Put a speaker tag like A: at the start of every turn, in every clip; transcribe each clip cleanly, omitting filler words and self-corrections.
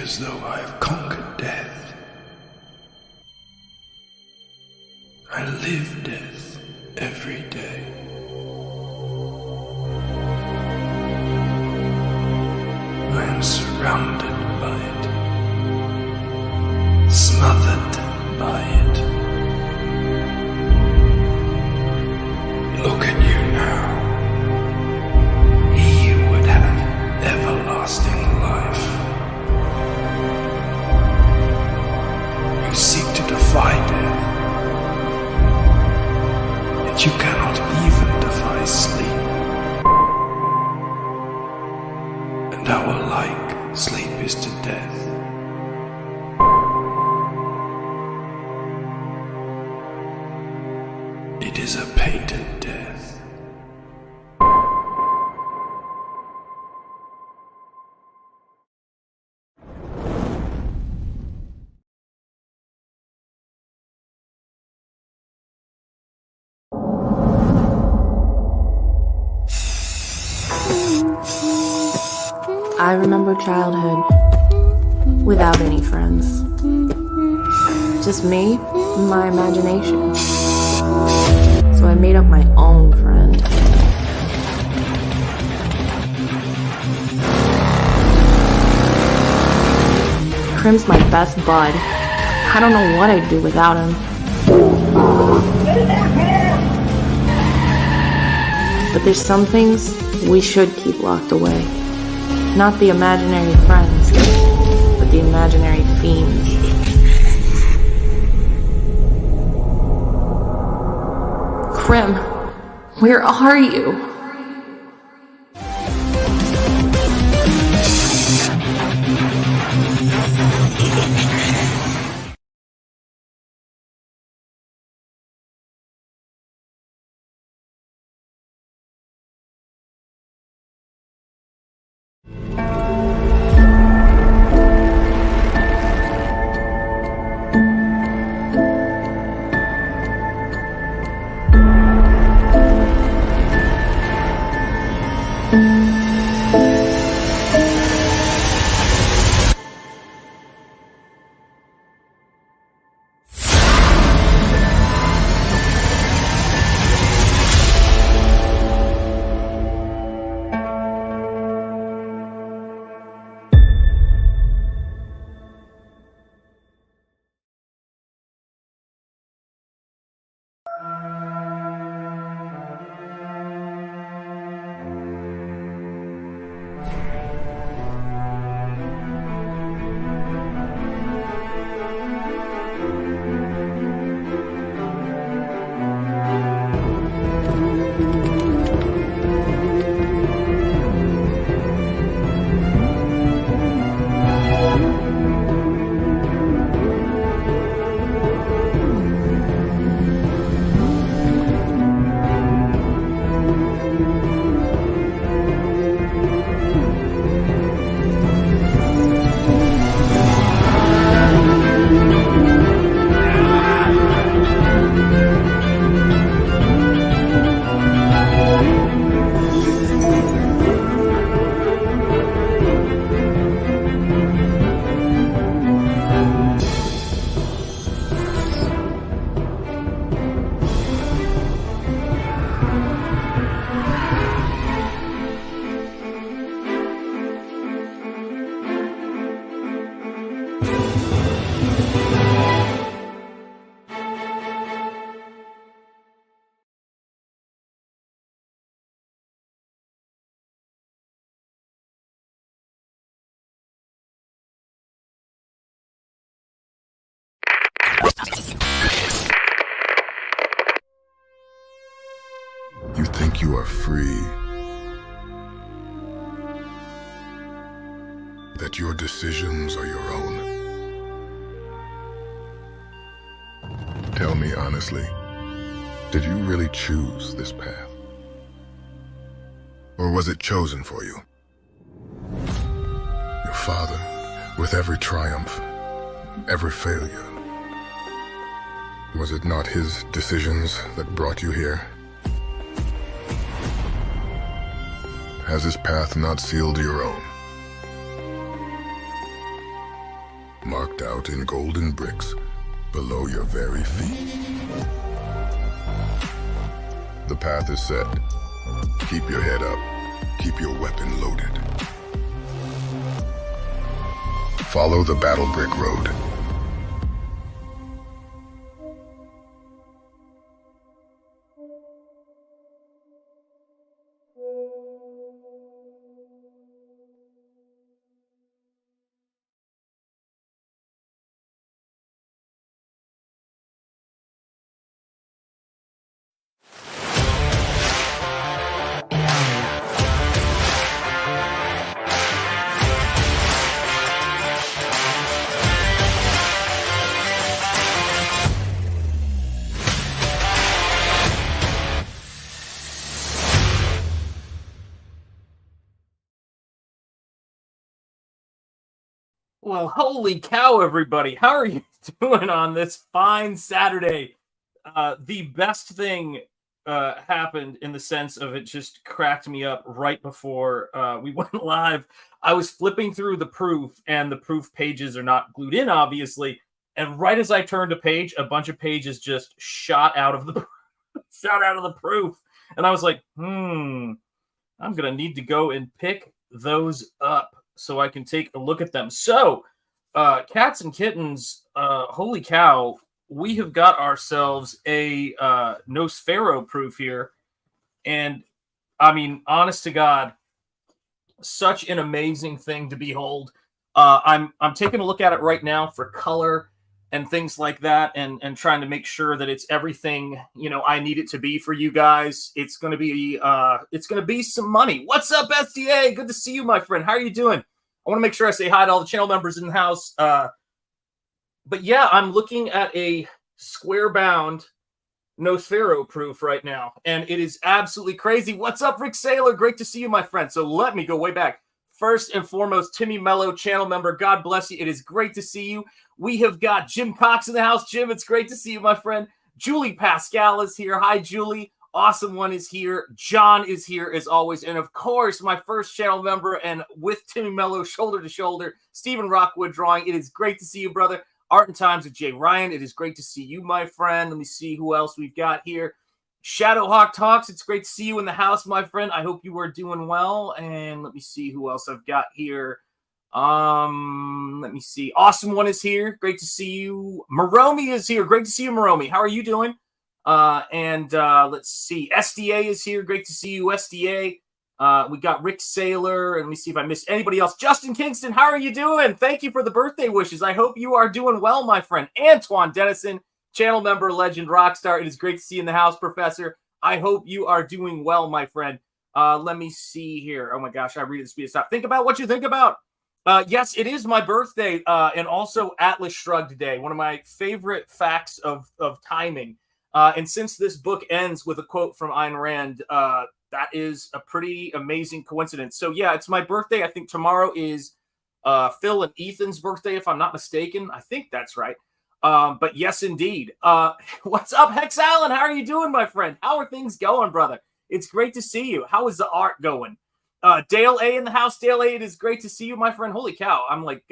A: as though I have conquered death. I live death every day. I am surrounded by it, smothered by it. Look at you now. He would have everlasting life. You seek to defy death, yet you cannot even defy sleep. And how alike sleep is to death. It is a painted death.
B: I remember childhood without any friends. Just me and my imagination. So I made up my own friend. Crim's my best bud. I don't know what I'd do without him. But there's some things we should keep locked away. Not the imaginary friends, but the imaginary fiends. Crim, where are you?
C: You think you are free, that your decisions are your own. Tell me honestly, did you really choose this path? Or was it chosen for you? Your father, with every triumph, every failure, was it not his decisions that brought you here? Has his path not sealed your own? marked out in golden bricks below your very feet. The path is set. Keep your head up. Keep your weapon loaded. Follow the battle brick road.
D: Well, holy cow, everybody. How are you doing on this fine Saturday? The best thing happened in the sense of it just cracked me up right before we went live. I was flipping through the proof, and the proof pages are not glued in, obviously. And right as I turned a page, a bunch of pages just shot out of the proof. And I was like, I'm going to need to go and pick those up so I can take a look at them. So, cats and kittens, holy cow, we have got ourselves a Nosfero proof here. And, I mean, honest to God, such an amazing thing to behold. I'm taking a look at it right now for color and things like that, and trying to make sure that it's everything, you know, I need it to be for you guys. It's gonna be some money. What's up, SDA? Good to see you, my friend. How are you doing? I want to make sure I say hi to all the channel members in the house. But yeah, I'm looking at a square bound Nosfero proof right now, and it is absolutely crazy. What's up, Rick Saylor? Great to see you, my friend. So let me go way back. First and foremost, Timmy Mello, channel member. God bless you. It is great to see you. We have got Jim Cox in the house. Jim, it's great to see you, my friend. Julie Pascal is here. Hi, Julie. Awesome One is here. John is here as always. And of course, my first channel member, and with Timmy Mello, shoulder to shoulder, Stephen Rockwood Drawing. It is great to see you, brother. Art and Times with Jay Ryan. It is great to see you, my friend. Let me see who else we've got here. Shadowhawk Talks. It's great to see you in the house, my friend. I hope you are doing well. And let me see who else I've got here. Let me see. Awesome One is here. Great to see you. Maromi is here. Great to see you, Maromi. How are you doing? Let's see. SDA is here. Great to see you, SDA. We got Rick Saylor. And let me see if I missed anybody else. Justin Kingston, how are you doing? Thank you for the birthday wishes. I hope you are doing well, my friend. Antoine Dennison, channel member, legend, rockstar. It is great to see you in the house, Professor. I hope you are doing well, my friend. Let me see here. Oh my gosh, I read at the speed of stop. Think about what you think about. Yes, it is my birthday, and also Atlas Shrugged today. One of my favorite facts of timing. And since this book ends with a quote from Ayn Rand, that is a pretty amazing coincidence. So yeah, it's my birthday. I think tomorrow is Phil and Ethan's birthday, if I'm not mistaken. I think that's right. But yes, indeed. What's up, Hex Allen? How are you doing, my friend? How are things going, brother? It's great to see you. How is the art going? Dale A in the house. Dale A, it is great to see you, my friend. Holy cow, I'm like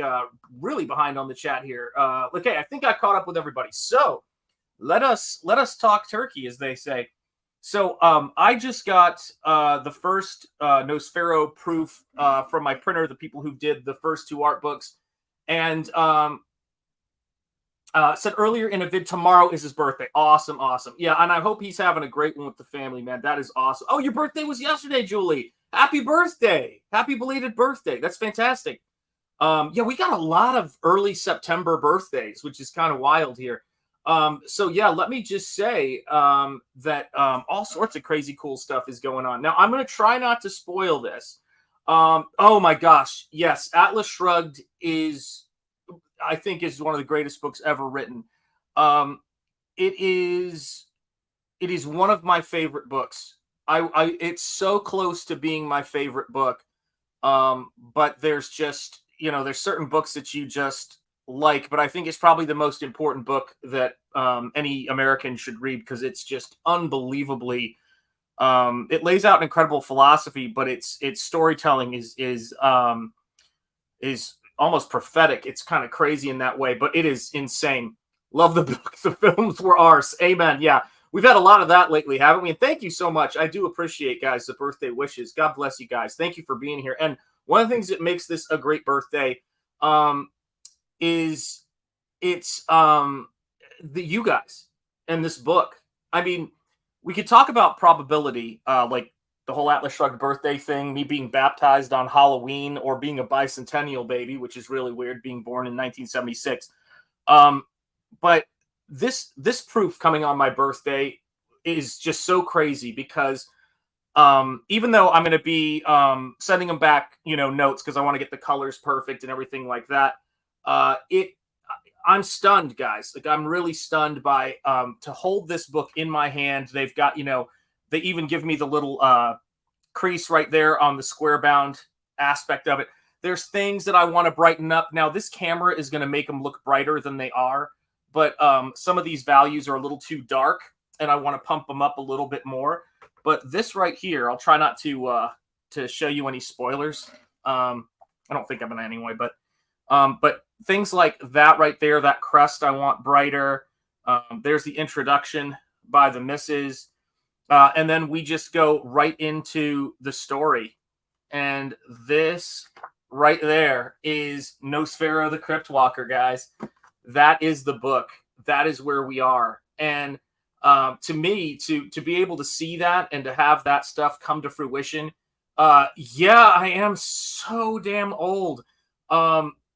D: really behind on the chat here. Okay, I think I caught up with everybody. So let us talk turkey, as they say. So I just got the first Nosfero proof from my printer, the people who did the first two art books, and said earlier in a vid, tomorrow is his birthday. Awesome, awesome. Yeah, and I hope he's having a great one with the family, man. That is awesome. Oh, your birthday was yesterday, Julie. Happy birthday. Happy belated birthday. That's fantastic. Yeah, we got a lot of early September birthdays, which is kind of wild here. So yeah, let me just say that all sorts of crazy cool stuff is going on. Now, I'm going to try not to spoil this. Oh my gosh. Yes, Atlas Shrugged I think is one of the greatest books ever written. It is one of my favorite books. It's so close to being my favorite book. But there's just, there's certain books that you just like, but I think it's probably the most important book that any American should read, because it's just unbelievably, it lays out an incredible philosophy, but its storytelling is almost prophetic. It's kind of crazy in that way, but it is insane. Love the book. The films were ours. Amen. Yeah. We've had a lot of that lately, haven't we? And thank you so much. I do appreciate, guys, the birthday wishes. God bless you guys. Thank you for being here. And one of the things that makes this a great birthday is it's you guys and this book. I mean, we could talk about probability, like the whole Atlas Shrugged birthday thing, me being baptized on Halloween or being a bicentennial baby, which is really weird, being born in 1976. But this proof coming on my birthday is just so crazy because even though I'm going to be sending them back, notes because I want to get the colors perfect and everything like that, I'm stunned, guys. Like, I'm really stunned by to hold this book in my hand. They've got, they even give me the little crease right there on the square bound aspect of it. There's things that I want to brighten up. Now, this camera is going to make them look brighter than they are, but some of these values are a little too dark, and I want to pump them up a little bit more. But this right here, I'll try not to show you any spoilers. I don't think I'm going to anyway, but things like that right there, that crest I want brighter. There's the introduction by the missus. And then we just go right into the story. And this right there is Nosfero the Crypt Walker, guys. That is the book. That is where we are. And to me, to be able to see that and to have that stuff come to fruition, yeah, I am so damn old.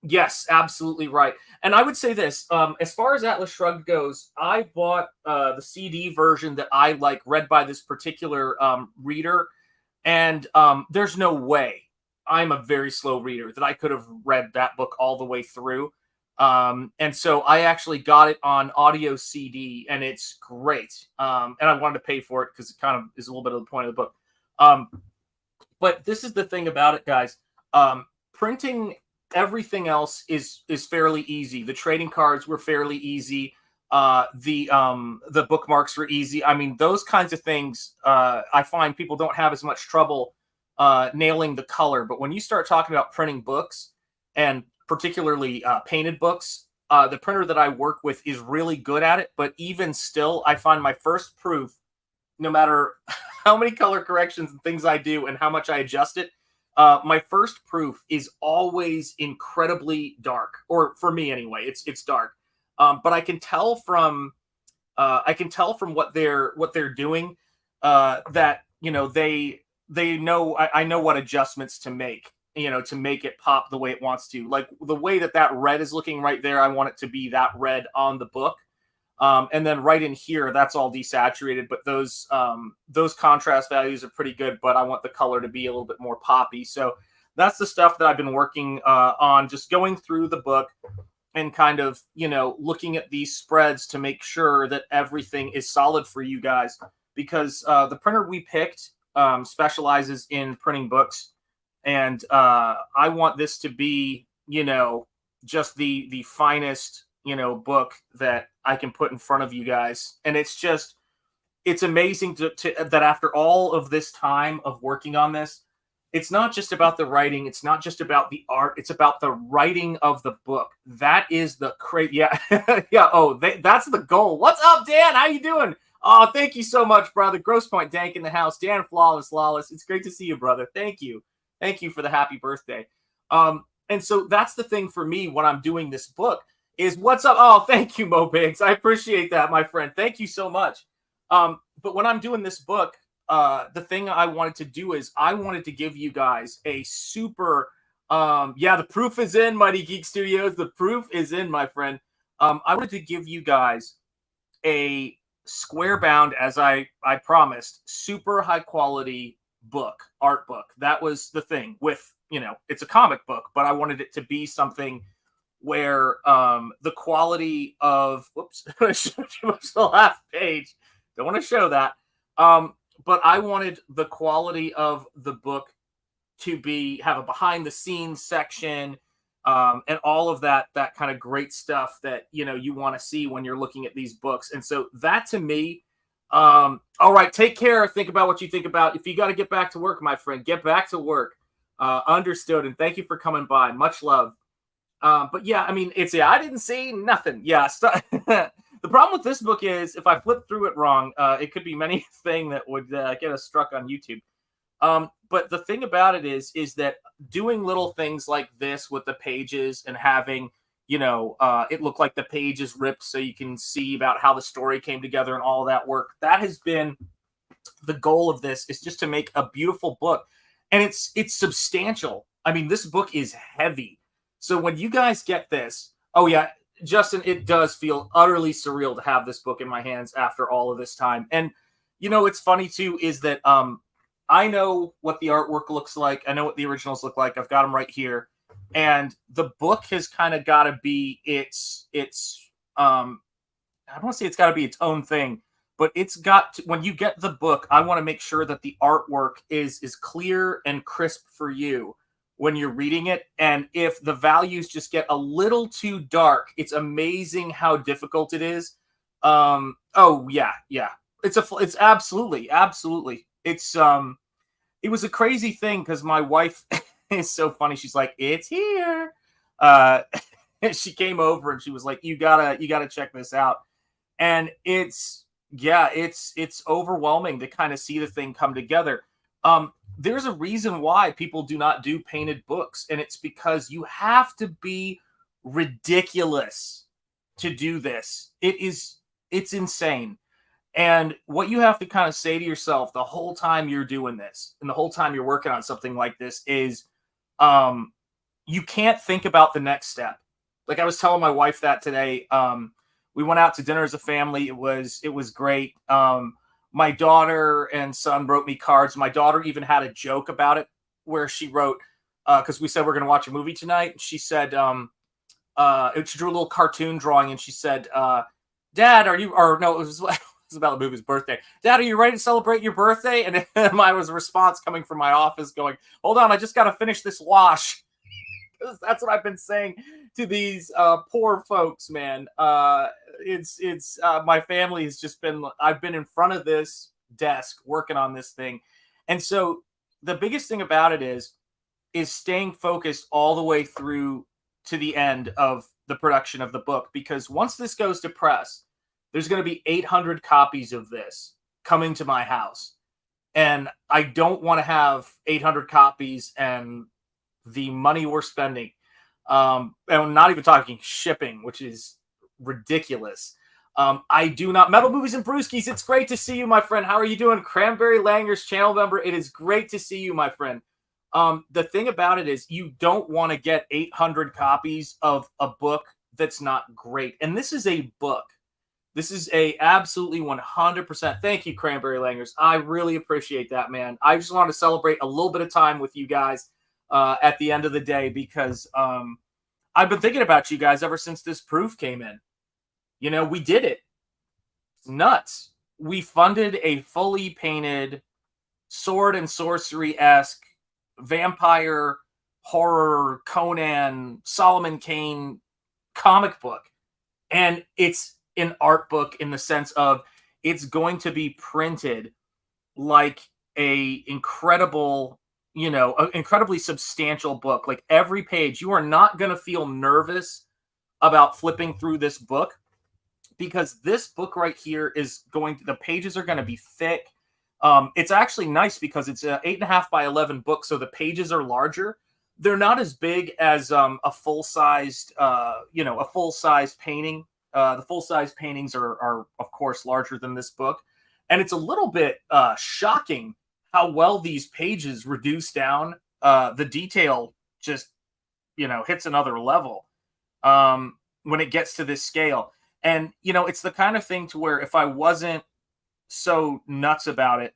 D: Yes, absolutely right. And I would say this, as far as Atlas Shrugged goes, I bought the CD version that I read by this particular reader, and there's no way, I'm a very slow reader, that I could have read that book all the way through. And so I actually got it on audio CD, and it's great. And I wanted to pay for it because it kind of is a little bit of the point of the book. But this is the thing about it, guys. Printing everything else is fairly easy. The trading cards were fairly easy. The bookmarks were easy. I mean, those kinds of things, I find people don't have as much trouble nailing the color. But when you start talking about printing books, and particularly painted books, the printer that I work with is really good at it. But even still, I find my first proof, no matter how many color corrections and things I do and how much I adjust it, my first proof is always incredibly dark, or for me anyway, it's dark. But I can tell from what they're doing that they know. I know what adjustments to make, to make it pop the way it wants to. Like the way that red is looking right there, I want it to be that red on the book. And then right in here, that's all desaturated, but those contrast values are pretty good, but I want the color to be a little bit more poppy. So that's the stuff that I've been working on, just going through the book and kind of, looking at these spreads to make sure that everything is solid for you guys, because the printer we picked specializes in printing books. And I want this to be, just the finest, book that I can put in front of you guys. And it's amazing that after all of this time of working on this, it's not just about the writing. It's not just about the art. It's about the writing of the book. That is the yeah. Yeah. Oh, that's the goal. What's up, Dan? How you doing? Oh, thank you so much, brother. Gross Point Dank in the house. Dan Flawless Lawless. It's great to see you, brother. Thank you. Thank you for the happy birthday. And so that's the thing for me when I'm doing this book is what's up. Oh, thank you, Mo Biggs. I appreciate that, my friend. Thank you so much. But when I'm doing this book, the thing I wanted to do is I wanted to give you guys a super, yeah, the proof is in, Mighty Geek Studios. The proof is in, my friend. I wanted to give you guys a square bound, as I promised, super high quality book, art book. That was the thing with, it's a comic book, but I wanted it to be something where the quality of, whoops, I showed you the last page. Don't want to show that. But I wanted the quality of the book to have a behind the scenes section, and all of that kind of great stuff that, you want to see when you're looking at these books. And so that to me, all right, take care. Think about what you think about. If you got to get back to work, my friend, get back to work. Understood. And thank you for coming by. Much love. But yeah, I mean, I didn't see nothing. Yeah. The problem with this book is if I flip through it wrong, it could be many thing that would get us struck on YouTube. But the thing about it is that doing little things like this with the pages and having, it look like the page is ripped so you can see about how the story came together and all of that work. That has been the goal of this, is just to make a beautiful book. And it's substantial. I mean, this book is heavy. So when you guys get this, oh yeah, Justin, it does feel utterly surreal to have this book in my hands after all of this time. And it's funny too, is that I know what the artwork looks like. I know what the originals look like. I've got them right here. And the book has kind of got to be its I don't want to say it's got to be its own thing, but it's got to, when you get the book, I want to make sure that the artwork is clear and crisp for you when you're reading it. And if the values just get a little too dark, it's amazing how difficult it is. Oh yeah. It's absolutely. It was a crazy thing because my wife is so funny. She's like, it's here. She came over and she was like, you gotta check this out. And it's overwhelming to kind of see the thing come together. There's a reason why people do not do painted books, and it's because you have to be ridiculous to do this. It's insane. And what you have to kind of say to yourself the whole time you're doing this and the whole time you're working on something like this is you can't think about the next step. Like I was telling my wife that today. We went out to dinner as a family. It was great. My daughter and son wrote me cards. My daughter even had a joke about it where she wrote, because we said we're going to watch a movie tonight. She said, she drew a little cartoon drawing and she said, Dad, are you, or no, it was about the movie's birthday. Dad, are you ready to celebrate your birthday? And mine was a response coming from my office going, hold on, I just got to finish this wash. That's what I've been saying to these poor folks, man. It's my family has just been, I've been in front of this desk working on this thing. And so the biggest thing about it is staying focused all the way through to the end of the production of the book. Because once this goes to press, there's going to be 800 copies of this coming to my house. And I don't want to have 800 copies and the money we're spending. And I'm not even talking shipping, which is ridiculous. I do not. Metal Movies and Brewskis, it's great to see you, my friend. How are you doing? Cranberry Langer's channel member, it is great to see you, my friend. The thing about it is you don't want to get 800 copies of a book that's not great. And this is a book. This is a absolutely 100%. Thank you, Cranberry Langers. I really appreciate that, man. I just want to celebrate a little bit of time with you guys at the end of the day because I've been thinking about you guys ever since this proof came in. We did it. It's nuts. We funded a fully painted sword and sorcery-esque vampire horror Conan Solomon Kane comic book. And it's an art book in the sense of it's going to be printed like a incredible, an incredibly substantial book. Like every page, you are not going to feel nervous about flipping through this book because this book right here is the pages are going to be thick. It's actually nice because it's an 8.5 by 11 book. So the pages are larger. They're not as big as a full-sized, a full-size painting. The full-size paintings are, of course, larger than this book. And it's a little bit shocking how well these pages reduce down. The detail just, hits another level when it gets to this scale. And, it's the kind of thing to where if I wasn't so nuts about it,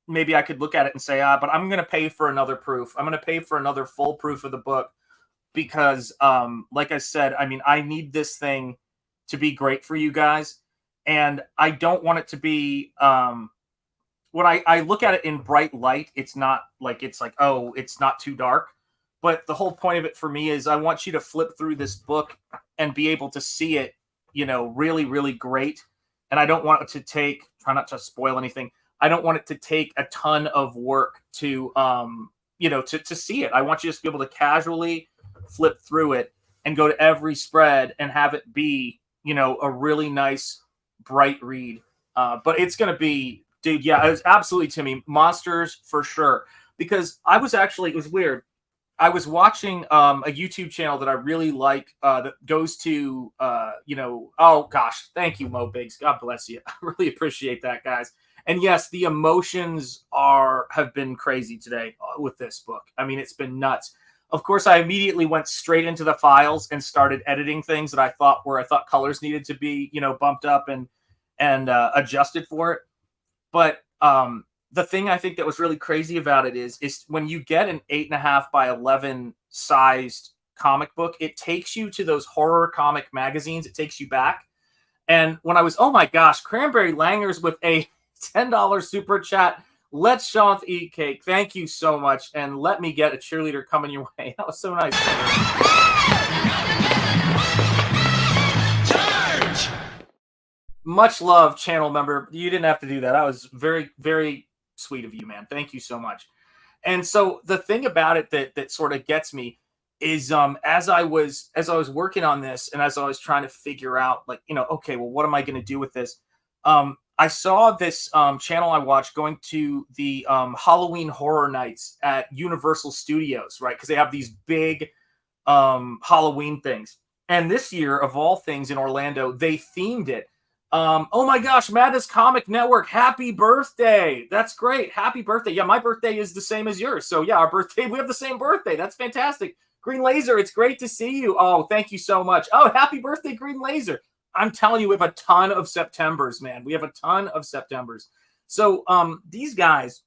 D: maybe I could look at it and say, but I'm going to pay for another proof. I'm going to pay for another full proof of the book. Because, like I said, I mean, I need this thing to be great for you guys. And I don't want it to be, when I look at it in bright light, it's not like, oh, it's not too dark. But the whole point of it for me is I want you to flip through this book and be able to see it, really, really great. And I don't want it to try not to spoil anything. I don't want it to take a ton of work to see it. I want you to just be able to casually flip through it and go to every spread and have it be, you know, a really nice, bright read. But it's going to be, dude, yeah, it was absolutely, Timmy, monsters for sure. Because I was actually, it was weird. I was watching a YouTube channel that I really like that goes to, you know, oh gosh, thank you, Mo Biggs. God bless you. I really appreciate that, guys. And yes, the emotions have been crazy today with this book. I mean, it's been nuts. Of course, I immediately went straight into the files and started editing things that I thought colors needed to be, you know, bumped up and adjusted for it. But the thing I think that was really crazy about it is when you get an 8.5 by 11 sized comic book, it takes you to those horror comic magazines. It takes you back. And when I was, oh my gosh, Cranberry Langers with a $10 super chat. Let Shanth eat cake. Thank you so much. And let me get a cheerleader coming your way. That was so nice. Charge! Much love, channel member. You didn't have to do that. That was very, very sweet of you, man. Thank you so much. And so the thing about it that sort of gets me is as I was working on this and as I was trying to figure out, like, you know, okay, well, what am I going to do with this? I saw this channel I watched going to the Halloween Horror Nights at Universal Studios, right? Because they have these big Halloween things. And this year, of all things in Orlando, they themed it. Oh my gosh, Madness Comic Network, happy birthday. That's great. Happy birthday. Yeah, my birthday is the same as yours. So yeah, our birthday, we have the same birthday. That's fantastic. Green Laser, it's great to see you. Oh, thank you so much. Oh, happy birthday, Green Laser. I'm telling you, we have a ton of Septembers, man. We have a ton of Septembers. So these guys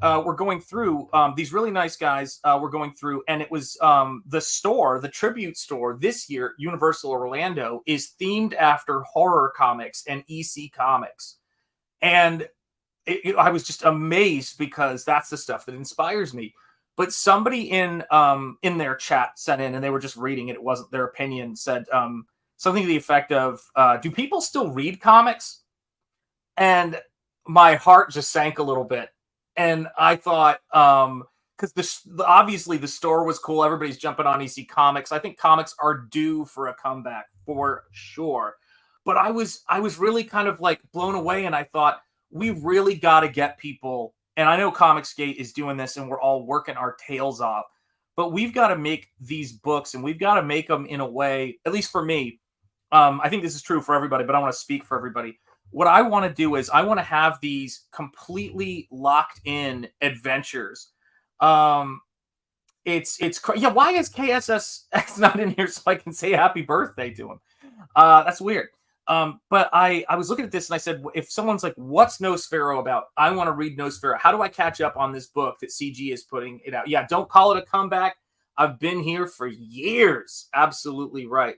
D: were going through, these really nice guys were going through, and it was the store, the tribute store this year, Universal Orlando, is themed after horror comics and EC comics. And I was just amazed because that's the stuff that inspires me. But somebody in their chat sent in, and they were just reading it. It wasn't their opinion, said something to the effect of, do people still read comics? And my heart just sank a little bit. And I thought, because obviously the store was cool. Everybody's jumping on EC Comics. I think comics are due for a comeback for sure. But I was really kind of like blown away. And I thought, we really got to get people. And I know Comicsgate is doing this and we're all working our tails off. But we've got to make these books, and we've got to make them in a way, at least for me. I think this is true for everybody, but I want to speak for everybody. What I want to do is I want to have these completely locked in adventures. Yeah, why is KSSX not in here so I can say happy birthday to him? That's weird. But I was looking at this and I said, if someone's like, what's Nosfero about? I want to read Nosfero. How do I catch up on this book that CG is putting it out? Yeah, don't call it a comeback. I've been here for years. Absolutely right.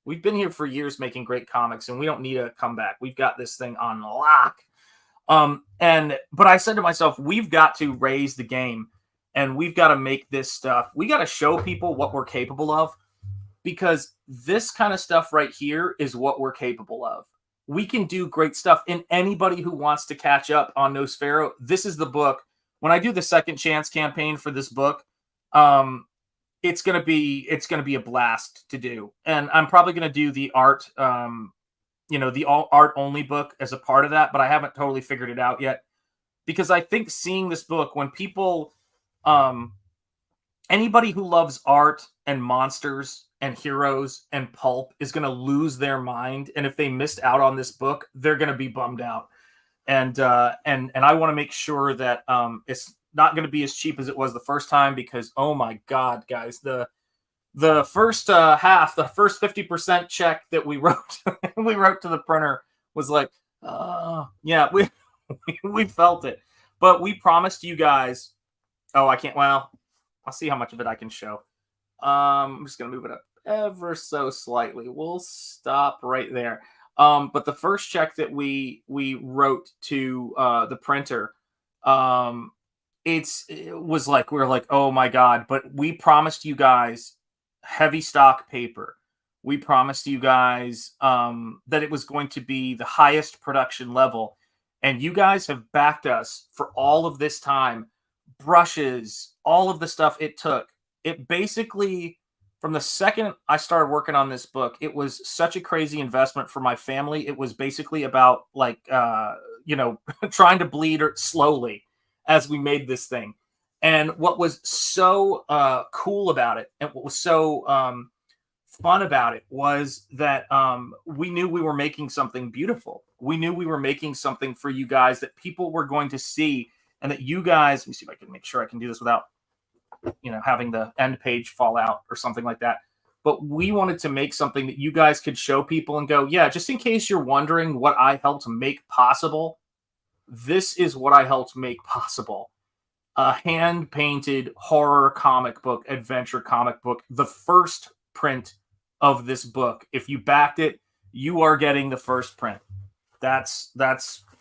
D: We've been here for years making great comics, and we don't need a comeback. We've got this thing on lock. But I said to myself, we've got to raise the game, and we've got to make this stuff. We got to show people what we're capable of, because this kind of stuff right here is what we're capable of. We can do great stuff. And anybody who wants to catch up on Nosfero, this is the book. When I do the Second Chance campaign for this book, it's gonna be a blast to do, and I'm probably gonna do the art, the art only book as a part of that, but I haven't totally figured it out yet, because I think seeing this book, when people, anybody who loves art and monsters and heroes and pulp is gonna lose their mind, and if they missed out on this book, they're gonna be bummed out, and I want to make sure that it's not going to be as cheap as it was the first time, because oh my god, guys, the first half, the first 50% check that we wrote to the printer was like, yeah, we felt it. But we promised you guys, I'll see how much of it I can show. I'm just going to move it up ever so slightly. We'll stop right there. But the first check that we wrote to the printer, it was like, we were like, oh my god, but we promised you guys heavy stock paper. We promised you guys that it was going to be the highest production level, and you guys have backed us for all of this time. Brushes, all of the stuff it took it basically, from the second I started working on this book, it was such a crazy investment for my family. It was basically about like, trying to bleed slowly as we made this thing. And what was so cool about it, and what was so fun about it, was that we knew we were making something beautiful. We knew we were making something for you guys that people were going to see, and that you guys, let me see if I can make sure I can do this without, having the end page fall out or something like that. But we wanted to make something that you guys could show people and go, yeah, just in case you're wondering what I helped make possible, this is what I helped make possible. A hand-painted horror comic book, adventure comic book, the first print of this book. If you backed it, you are getting the first print. That's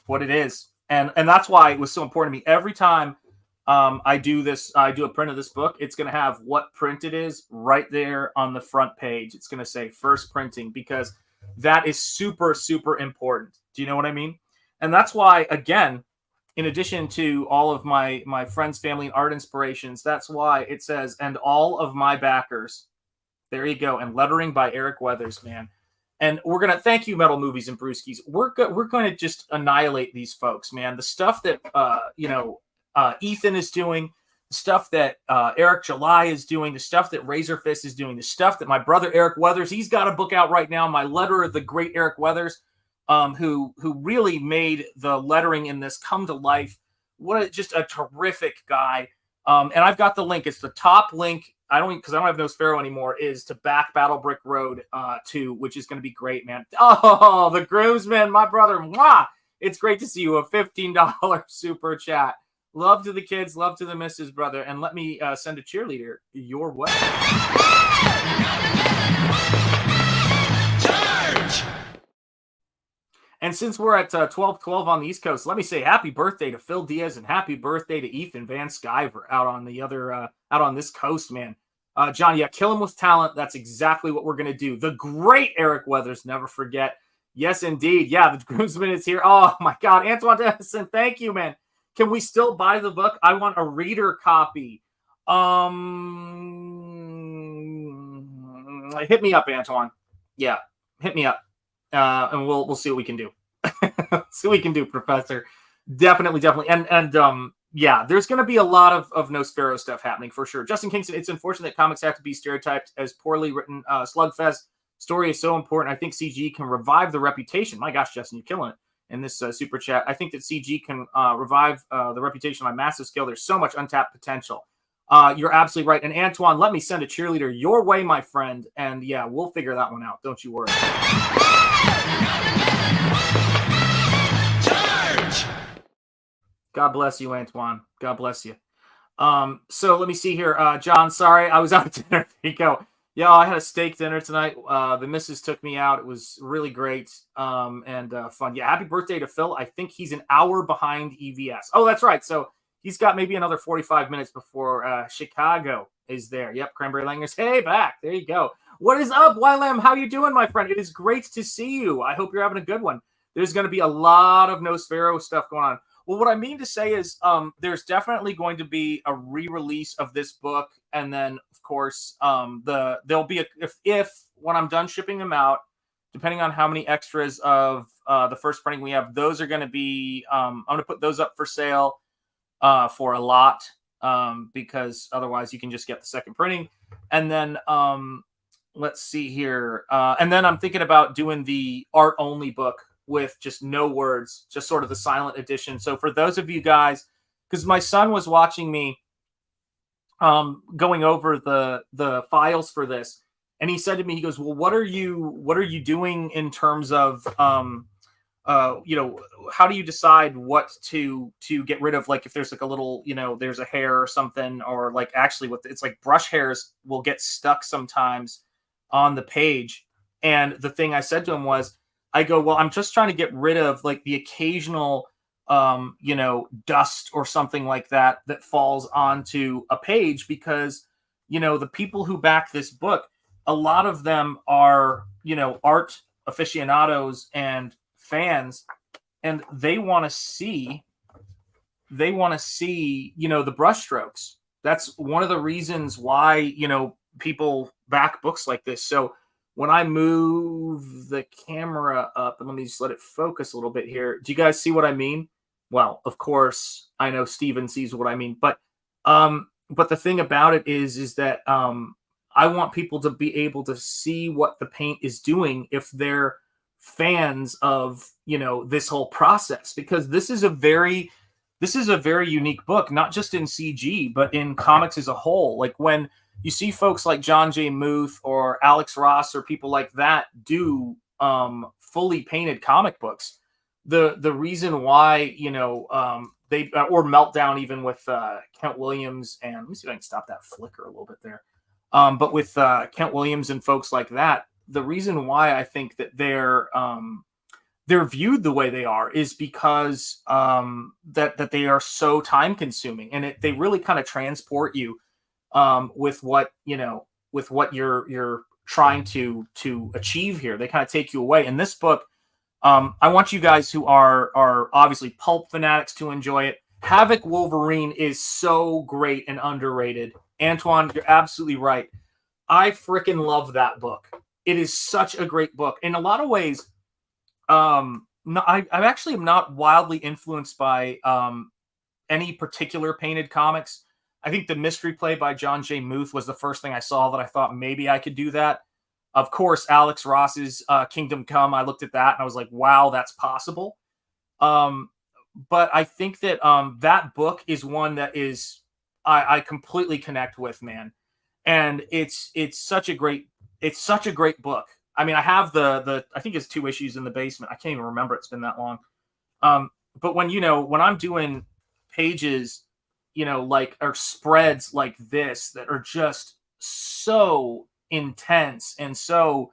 D: what it is. And that's why it was so important to me. Every time I do a print of this book, it's going to have what print it is right there on the front page. It's going to say first printing, because that is super, super important. Do you know what I mean? And that's why, again, in addition to all of my friends, family, and art inspirations, that's why it says, and all of my backers. There you go. And lettering by Eric Weathers, man. And we're going to thank you, Metal Movies and Brewskis. We're going to just annihilate these folks, man. The stuff that, Ethan is doing, the stuff that Eric July is doing, the stuff that Razorfist is doing, the stuff that my brother Eric Weathers, he's got a book out right now, My Letter of the Great Eric Weathers, who really made the lettering in this come to life. Just a terrific guy. And I've got the link. It's the top link. Because I don't have Nosfero anymore, is to back Battle Brick Road 2, which is going to be great, man. Oh, the groomsman, my brother. Mwah! It's great to see you. A $15 super chat. Love to the kids, love to the missus, brother. And let me send a cheerleader your way. Charge! And since we're at 12:12 on the East Coast, let me say happy birthday to Phil Diaz and happy birthday to Ethan Van Sciver out on the other out on this coast, man. John, yeah, kill him with talent. That's exactly what we're gonna do. The great Eric Weathers, never forget. Yes, indeed. Yeah, the groomsman is here. Oh my God, Antoine Dennison, thank you, man. Can we still buy the book? I want a reader copy. Hit me up, Antoine. Yeah, hit me up. And we'll see what we can do. See what we can do, Professor. Definitely. And yeah, there's going to be a lot of Nosfero stuff happening for sure. Justin Kingston, it's unfortunate that comics have to be stereotyped as poorly written. Slugfest story is so important. I think CG can revive the reputation. My gosh, Justin, you're killing it in this super chat. I think that CG can revive the reputation on a massive scale. There's so much untapped potential. You're absolutely right. And Antoine, let me send a cheerleader your way, my friend. And yeah, we'll figure that one out. Don't you worry. Charge! God bless you, Antoine. God bless you. So let me see here. John, sorry, I was out to dinner. There you go. Yeah, I had a steak dinner tonight. The missus took me out. It was really great and fun. Yeah, happy birthday to Phil. I think he's an hour behind EVS. Oh, that's right. So he's got maybe another 45 minutes before Chicago is there. Yep, Cranberry Langers. Hey, back. There you go. What is up, YLM? How you doing, my friend? It is great to see you. I hope you're having a good one. There's going to be a lot of Nosfero stuff going on. Well, what I mean to say is there's definitely going to be a re-release of this book. And then, of course, there'll be if when I'm done shipping them out, depending on how many extras of the first printing we have, those are going to be, I'm going to put those up for sale for a lot because otherwise you can just get the second printing. And then let's see here. And then I'm thinking about doing the art only book with just no words, just sort of the silent edition. So for those of you guys, because my son was watching me going over the files for this, and he said to me, he goes, well, what are you doing in terms of how do you decide what to get rid of? Like if there's like a little, there's a hair or something, or like actually it's like brush hairs will get stuck sometimes on the page. And the thing I said to him was, I go, well, I'm just trying to get rid of like the occasional, dust or something like that falls onto a page because, the people who back this book, a lot of them are, art aficionados and fans, and they want to see, the brush strokes That's one of the reasons why, you know, people back books like this. So when I move the camera up, and let me just let it focus a little bit here. Do you guys see what I mean? Well, of course, I know Steven sees what I mean, but the thing about it is that I want people to be able to see what the paint is doing if they're fans of, you know, this whole process, because this is a very unique book, not just in CG, but in comics as a whole. Like when you see folks like John J. Muth or Alex Ross or people like that do fully painted comic books, the reason why, you know, they or Meltdown, even with Kent Williams, and let me see if I can stop that flicker a little bit there. But with Kent Williams and folks like that, the reason why I think that they're viewed the way they are is because that they are so time consuming, and they really kind of transport you with what, you know, with what you're trying to achieve here. They kind of take you away. In this book, I want you guys who are obviously pulp fanatics to enjoy it. Havoc Wolverine is so great and underrated. Antoine, you're absolutely right. I freaking love that book. It is such a great book. In a lot of ways, I actually am not wildly influenced by any particular painted comics. I think the Mystery Play by John J. Muth was the first thing I saw that I thought maybe I could do that. Of course, Alex Ross's Kingdom Come, I looked at that and I was like, wow, that's possible. But I think that that book is one that is I completely connect with, man. And it's such a great book. I mean, I have the I think it's 2 issues in the basement. I can't even remember. It's been that long. But when I'm doing pages, you know, like, or spreads like this that are just so intense and so,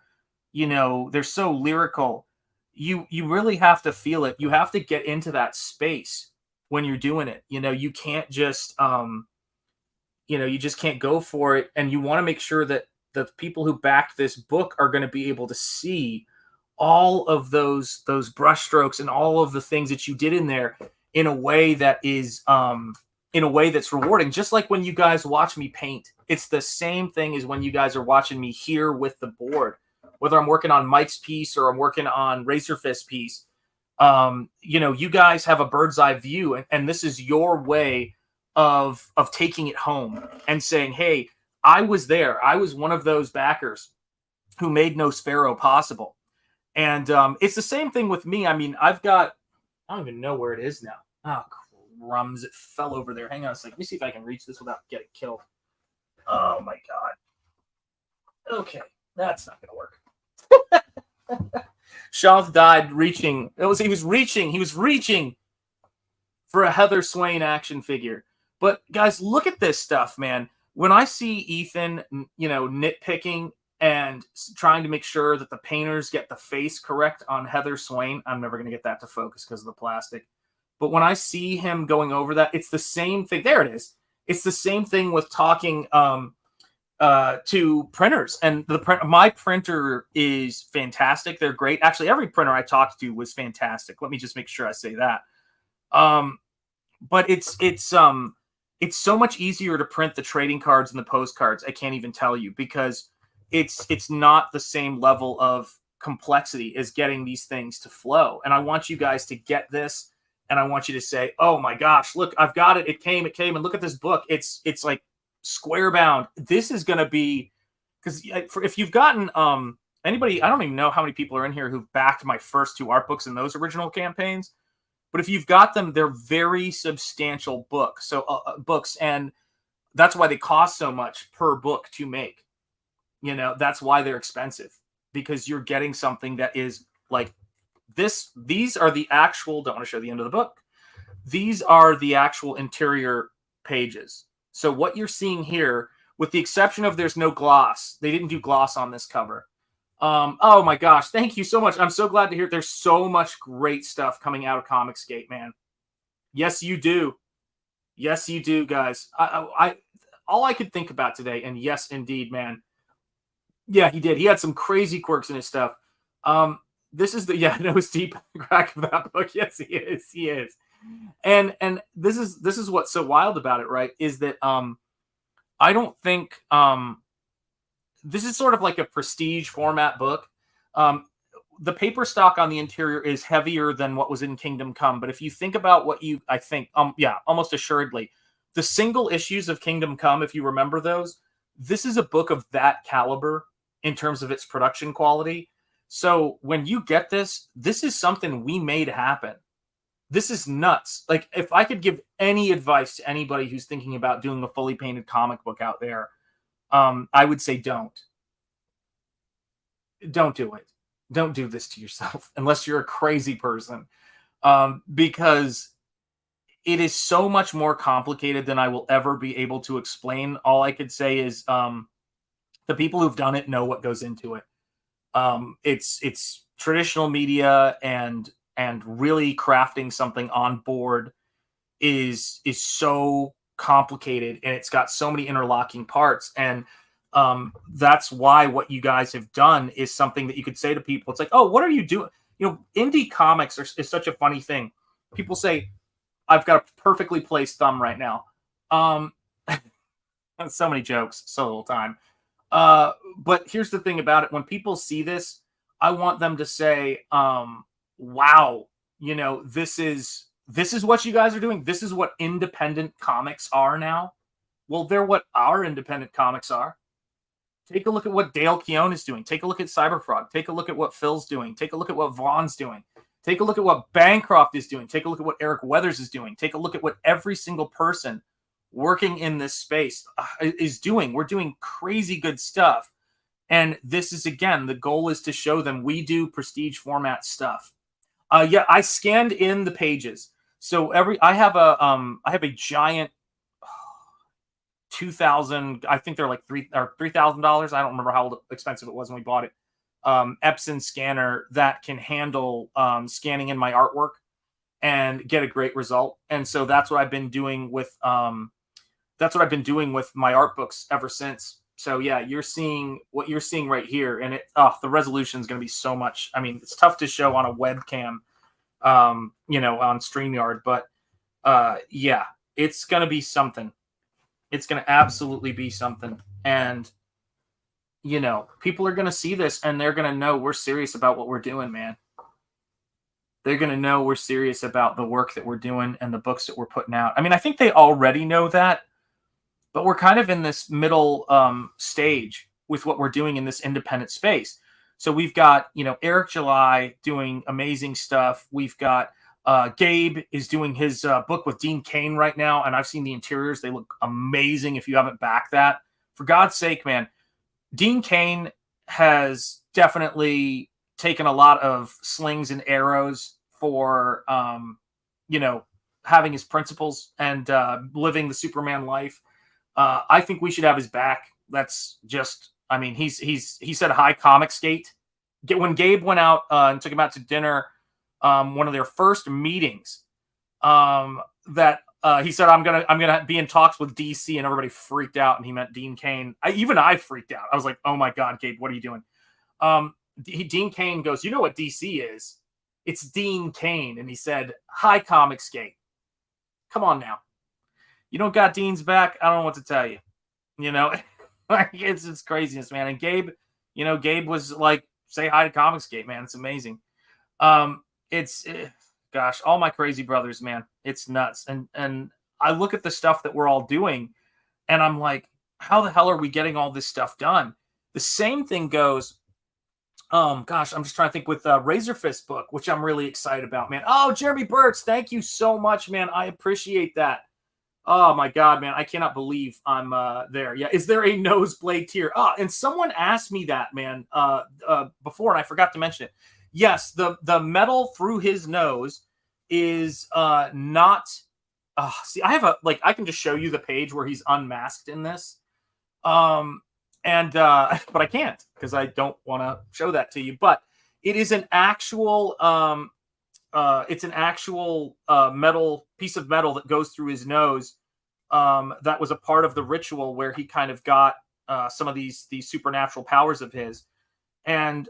D: you know, they're so lyrical, you really have to feel it. You have to get into that space when you're doing it. You know, you can't just you know, you just can't go for it. And you want to make sure that the people who backed this book are going to be able to see all of those brushstrokes and all of the things that you did in there in a way that is in a way that's rewarding. Just like when you guys watch me paint, it's the same thing as when you guys are watching me here with the board, whether I'm working on Mike's piece or I'm working on Razorfist's piece. You know, you guys have a bird's eye view, and this is your way of taking it home and saying, hey, I was there. I was one of those backers who made Nosfero possible. And it's the same thing with me. I mean, I don't even know where it is now. Oh, crumbs. It fell over there. Hang on a second. Let me see if I can reach this without getting killed. Oh, my God. Okay. That's not going to work. Shanth died reaching. He was reaching for a Heather Swain action figure. But, guys, look at this stuff, man. When I see Ethan, you know, nitpicking and trying to make sure that the painters get the face correct on Heather Swain, I'm never going to get that to focus because of the plastic. But when I see him going over that, it's the same thing. There it is. It's the same thing with talking to printers. And my printer is fantastic. They're great. Actually, every printer I talked to was fantastic. Let me just make sure I say that. But it's so much easier to print the trading cards and the postcards. I can't even tell you, because it's not the same level of complexity as getting these things to flow. And I want you guys to get this, and I want you to say, oh my gosh, look, I've got it. It came, and look at this book. It's like square bound. This is going to be, because if you've gotten anybody, I don't even know how many people are in here who've backed my first 2 art books in those original campaigns. But if you've got them, they're very substantial books. So books, and that's why they cost so much per book to make. You know, that's why they're expensive, because you're getting something that is like this. These are the actual, don't want to show the end of the book. These are the actual interior pages. So what you're seeing here, with the exception of there's no gloss, they didn't do gloss on this cover. Oh my gosh, thank you so much. I'm so glad to hear there's so much great stuff coming out of Comicsgate, man. Yes, you do. Yes, you do, guys. I all I could think about today, and yes, indeed, man. Yeah, he did. He had some crazy quirks in his stuff. This is the nose deep crack of that book. Yes, he is. He is. And this is what's so wild about it, right? Is that I don't think this is sort of like a prestige format book. The paper stock on the interior is heavier than what was in Kingdom Come, but if you think about what I think, yeah, almost assuredly, the single issues of Kingdom Come, if you remember those, this is a book of that caliber in terms of its production quality. So when you get this is something we made happen. This is nuts. Like, if I could give any advice to anybody who's thinking about doing a fully painted comic book out there, I would say don't do it. Don't do this to yourself unless you're a crazy person, because it is so much more complicated than I will ever be able to explain. All I could say is the people who've done it know what goes into it. It's traditional media, and really crafting something on board is so complicated, and it's got so many interlocking parts. And that's why what you guys have done is something that you could say to people. It's like, oh, what are you doing? You know, indie comics is such a funny thing. People say, I've got a perfectly placed thumb right now. So many jokes, so little time. But here's the thing about it. When people see this, I want them to say, wow, you know, this is what you guys are doing. This is what independent comics are now. Well, they're what our independent comics are. Take a look at what Dale Keown is doing. Take a look at CyberFrog. Take a look at what Phil's doing. Take a look at what Vaughn's doing. Take a look at what Bancroft is doing. Take a look at what Eric Weathers is doing. Take a look at what every single person working in this space is doing. We're doing crazy good stuff. And this is, again, the goal is to show them we do prestige format stuff. Yeah, I scanned in the pages. So I have a giant 2,000, I think they're like $3,000. I don't remember how expensive it was when we bought it. Epson scanner that can handle scanning in my artwork and get a great result. And so that's what I've been doing with my art books ever since. So yeah, you're seeing what you're seeing right here, and the resolution is going to be so much. I mean, it's tough to show on a webcam, you know, on StreamYard, but yeah, it's going to be something. It's going to absolutely be something. And, you know, people are going to see this and they're going to know we're serious about what we're doing, man. They're going to know we're serious about the work that we're doing and the books that we're putting out. I mean, I think they already know that, but we're kind of in this middle stage with what we're doing in this independent space. So we've got, you know, Eric July doing amazing stuff. We've got Gabe is doing his book with Dean Cain right now, and I've seen the interiors. They look amazing. If you haven't backed that, for God's sake, man, Dean Cain has definitely taken a lot of slings and arrows for, you know, having his principles and living the Superman life. I think we should have his back. That's just, I mean, he said hi Comic Skate. When Gabe went out and took him out to dinner, one of their first meetings, that he said, I'm gonna be in talks with DC, and everybody freaked out, and he meant Dean Cain. I freaked out. I was like, oh my God, Gabe, what are you doing? Dean Cain goes, you know what DC is? It's Dean Cain. And he said, hi Comic Skate. Come on now. You don't got Dean's back. I don't know what to tell you. You know, it's craziness, man. And Gabe, you know, Gabe was like, say hi to Comic Skate, man. It's amazing. Gosh, all my crazy brothers, man, it's nuts. And I look at the stuff that we're all doing and I'm like, how the hell are we getting all this stuff done? The same thing goes, gosh, I'm just trying to think with Razor Fist book, which I'm really excited about, man. Oh, Jeremy Burtz, thank you so much, man. I appreciate that. Oh my God, man. I cannot believe I'm there. Yeah. Is there a nosebleed tier? And someone asked me that, man, before, and I forgot to mention it. Yes, the metal through his nose is not. See, I have I can just show you the page where he's unmasked in this, but I can't because I don't want to show that to you. But it is an actual, metal piece of metal that goes through his nose. That was a part of the ritual where he kind of got some of these supernatural powers of his, and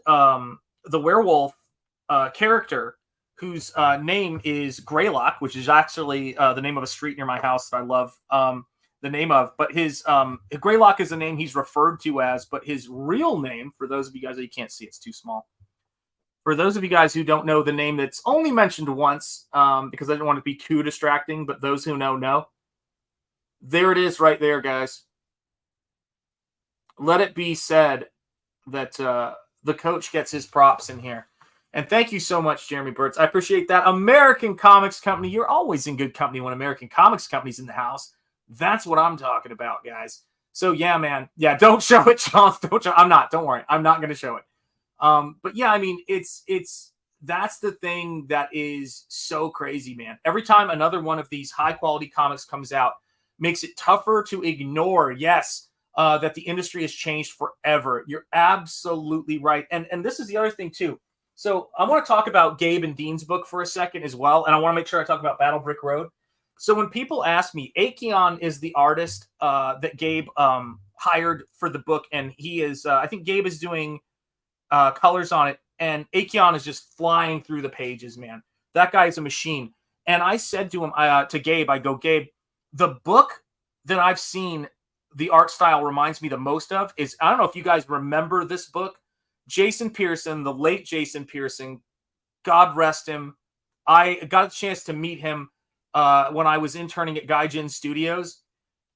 D: the werewolf character, whose name is Greylock, which is actually the name of a street near my house that I love. the name of, but his Greylock is the name he's referred to as, but his real name, for those of you guys that you can't see, it's too small. For those of you guys who don't know the name that's only mentioned once, because I didn't want to be too distracting, but those who know. There it is right there, guys. Let it be said that the coach gets his props in here. And thank you so much, Jeremy Burtz. I appreciate that. American Comics Company. You're always in good company when American Comics Company's in the house. That's what I'm talking about, guys. So, yeah, man. Yeah, don't show it, Sean. I'm not. Don't worry. I'm not going to show it. But, yeah, I mean, that's the thing that is so crazy, man. Every time another one of these high-quality comics comes out, makes it tougher to ignore, yes, that the industry has changed forever. You're absolutely right. And this is the other thing, too. So I want to talk about Gabe and Dean's book for a second as well, and I want to make sure I talk about Battle Brick Road. So when people ask me, Acheon is the artist that Gabe hired for the book, and he is, I think Gabe is doing colors on it, and Acheon is just flying through the pages, man. That guy is a machine. And I said to him, to Gabe, I go, Gabe, the book that I've seen the art style reminds me the most of is, I don't know if you guys remember this book, Jason Pearson, the late Jason Pearson, God rest him. I got a chance to meet him when I was interning at Gaijin Studios.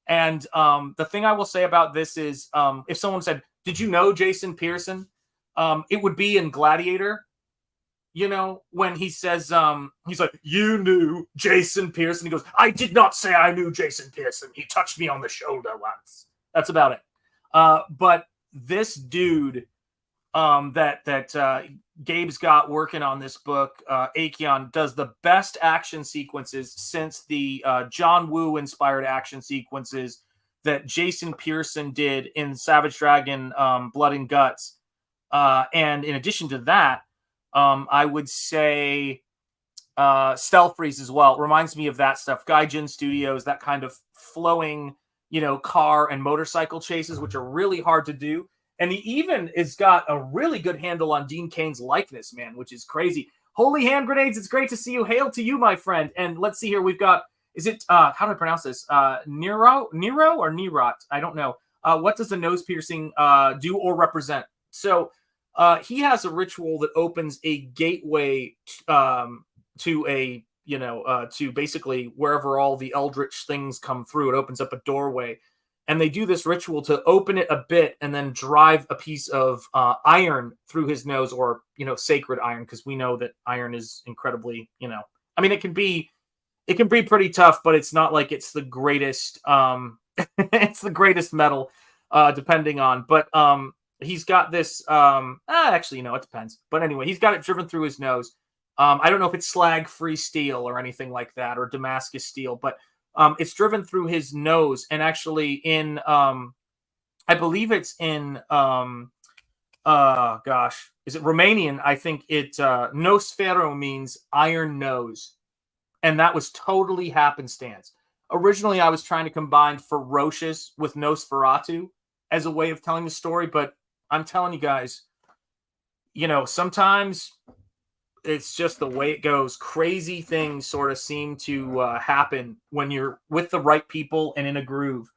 D: And the thing I will say about this is if someone said, did you know Jason Pearson? It would be in Gladiator, you know, when he says, he's like, you knew Jason Pearson. He goes, I did not say I knew Jason Pearson. He touched me on the shoulder once. That's about it. But this dude that Gabe's got working on this book, Acheon, does the best action sequences since the John Woo inspired action sequences that Jason Pearson did in Savage Dragon, Blood and Guts. And in addition to that, I would say Stealth Freeze as well. It reminds me of that stuff. Gaijin Studios, that kind of flowing, you know, car and motorcycle chases, which are really hard to do. And he even has got a really good handle on Dean Cain's likeness, man, which is crazy. Holy hand grenades, it's great to see you. Hail to you, my friend. And let's see here. We've got, is it, how do I pronounce this? Nero or Nerot? I don't know. What does the nose piercing do or represent? So he has a ritual that opens a gateway to a, you know, to basically wherever all the eldritch things come through. It opens up a doorway. And they do this ritual to open it a bit and then drive a piece of iron through his nose, or, you know, sacred iron, because we know that iron is incredibly, you know, I mean, it can be pretty tough, but it's not like it's the greatest, it's the greatest metal, depending on, but he's got this, actually, you know, it depends. But anyway, he's got it driven through his nose. I don't know if it's slag-free steel or anything like that, or Damascus steel, but it's driven through his nose, and actually in, I believe it's in, gosh, is it Romanian? I think it, Nosfero means iron nose. And that was totally happenstance. Originally, I was trying to combine ferocious with Nosferatu as a way of telling the story, but I'm telling you guys, you know, sometimes it's just the way it goes. Crazy things sort of seem to happen when you're with the right people and in a groove.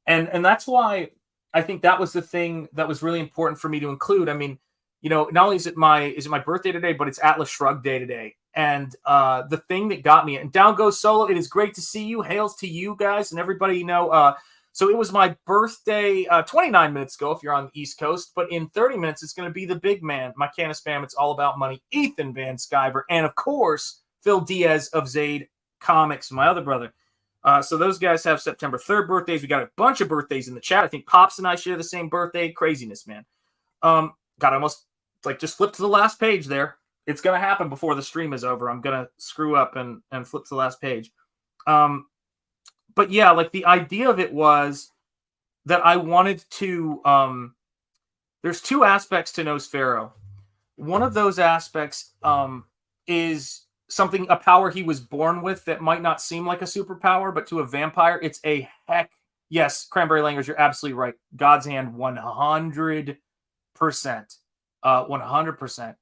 D: And that's why I think that was the thing that was really important for me to include. I mean, you know, not only is it my birthday today, but it's Atlas Shrugged Day today. And the thing that got me, and down goes Solo, it is great to see you. Hails to you guys and everybody, you know. So it was my birthday 29 minutes ago if you're on the East Coast, but in 30 minutes, it's going to be the big man, my can of spam. It's all about money, Ethan Van Sciver, and of course, Phil Diaz of Zaid Comics, my other brother. So those guys have September 3rd birthdays. We got a bunch of birthdays in the chat. I think Pops and I share the same birthday. Craziness, man. God, I almost like just flip to the last page there. It's going to happen before the stream is over. I'm going to screw up and flip to the last page. But yeah, like the idea of it was that I wanted to, there's two aspects to Nosfero. One of those aspects is something, a power he was born with that might not seem like a superpower, but to a vampire, it's a heck. Yes, Cranberry Langers, you're absolutely right. God's hand, 100%. 100%.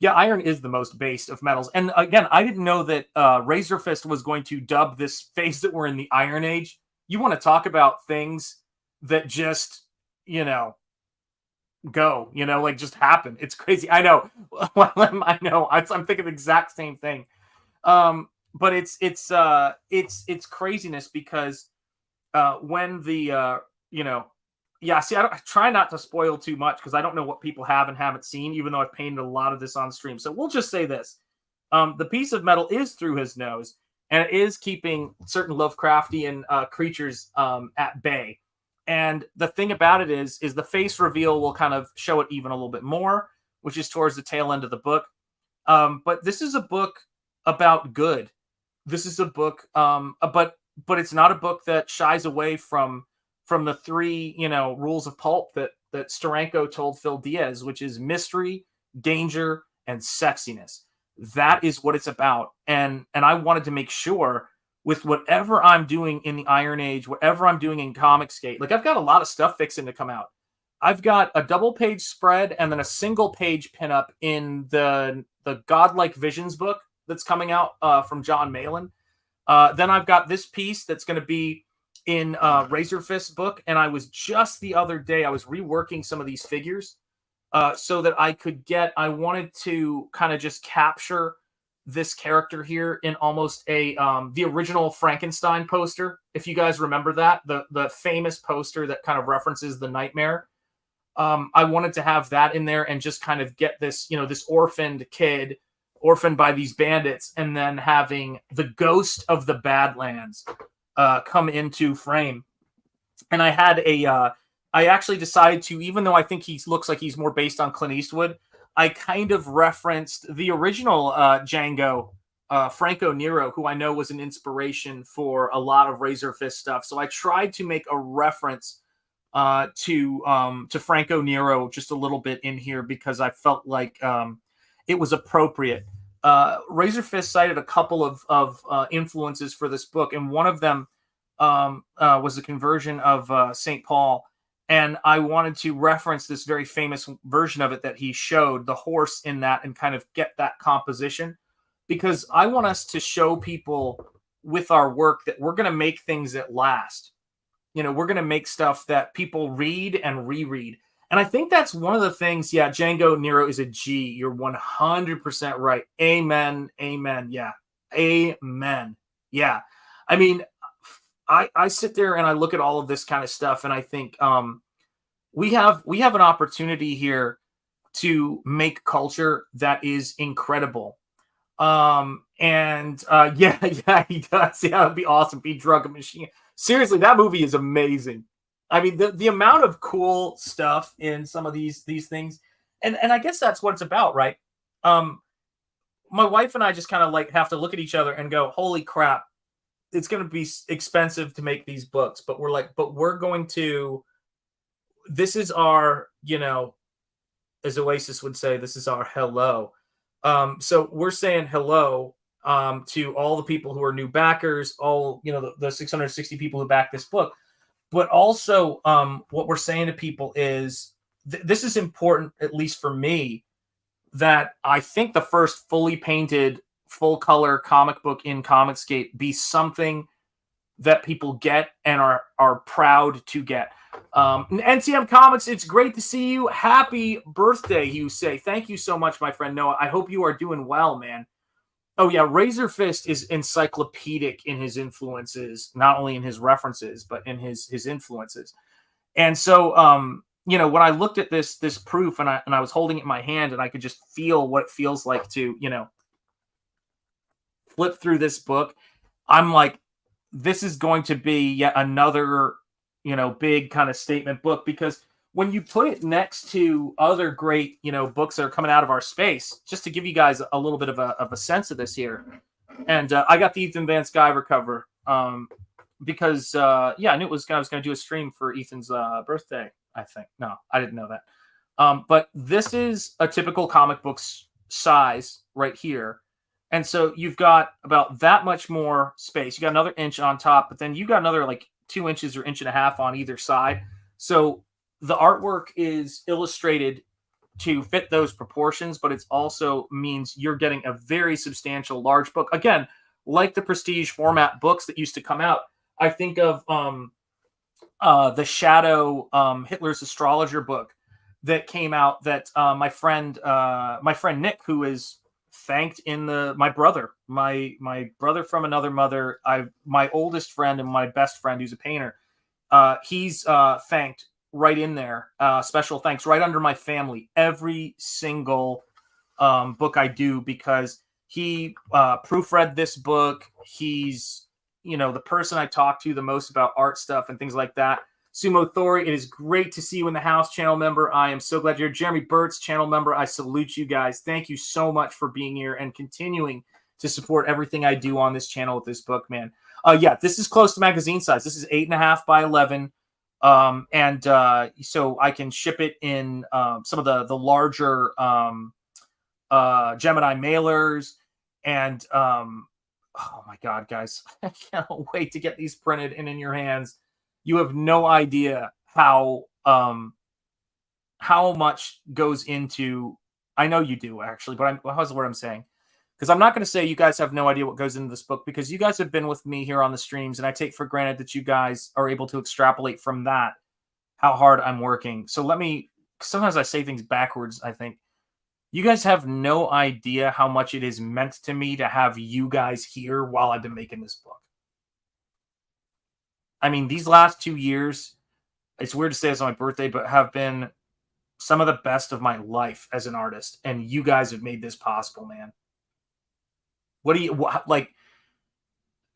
D: Yeah, iron is the most based of metals. And again, I didn't know that Razor Fist was going to dub this phase that we're in the Iron Age. you want to talk about things that just, go, like just happen. It's crazy. I know. I know. I'm thinking the exact same thing. But it's craziness because when the yeah, see, I try not to spoil too much because I don't know what people have and haven't seen, even though I've painted a lot of this on stream. So we'll just say this. The piece of metal is through his nose, and it is keeping certain Lovecraftian creatures at bay. And the thing about it is the face reveal will kind of show it even a little bit more, which is towards the tail end of the book. But this is a book about good. This is a book, but it's not a book that shies away from the three, rules of pulp that Steranko told Phil Diaz, which is mystery, danger, and sexiness. That is what it's about. And I wanted to make sure with whatever I'm doing in the Iron Age, whatever I'm doing in Comicsgate, like I've got a lot of stuff fixing to come out. I've got a double page spread and then a single page pinup in the Godlike Visions book that's coming out from John Malin. Then I've got this piece that's going to be in Razorfist's book. And I was just the other day, I was reworking some of these figures so that I wanted to kind of just capture this character here in almost the original Frankenstein poster. If you guys remember that, the famous poster that kind of references the nightmare. I wanted to have that in there and just kind of get this, this orphaned kid, orphaned by these bandits, and then having the ghost of the Badlands come into frame. And I had I actually decided to, even though I think he looks like he's more based on Clint Eastwood, I kind of referenced the original Django, Franco Nero, who I know was an inspiration for a lot of Razorfist stuff. So I tried to make a reference to Franco Nero just a little bit in here because I felt like it was appropriate. Razorfist cited a couple of influences for this book, and one of them was a conversion of St. Paul. And I wanted to reference this very famous version of it that he showed, the horse in that, and kind of get that composition. Because I want us to show people with our work that we're going to make things that last. We're going to make stuff that people read and reread. And I think that's one of the things. Yeah, Django Nero is a G. You're 100% right. Amen. Amen. Yeah. Amen. Yeah. I mean, I sit there and I look at all of this kind of stuff, and I think we have an opportunity here to make culture that is incredible. Yeah, he does. Yeah, it'd be awesome. Be Drug a Machine. Seriously, that movie is amazing. I mean, the amount of cool stuff in some of these things, and I guess that's what it's about, right? My wife and I just kind of like have to look at each other and go, "Holy crap, it's going to be expensive to make these books." But we're going to. This is our, as Oasis would say, this is our hello. So we're saying hello to all the people who are new backers, all the 660 people who back this book. But also, what we're saying to people is this is important, at least for me, that I think the first fully painted, full color comic book in Comicsgate be something that people get and are proud to get. NCM Comics, it's great to see you. Happy birthday, you say. Thank you so much, my friend Noah. I hope you are doing well, man. Oh yeah, Razorfist is encyclopedic in his influences, not only in his references, but in his influences. And so, when I looked at this proof and I was holding it in my hand and I could just feel what it feels like to, flip through this book, I'm like, this is going to be yet another, big kind of statement book, because when you put it next to other great, books that are coming out of our space, just to give you guys a little bit of a sense of this here. And I got the Ethan Van Sciver cover because, I knew I was going to do a stream for Ethan's birthday, I think. No, I didn't know that. But this is a typical comic book size right here. And so you've got about that much more space. You got another inch on top, but then you got another like 2 inches or inch and a half on either side. So the artwork is illustrated to fit those proportions, but it also means you're getting a very substantial large book. Again, like the prestige format books that used to come out. I think of the Shadow Hitler's Astrologer book that came out that my friend Nick, who is thanked in my brother from another mother, my oldest friend and my best friend who's a painter, he's thanked right in there, special thanks right under my family every single book I do, because he proofread this book. He's the person I talk to the most about art stuff and things like that. Sumo Thori, it is great to see you in the house, channel member. I am so glad you're here. Jeremy Burt's channel member, I salute you guys. Thank you so much for being here and continuing to support everything I do on this channel with this book, man. Yeah, this is close to magazine size. This is 8.5 by 11. So I can ship it in some of the larger Gemini mailers. And oh my God, guys, I can't wait to get these printed and in your hands. You have no idea how much goes into. I know you do, actually, but how's the word I'm saying? Because I'm not going to say you guys have no idea what goes into this book, because you guys have been with me here on the streams, and I take for granted that you guys are able to extrapolate from that how hard I'm working. So sometimes I say things backwards, I think. You guys have no idea how much it is meant to me to have you guys here while I've been making this book. I mean, these last 2 years, it's weird to say this on my birthday, but have been some of the best of my life as an artist. And you guys have made this possible, man.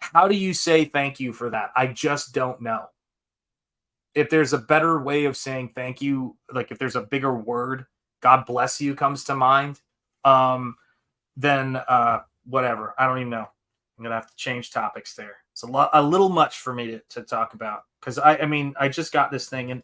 D: How do you say thank you for that? I just don't know. If there's a better way of saying thank you, like if there's a bigger word, God bless you comes to mind, then whatever. I don't even know. I'm going to have to change topics there. It's a little much for me to talk about, because I just got this thing,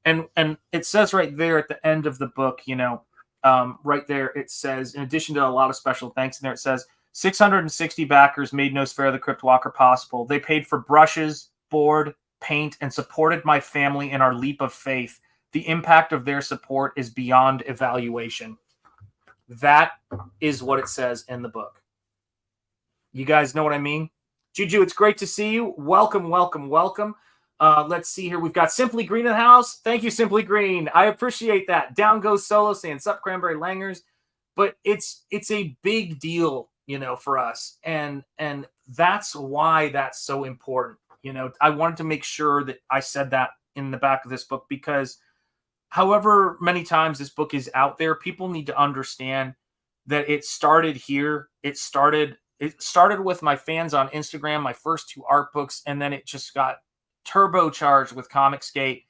D: and it says right there at the end of the book, right there, it says, in addition to a lot of special thanks in there, it says 660 backers made Nosfero the Crypt Walker possible. They paid for brushes, board, paint, and supported my family in our leap of faith. The impact of their support is beyond evaluation. That is what it says in the book. You guys know what I mean? Juju, it's great to see you. Welcome, welcome, welcome. Let's see here. We've got Simply Green in the house. Thank you, Simply Green. I appreciate that. Down goes Solo saying, sup, Cranberry Langers. But it's a big deal, for us. And that's why that's so important. I wanted to make sure that I said that in the back of this book, because however many times this book is out there, people need to understand that it started here. It started with my fans on Instagram, my first 2 art books, and then it just got turbocharged with Comicsgate.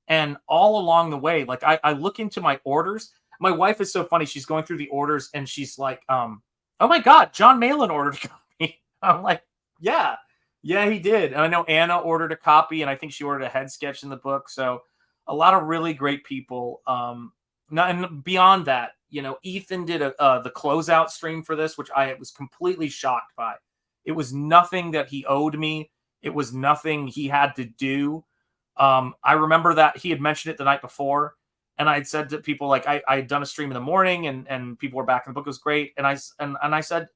D: And all along the way, like I look into my orders. My wife is so funny. She's going through the orders and she's like, oh my God, John Malin ordered a copy. I'm like, yeah, he did. And I know Anna ordered a copy, and I think she ordered a head sketch in the book. So a lot of really great people. And beyond that, Ethan did the closeout stream for this, which I was completely shocked by. It was nothing that he owed me. It was nothing he had to do. I remember that he had mentioned it the night before, and I had said to people, like, I had done a stream in the morning, and people were back, and the book was great. And I said,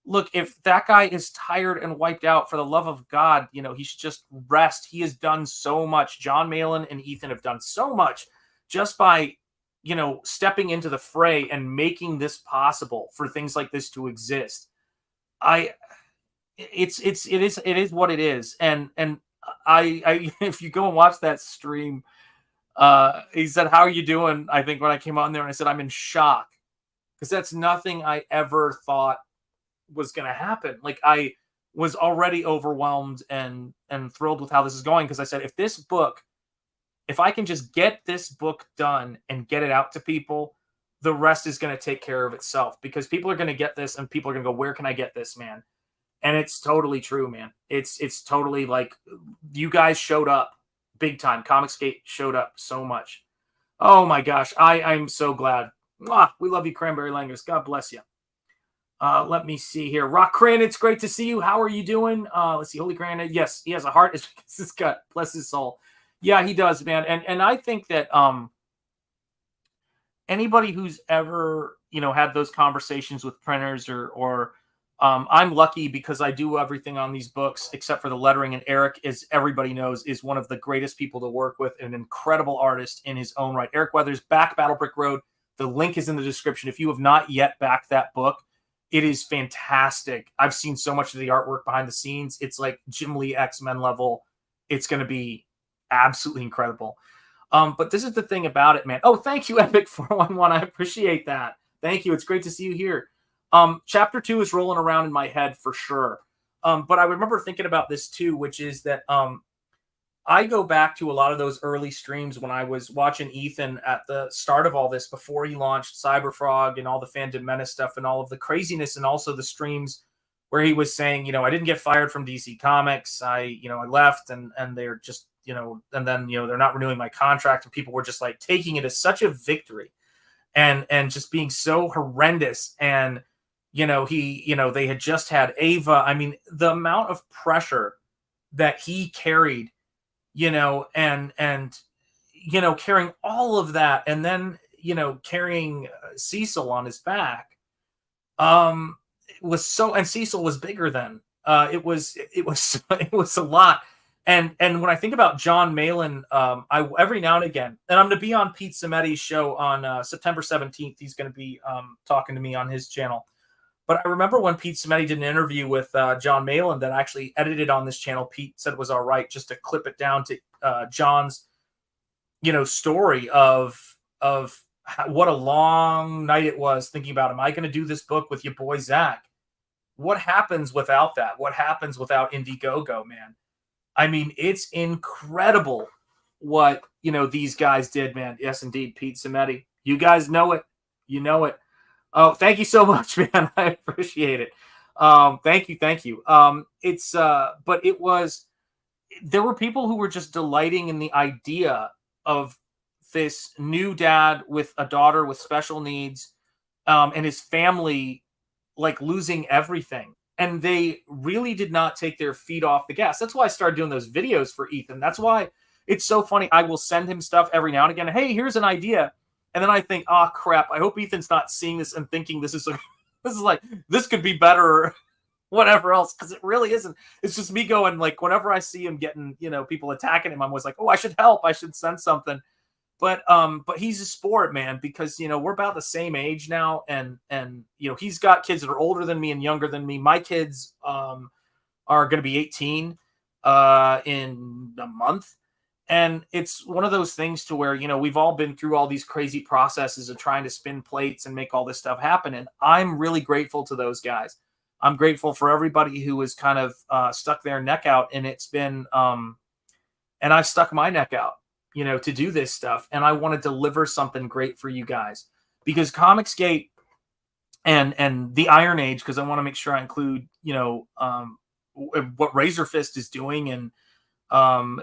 D: look, if that guy is tired and wiped out, for the love of God, he should just rest. He has done so much. John Malin and Ethan have done so much just by, stepping into the fray and making this possible for things like this to exist. It is what it is. And I if you go and watch that stream, he said, how are you doing? I think when I came on there, and I said, I'm in shock, because that's nothing I ever thought was going to happen. Like, I was already overwhelmed and thrilled with how this is going, because I said, if I can just get this book done and get it out to people, the rest is going to take care of itself, because people are going to get this and people are going to go, where can I get this, man? And it's totally true, man. It's totally like, you guys showed up big time. Comicsgate showed up so much. Oh my gosh. I'm so glad. Mwah, we love you, Cranberry Langers. God bless you. Let me see here. Rock Cran, it's great to see you. How are you doing? Let's see. Holy Grande. Yes, he has a heart. It's his gut. Bless his soul. Yeah, he does, man. And I think that anybody who's ever, had those conversations with printers or I'm lucky because I do everything on these books except for the lettering. And Eric, as everybody knows, is one of the greatest people to work with, an incredible artist in his own right. Eric Weathers, back Battle Brick Road. The link is in the description. If you have not yet backed that book, it is fantastic. I've seen so much of the artwork behind the scenes. It's like Jim Lee X-Men level. It's going to be absolutely incredible. But this is the thing about it, man. Oh, thank you, Epic 411. I appreciate that. Thank you. It's great to see you here. Chapter 2 is rolling around in my head for sure. But I remember thinking about this too, which is that I go back to a lot of those early streams when I was watching Ethan at the start of all this, before he launched CyberFrog and all the Fandom Menace stuff and all of the craziness, and also the streams where he was saying, you know, I didn't get fired from DC Comics. I left and they're just, and then, they're not renewing my contract, and people were just like taking it as such a victory and just being so horrendous. And, they had just had Ava. I mean, the amount of pressure that he carried, and carrying all of that, and then, carrying Cecil on his back, was so, and Cecil was bigger then. It was a lot. And when I think about John Malin, I every now and again, and I'm going to be on Pete Cimetti's show on September 17th. He's going to be talking to me on his channel. But I remember when Pete Cimetti did an interview with John Malin that I actually edited on this channel. Pete said it was all right just to clip it down to John's, story of what a long night it was thinking about, am I going to do this book with your boy Zach? What happens without that? What happens without Indiegogo, man? I mean, it's incredible what, these guys did, man. Yes, indeed, Pete Cimetti. You guys know it. You know it. Oh, thank you so much, man. I appreciate it. Thank you. But it was, there were people who were just delighting in the idea of this new dad with a daughter with special needs, and his family, like, losing everything. And they really did not take their feet off the gas. That's why I started doing those videos for Ethan. That's why it's so funny. I will send him stuff every now and again. Hey, here's an idea. And then I think, oh crap, I hope Ethan's not seeing this and thinking this is this could be better or whatever else, because it really isn't. It's just me going, like, whenever I see him getting, people attacking him, I'm always like, oh, I should help. I should send something. But he's a sport, man, because, we're about the same age now, and he's got kids that are older than me and younger than me. My kids are going to be 18 in a month. And it's one of those things to where, we've all been through all these crazy processes of trying to spin plates and make all this stuff happen. And I'm really grateful to those guys. I'm grateful for everybody who has kind of stuck their neck out. And it's been, and I've stuck my neck out, to do this stuff. And I want to deliver something great for you guys, because Comicsgate and the Iron Age, because I want to make sure I include, what Razor Fist is doing, and gosh,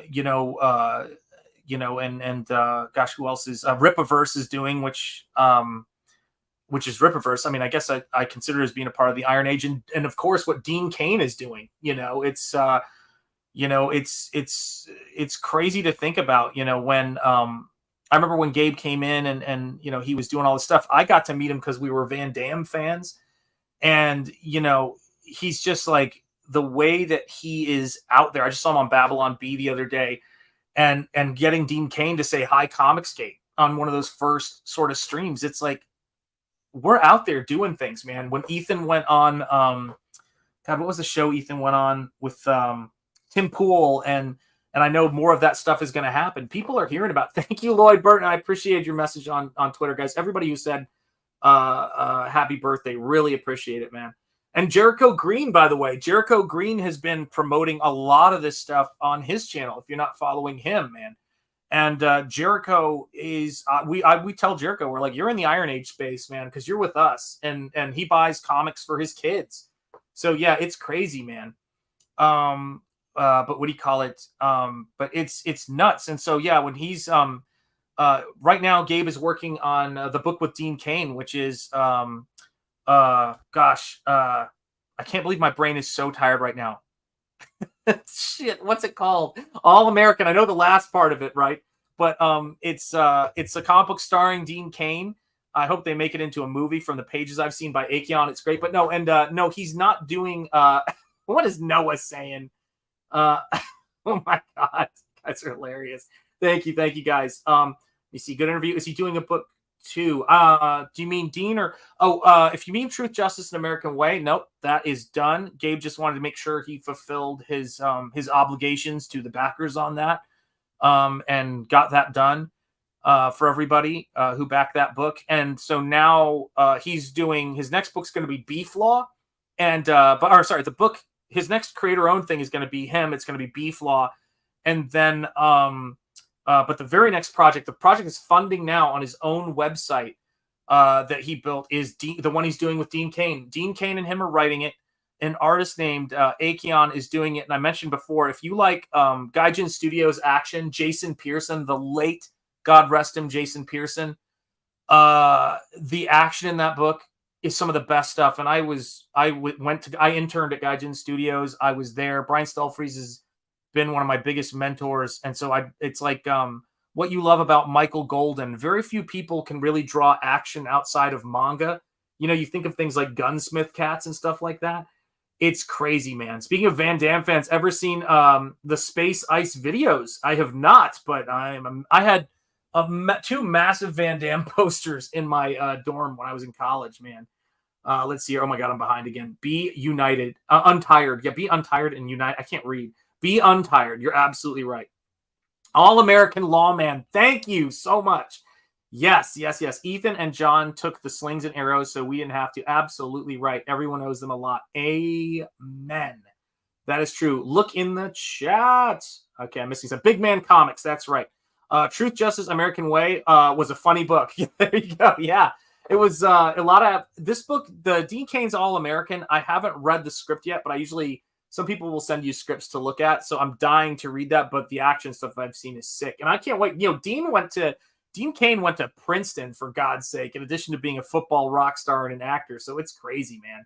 D: who else is Rippaverse is doing, which is Rippaverse. I mean, I guess I consider it as being a part of the Iron Age, and of course what Dean Cain is doing. It's it's crazy to think about. When I remember when Gabe came in and he was doing all this stuff. I got to meet him because we were Van Damme fans, and he's just like, the way that he is out there. I just saw him on Babylon B the other day, and getting Dean Cain to say hi Comicsgate on one of those first sort of streams. It's like, we're out there doing things, man. When Ethan went on, God, what was the show Ethan went on with Tim Pool, and I know more of that stuff is going to happen. People are hearing about. Thank you, Lloyd Burton. I appreciate your message on Twitter, guys. Everybody who said happy birthday, really appreciate it, man. And Jericho Green, by the way, Jericho Green has been promoting a lot of this stuff on his channel. If you're not following him, man. And Jericho is, we tell Jericho, we're like, you're in the Iron Age space, man, because you're with us. And he buys comics for his kids. So yeah, it's crazy, man. But what do you call it? But it's nuts. And so yeah, when he's right now, Gabe is working on the book with Dean Cain, which is I can't believe my brain is so tired right now. Shit, what's it called? All American. I know the last part of it, right? But it's a comic book starring Dean Cain. I hope they make it into a movie. From the pages I've seen by Acheon, it's great. But no, and no, he's not doing. What is Noah saying? Oh my God, you guys are hilarious. Thank you, guys. You see, good interview. Is he doing a book too? Do you mean Dean or if you mean Truth, Justice, and American Way? Nope, that is done. Gabe just wanted to make sure he fulfilled his obligations to the backers on that, and got that done for everybody who backed that book. And so now he's doing his next book's going to be Beef Law, and the book, his next creator-owned thing is going to be him. It's going to be Beef Law, and then but the very next project, the project is funding now on his own website that he built, is the one he's doing with Dean Cain. Dean Cain and him are writing it. An artist named Acheon is doing it. And I mentioned before, if you like Gaijin Studios action, Jason Pearson, the late, God rest him, Jason Pearson, the action in that book is some of the best stuff. And I interned at Gaijin Studios. I was there. Brian Stelfreeze has been one of my biggest mentors. And so it's like what you love about Michael Golden. Very few people can really draw action outside of manga. You know, you think of things like Gunsmith Cats and stuff like that. It's crazy, man. Speaking of Van Damme fans, ever seen the Space Ice videos? I have not, but I had two massive Van Damme posters in my dorm when I was in college, man. Let's see here. Oh my God, I'm behind again. Be united, untired. Yeah, be untired and unite. I can't read. Be untired. You're absolutely right. All-American Lawman. Thank you so much. Yes. Ethan and John took the slings and arrows, so we didn't have to. Absolutely right. Everyone owes them a lot. Amen. That is true. Look in the chat. Okay, I'm missing some. Big Man Comics. That's right. Truth, Justice, American Way was a funny book. There you go. Yeah. It was a lot of this book, the Dean Cain's All-American. I haven't read the script yet, but some people will send you scripts to look at. So I'm dying to read that, but the action stuff I've seen is sick. And I can't wait. You know, Dean Cain went to Princeton, for God's sake, in addition to being a football rock star and an actor. So it's crazy, man.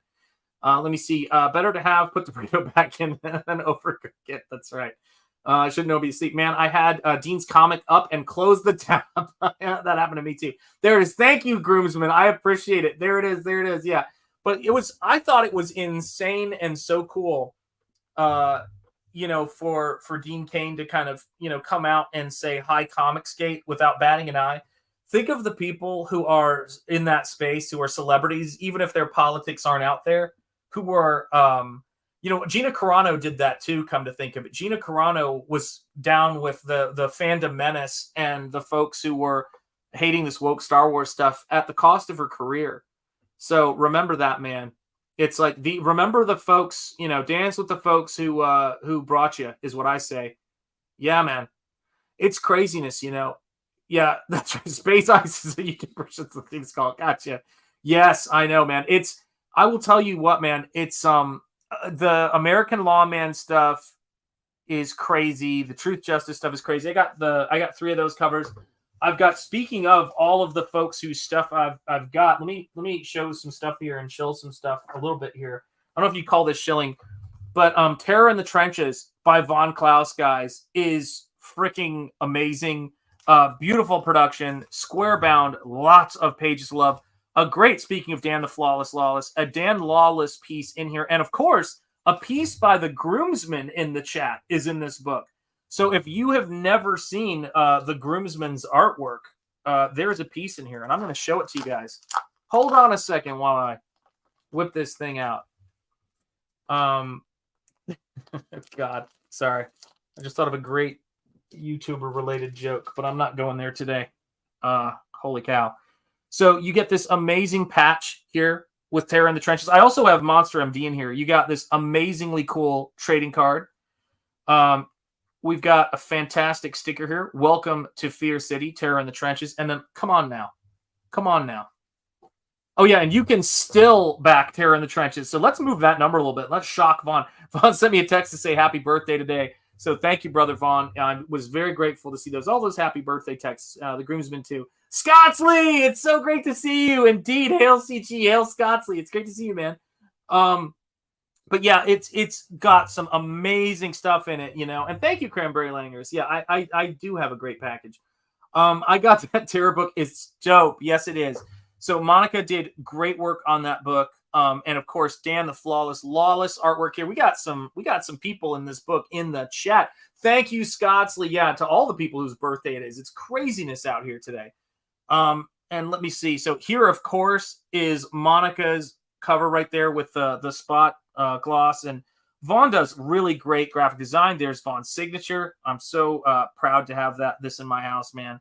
D: Let me see. Better to have put the burrito back in than overcook it. That's right. I should know be sleep, man. I had Dean's comic up and closed the tab. That happened to me too. There it is. Thank you, groomsman. I appreciate it. There it is. Yeah. But I thought it was insane and so cool. You know, for Dean Cain to kind of, you know, come out and say hi Comicsgate without batting an eye. Think of the people who are in that space, who are celebrities, even if their politics aren't out there, who are, you know, Gina Carano did that too, come to think of it. Gina Carano was down with the fandom menace and the folks who were hating this woke Star Wars stuff at the cost of her career. So remember that, man. It's like remember the folks, you know, dance with the folks who brought you, is what I say. Yeah, man. It's craziness, you know. Yeah, that's right. Space Ice is a YouTuber. The thing's called. Gotcha. Yes, I know, man. I will tell you what, man. It's the American Lawman stuff is crazy. The Truth Justice stuff is crazy. I got 3 of those covers. I've got, speaking of all of the folks whose stuff I've got, let me show some stuff here and shill some stuff a little bit here. I don't know if you call this shilling, but Terror in the Trenches by Von Klaus, guys, is freaking amazing. Beautiful production, square bound, lots of pages of love. A great, speaking of Dan the Flawless Lawless, a Dan Lawless piece in here. And of course, a piece by the groomsman in the chat is in this book. So if you have never seen the groomsman's artwork, there's a piece in here, and I'm going to show it to you guys. Hold on a second while I whip this thing out. God, sorry. I just thought of a great YouTuber-related joke, but I'm not going there today. Holy cow. So you get this amazing patch here with Terror in the Trenches. I also have Monster MD in here. You got this amazingly cool trading card. We've got a fantastic sticker here. Welcome to Fear City, Terror in the Trenches. And then, come on now. Oh, yeah, and you can still back Terror in the Trenches. So let's move that number a little bit. Let's shock Vaughn. Vaughn sent me a text to say happy birthday today. So thank you, brother Vaughn. I was very grateful to see all those happy birthday texts. The groomsmen, too. Scottsley, it's so great to see you. Indeed, hail CG, hail Scottsley. It's great to see you, man. But yeah, it's got some amazing stuff in it, you know. And thank you, Cranberry Langers. Yeah, I do have a great package. I got that Terror book. It's dope. Yes, it is. So Monica did great work on that book. And of course, Dan the Flawless Lawless artwork here. We got some people in this book in the chat. Thank you, Scottsley. Yeah, to all the people whose birthday it is. It's craziness out here today. And let me see. So here, of course, is Monica's cover right there with the spot gloss. And Vaughn does really great graphic design. There's Vaughn's signature. I'm so proud to have this in my house, man.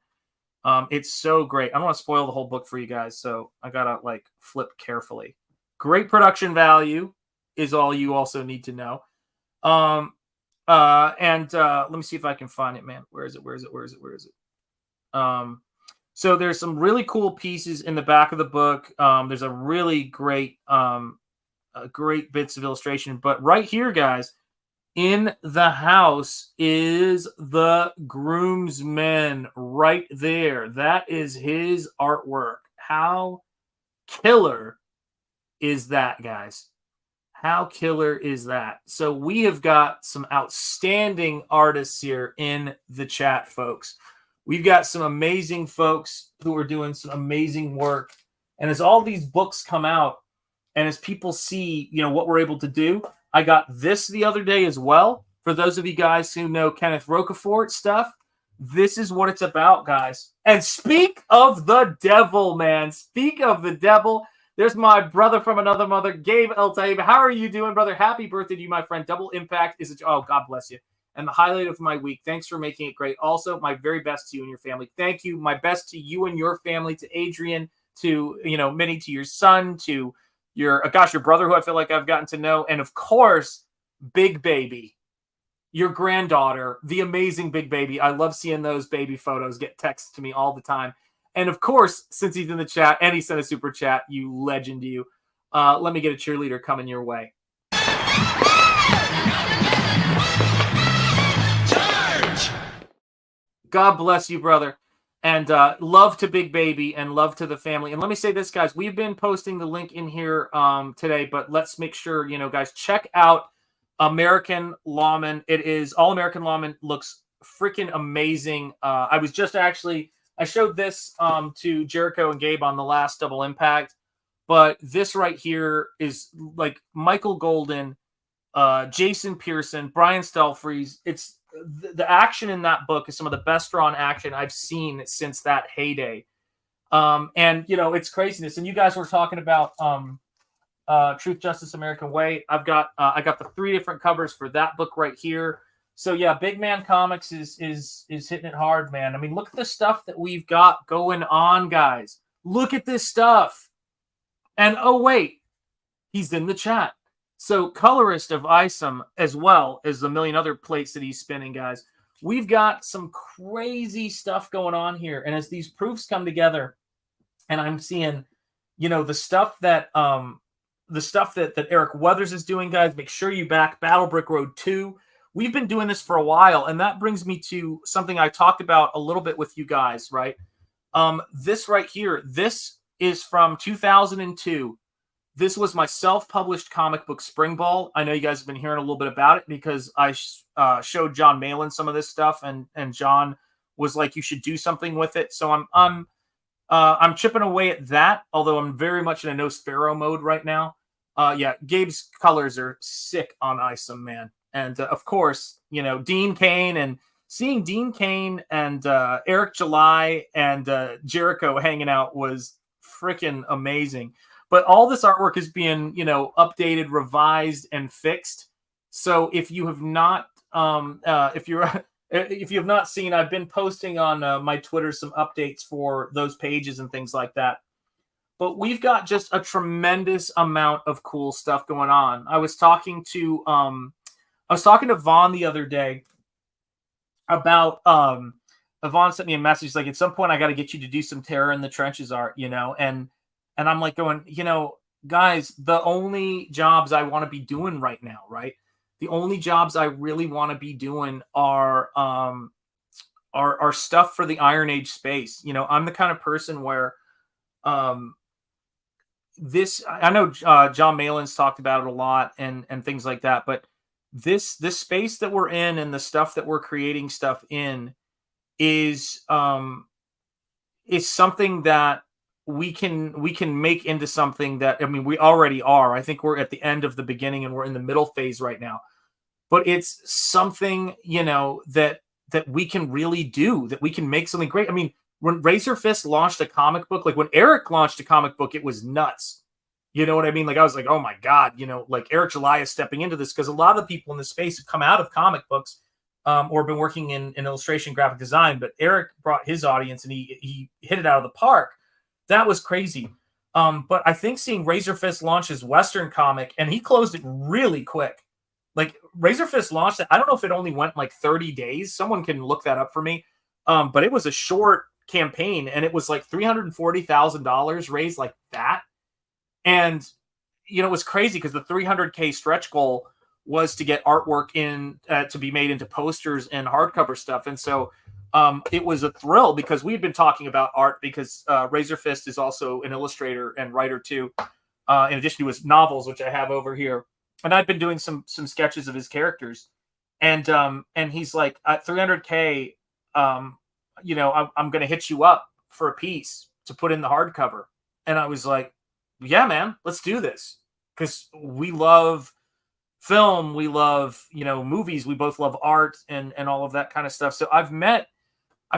D: It's so great. I don't want to spoil the whole book for you guys, so I gotta like flip carefully. Great production value is all you also need to know. Let me see if I can find it, man. Where is it? So there's some really cool pieces in the back of the book. There's a really great bits of illustration. But right here, guys, in the house is the groomsman right there. That is his artwork. How killer is that, guys? How killer is that? So we have got some outstanding artists here in the chat, folks. We've got some amazing folks who are doing some amazing work. And as all these books come out and as people see, what we're able to do, I got this the other day as well. For those of you guys who know Kenneth Rocafort stuff, this is what it's about, guys. And speak of the devil, man. Speak of the devil. There's my brother from another mother, Gabe El Taib. How are you doing, brother? Happy birthday to you, my friend. Double Impact is oh, God bless you. And the highlight of my week. Thanks for making it great. Also, my very best to you and your family. Thank you. My best to you and your family, to Adrian, to, Minnie, to your son, to your brother, who I feel like I've gotten to know. And of course, Big Baby, your granddaughter, the amazing Big Baby. I love seeing those baby photos get texted to me all the time. And of course, since he's in the chat and he sent a super chat, you legend, you. Let me get a cheerleader coming your way. Charge! God bless you, brother. And love to Big Baby and love to the family. And let me say this, guys. We've been posting the link in here today, but let's make sure, guys, check out American Lawman. It is All American Lawman. Looks freaking amazing. I was just I showed this to Jericho and Gabe on the last Double Impact, but this right here is like Michael Golden, Jason Pearson, Brian Stelfreeze. It's the action in that book is some of the best drawn action I've seen since that heyday. And it's craziness. And you guys were talking about Truth, Justice, American Way. I got the 3 different covers for that book right here. So yeah, Big Man Comics is hitting it hard, man. I mean, look at the stuff that we've got going on, guys. Look at this stuff. And oh wait, he's in the chat. So colorist of Isom, as well as the million other plates that he's spinning, guys. We've got some crazy stuff going on here. And as these proofs come together, and I'm seeing, the stuff that Eric Weathers is doing, guys. Make sure you back Battle Brick Road 2. We've been doing this for a while, and that brings me to something I talked about a little bit with you guys, right? This right here, this is from 2002. This was my self-published comic book Spring Ball. I know you guys have been hearing a little bit about it because I showed John Malin some of this stuff, and John was like, "You should do something with it." So I'm chipping away at that, although I'm very much in a Nosfero mode right now. Yeah, Gabe's colors are sick on Isom, man. And of course, Dean Cain, and seeing Dean Cain and Eric July and Jericho hanging out was freaking amazing. But all this artwork is being, updated, revised, and fixed. So if you have not, if you have not seen, I've been posting on my Twitter some updates for those pages and things like that. But we've got just a tremendous amount of cool stuff going on. I was talking to Vaughn the other day about Vaughn sent me a message like, at some point I got to get you to do some Terror in the Trenches art, and I'm like going, guys, the only jobs I want to be doing right now, right? The only jobs I really want to be doing are stuff for the Iron Age space. I'm the kind of person where this, I know John Malin's talked about it a lot and things like that, but this space that we're in and the stuff that we're creating stuff in is something that we can make into something that, I mean, we already are. I think we're at the end of the beginning and we're in the middle phase right now. But it's something, you know, that we can really do, that we can make something great. I mean, when Razor Fist launched a comic book, like when Eric launched a comic book, it was nuts. You know what I mean? Like I was like, oh my God, you know, like Eric July is stepping into this, because a lot of the people in this space have come out of comic books or been working in illustration, graphic design. But Eric brought his audience and he hit it out of the park. That was crazy. But I think seeing Razor Fist launch his Western comic, and he closed it really quick. Like Razor Fist launched it. I don't know if it only went like 30 days. Someone can look that up for me. But it was a short campaign, and it was like $340,000 raised like that. And, you know, it was crazy because the 300K stretch goal was to get artwork in to be made into posters and hardcover stuff. And so it was a thrill, because we had been talking about art, because Razor Fist is also an illustrator and writer too, in addition to his novels, which I have over here. And I've been doing some sketches of his characters. And he's like, at 300K, you know, I'm going to hit you up for a piece to put in the hardcover. And I was like, yeah, man, let's do this. Because we love film, we love, you know, movies, we both love art and all of that kind of stuff. So I've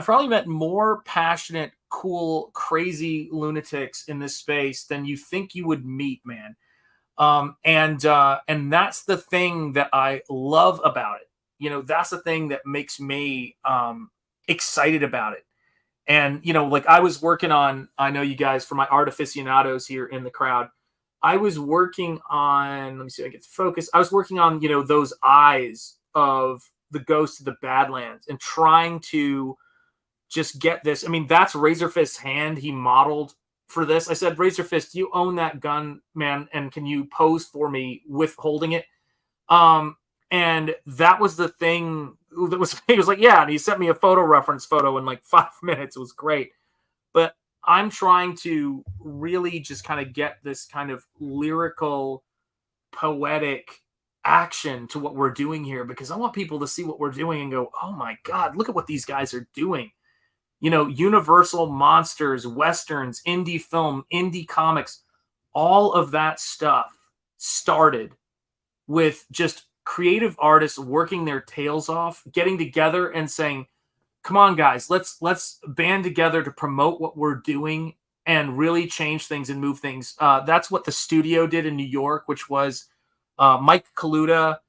D: probably met more passionate, cool, crazy lunatics in this space than you think you would meet, man. And that's the thing that I love about it. You know, that's the thing that makes me excited about it. And, you know, like I was working on, I know you guys, for my art aficionados here in the crowd, I was working on, let me see if I get to focus. I was working on, you know, those eyes of the Ghost of the Badlands and trying to just get this. I mean, that's Razor Fist's hand he modeled for this. I said, Razor Fist, you own that gun, man, and can you pose for me with holding it? And that was the thing that was, he was like, yeah, and he sent me a reference photo in like 5 minutes. It was great. But I'm trying to really just kind of get this kind of lyrical, poetic action to what we're doing here, because I want people to see what we're doing and go, oh my God, look at what these guys are doing. You know, Universal monsters, Westerns, indie film, indie comics, all of that stuff started with just creative artists working their tails off, getting together and saying, come on, guys, let's band together to promote what we're doing and really change things and move things. That's what the studio did in New York, which was Mike Kaluta,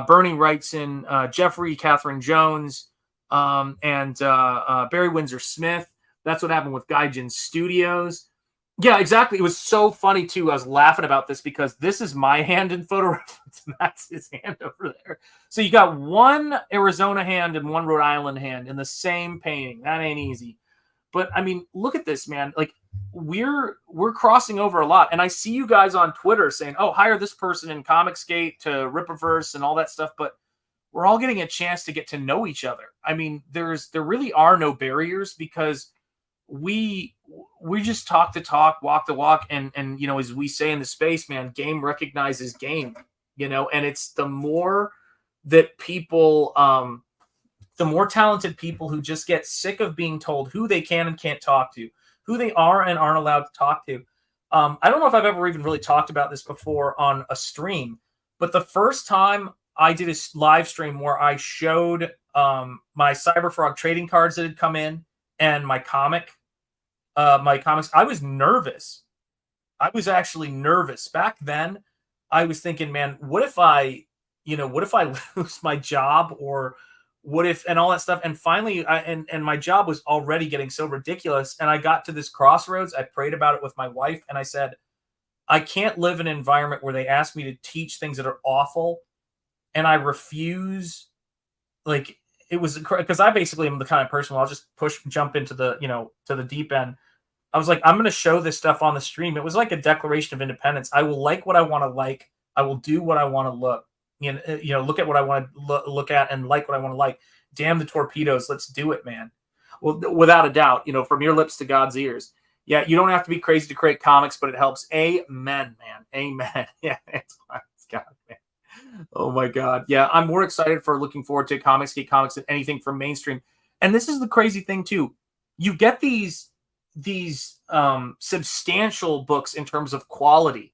D: Bernie Wrightson, Jeffrey Catherine Jones, and Barry Windsor Smith. That's what happened with Gaijin Studios. Yeah, exactly. It was so funny too. I was laughing about this because this is my hand in photo reference, and that's his hand over there. So you got one Arizona hand and one Rhode Island hand in the same painting. That ain't easy. But I mean, look at this, man. Like we're crossing over a lot. And I see you guys on Twitter saying, oh, hire this person in Comicsgate to Rippaverse and all that stuff. But we're all getting a chance to get to know each other. I mean, there really are no barriers, because we just talk the talk, walk the walk, and you know, as we say in the space, man, game recognizes game, you know. And it's the more that people, the more talented people who just get sick of being told who they can and can't talk to, who they are and aren't allowed to talk to. I don't know if I've ever even really talked about this before on a stream, but the first time I did a live stream where I showed my CyberFrog trading cards that had come in and my comics, I was nervous. I was actually nervous. Back then, I was thinking, man, what if I lose my job, or what if, and all that stuff. And finally, and my job was already getting so ridiculous. And I got to this crossroads. I prayed about it with my wife, and I said, I can't live in an environment where they ask me to teach things that are awful, and I refuse. Like, it was because I basically am the kind of person where I'll just jump into the, you know, to the deep end. I was like, I'm going to show this stuff on the stream. It was like a declaration of independence. I will like what I want to like. I will do what I want to look. You know, look at what I want to look at and like what I want to like. Damn the torpedoes. Let's do it, man. Well, without a doubt, you know, from your lips to God's ears. Yeah, you don't have to be crazy to create comics, but it helps. Amen, man. Amen. Yeah, it's God, man. Oh my God. Yeah, I'm more excited for looking forward to Comicsgate Comics than anything from mainstream. And this is the crazy thing too. You get these these substantial books in terms of quality.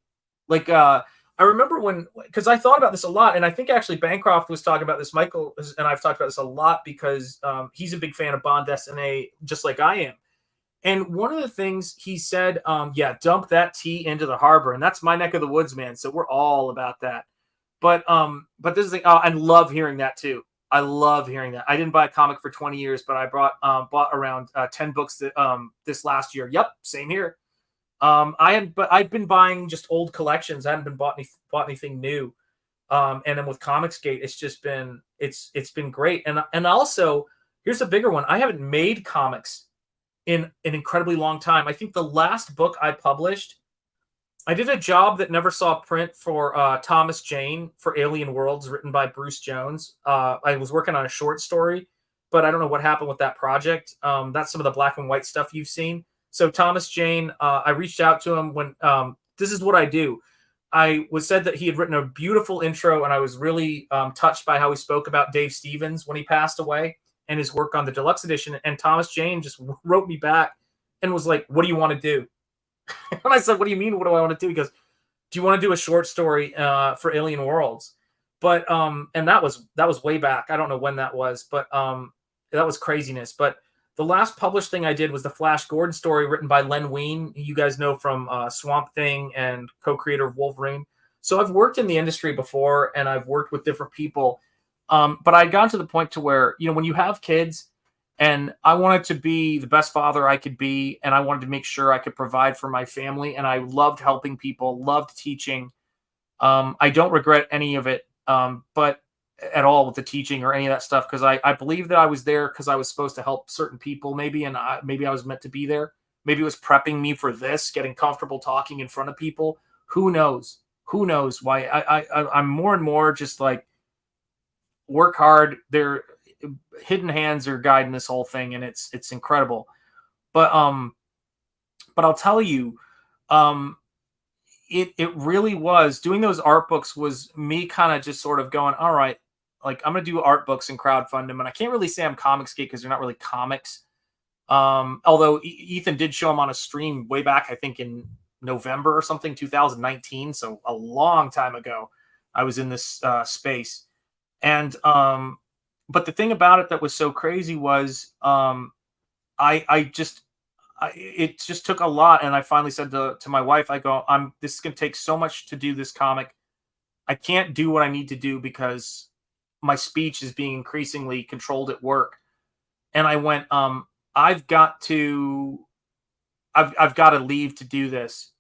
D: Like I remember when, because I thought about this a lot, and I think actually Bancroft was talking about this. Michael and I've talked about this a lot because he's a big fan of Bond Destiny, just like I am. And one of the things he said, yeah, dump that tea into the harbor, and that's my neck of the woods, man. So we're all about that. But this is I love hearing that too. I love hearing that. I didn't buy a comic for 20 years, but I bought around 10 books that, this last year. Yep, same here. I've been buying just old collections. I haven't been bought anything new. And then with Comicsgate, it's just been it's been great. And also, here's a bigger one. I haven't made comics in an incredibly long time. I think the last book I published, I did a job that never saw print for Thomas Jane for Alien Worlds, written by Bruce Jones. I was working on a short story, but I don't know what happened with that project. That's some of the black and white stuff you've seen. So Thomas Jane, I reached out to him when this is what I do. I was said that he had written a beautiful intro, and I was really touched by how he spoke about Dave Stevens when he passed away and his work on the deluxe edition. And Thomas Jane just wrote me back and was like, "What do you want to do?" And I said, "What do you mean? What do I want to do?" He goes, "Do you want to do a short story for Alien Worlds?" But and that was way back. I don't know when that was, but that was craziness. But the last published thing I did was the Flash Gordon story written by Len Wein, you guys know from Swamp Thing and co-creator of Wolverine. So I've worked in the industry before, and I've worked with different people. But I'd gotten to the point to where, when you have kids, and I wanted to be the best father I could be, and I wanted to make sure I could provide for my family, and I loved helping people, loved teaching. I don't regret any of it, but at all with the teaching or any of that stuff, because I believe that I was there because I was supposed to help certain people, maybe, and maybe I was meant to be there. Maybe it was prepping me for this, getting comfortable talking in front of people. Who knows? Who knows why? I'm more and more just like, work hard. Their hidden hands are guiding this whole thing, and it's incredible. But I'll tell you, it really was, doing those art books was me kind of just sort of going, all right, like, I'm going to do art books and crowdfund them. And I can't really say I'm Comicsgate because they're not really comics. Although Ethan did show them on a stream way back, I think in November or something, 2019. So a long time ago, I was in this space. And, but the thing about it that was so crazy was, it just took a lot. And I finally said to my wife, this is going to take so much to do this comic. I can't do what I need to do because my speech is being increasingly controlled at work. And I went, I've got to leave to do this,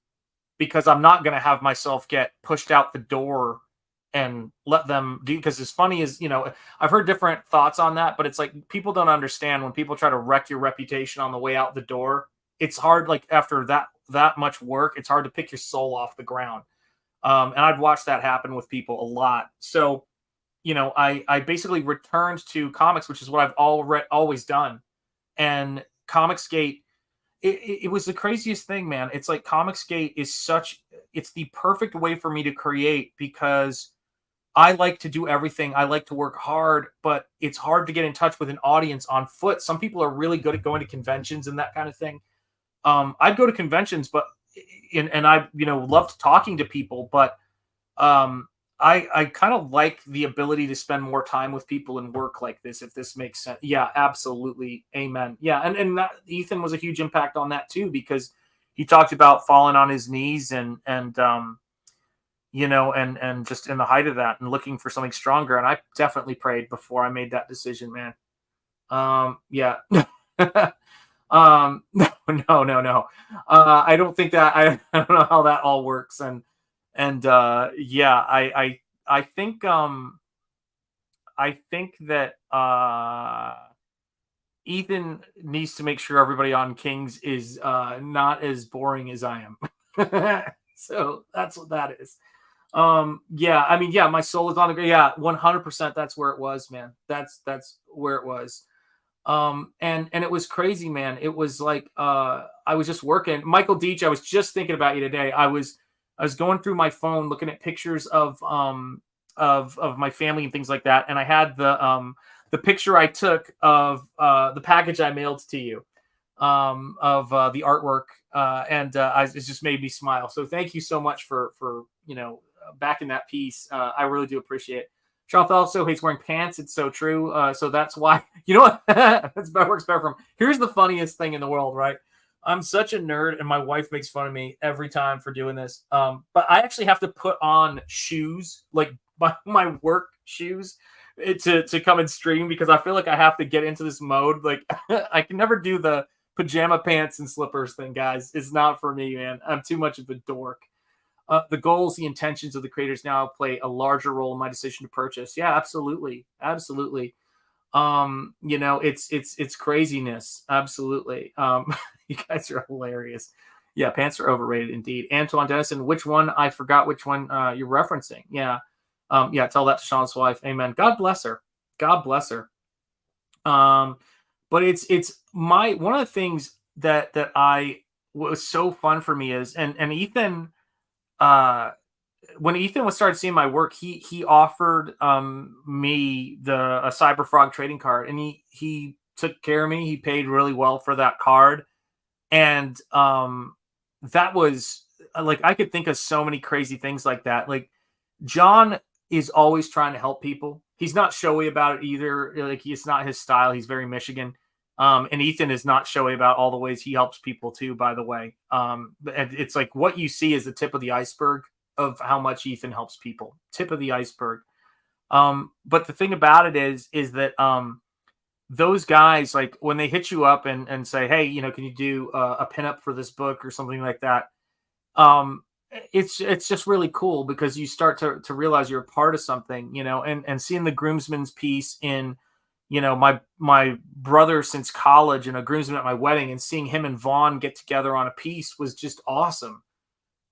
D: because I'm not going to have myself get pushed out the door and let them do, because as funny as, I've heard different thoughts on that, but it's like, people don't understand when people try to wreck your reputation on the way out the door. It's hard, like, after that much work, it's hard to pick your soul off the ground. And I've watched that happen with people a lot. So, I basically returned to comics, which is what I've always done. And Comicsgate, it was the craziest thing, man. It's like, Comicsgate is it's the perfect way for me to create, because I like to do everything. I like to work hard, but it's hard to get in touch with an audience on foot. Some people are really good at going to conventions and that kind of thing. I'd go to conventions, but I loved talking to people, but I kind of like the ability to spend more time with people and work like this, if this makes sense. Yeah, absolutely. Amen. Yeah. And that, Ethan was a huge impact on that too, because he talked about falling on his knees and just in the height of that and looking for something stronger. And I definitely prayed before I made that decision, man. Yeah. No. I don't think that, I don't know how that all works. Yeah, I think that Ethan needs to make sure everybody on Kings is not as boring as I am. So that's what that is. Yeah, I mean, yeah, my soul is on the ground. Yeah, 100%. That's where it was, man. That's where it was. And it was crazy, man. It was like, I was just working. Michael Deach, I was just thinking about you today. I was going through my phone, looking at pictures of my family and things like that. And I had the picture I took of the package I mailed to you. of the artwork, and it just made me smile. So thank you so much for backing that piece. I really do appreciate it. Shanth also hates wearing pants. It's so true. So that's why, you know what? That's better, works better for him. Here's the funniest thing in the world, right? I'm such a nerd, and my wife makes fun of me every time for doing this. But I actually have to put on shoes, like my work shoes, to come and stream, because I feel like I have to get into this mode. Like I can never do the pajama pants and slippers thing, guys. It's not for me, man. I'm too much of a dork. The goals, the intentions of the creators now play a larger role in my decision to purchase. Yeah, absolutely, absolutely. It's craziness. Absolutely. You guys are hilarious. Yeah, pants are overrated indeed. Antoine Dennison, which one? I forgot which one you're referencing. Yeah. Tell that to Sean's wife. Amen. God bless her. God bless her. But it's one of the things that I was so fun for me is, and Ethan, when Ethan started seeing my work, he offered me a CyberFrog trading card, and he took care of me. He paid really well for that card, and that was like, I could think of so many crazy things like that. Like, John is always trying to help people. He's not showy about it either. Like, it's not his style. He's very Michigan. And Ethan is not showy about all the ways he helps people too, by the way. It's like, what you see is the tip of the iceberg of how much Ethan helps people. Tip of the iceberg. But the thing about it is that those guys, like, when they hit you up and say, hey, can you do a pinup for this book or something like that? It's just really cool, because you start to realize you're a part of something, and seeing the groomsman's piece in, my brother since college, and a groomsman at my wedding, and seeing him and Vaughn get together on a piece was just awesome.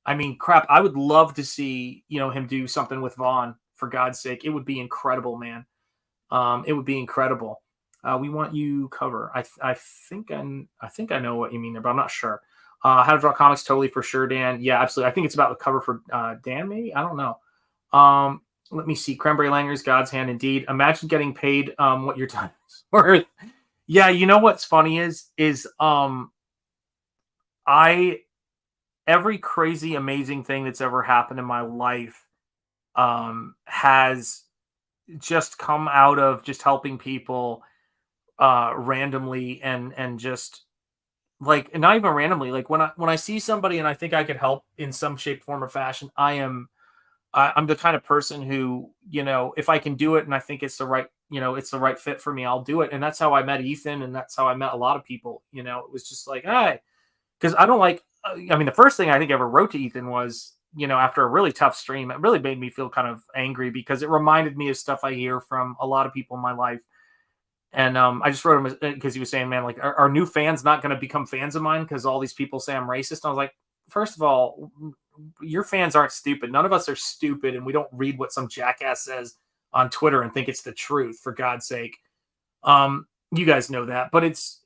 D: I mean, crap, I would love to see, him do something with Vaughn, for God's sake. It would be incredible, man. It would be incredible. We want you cover. I think I know what you mean there, but I'm not sure. How to Draw Comics, totally, for sure, Dan. Yeah, absolutely. I think it's about the cover for Dan, maybe. I don't know. Let me see. Cranberry Langer's God's Hand, indeed. Imagine getting paid what your time is worth. Yeah, you know what's funny is every crazy, amazing thing that's ever happened in my life has just come out of just helping people randomly, and just, like, not even randomly. Like, when I see somebody and I think I could help in some shape, form, or fashion, I'm the kind of person who, if I can do it and I think it's the right fit for me, I'll do it. And that's how I met Ethan, and that's how I met a lot of people. It was just like, hey, because I don't like. The first thing I think I ever wrote to Ethan was, after a really tough stream, it really made me feel kind of angry, because it reminded me of stuff I hear from a lot of people in my life. And I just wrote him because he was saying, man, like, are new fans not going to become fans of mine because all these people say I'm racist? And I was like, first of all, your fans aren't stupid. None of us are stupid, and we don't read what some jackass says on Twitter and think it's the truth, for God's sake. You guys know that, but it's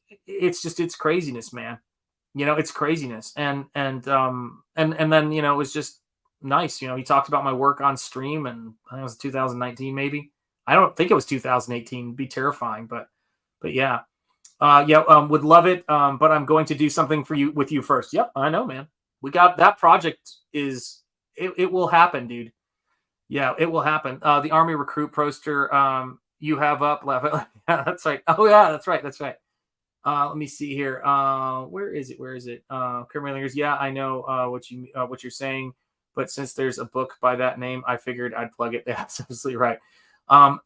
D: craziness, man. It's craziness. And then, it was just nice. He talked about my work on stream, and I think it was 2019, maybe. I don't think it was 2018. It'd be terrifying, but yeah. Would love it. But I'm going to do something with you first. Yep. I know, man. We got that project it will happen, dude. Yeah, it will happen. The Army recruit poster, you have up left. Yeah, that's right. Oh yeah, that's right. Let me see here. Where is it? Criminalers. Yeah, I know what you're saying, but since there's a book by that name, I figured I'd plug it. That's absolutely right.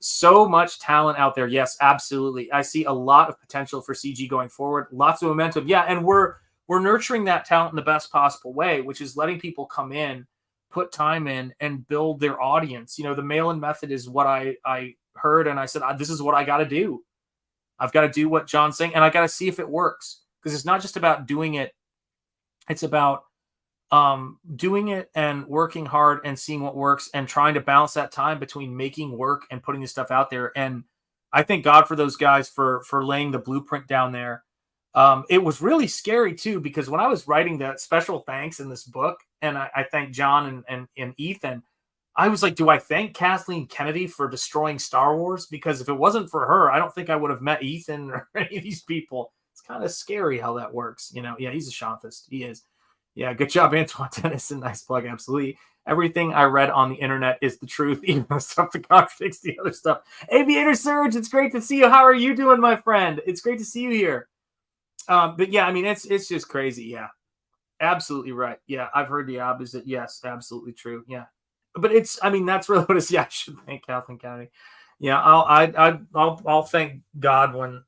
D: So much talent out there. Yes, absolutely. I see a lot of potential for CG going forward. Lots of momentum. Yeah, and we're nurturing that talent in the best possible way, which is letting people come in, put time in, and build their audience. The mail-in method is what I heard, and I said, this is what I got to do. I've got to do what John's saying, and I got to see if it works, because it's not just about doing it. It's about doing it and working hard and seeing what works, and trying to balance that time between making work and putting this stuff out there. And I thank God for those guys for laying the blueprint down there. It was really scary too, because when I was writing that special thanks in this book, and I thank John and Ethan, I was like, do I thank Kathleen Kennedy for destroying Star Wars? Because if it wasn't for her, I don't think I would have met Ethan or any of these people. it's kind of scary how that works. You know, yeah, he's a Shanthist. He is. Yeah, good job, Antoine Tennyson. Nice plug. Absolutely. Everything I read on the internet is the truth, even the stuff that contradicts the other stuff. Aviator Surge, it's great to see you. How are you doing, my friend? It's great to see you here. But yeah, I mean, it's just crazy. Yeah, absolutely right. Yeah, I've heard the opposite. Yes, absolutely true. Yeah, but it's, I mean, that's really what it's. Yeah, I should thank Kathleen County. Yeah, I'll thank God when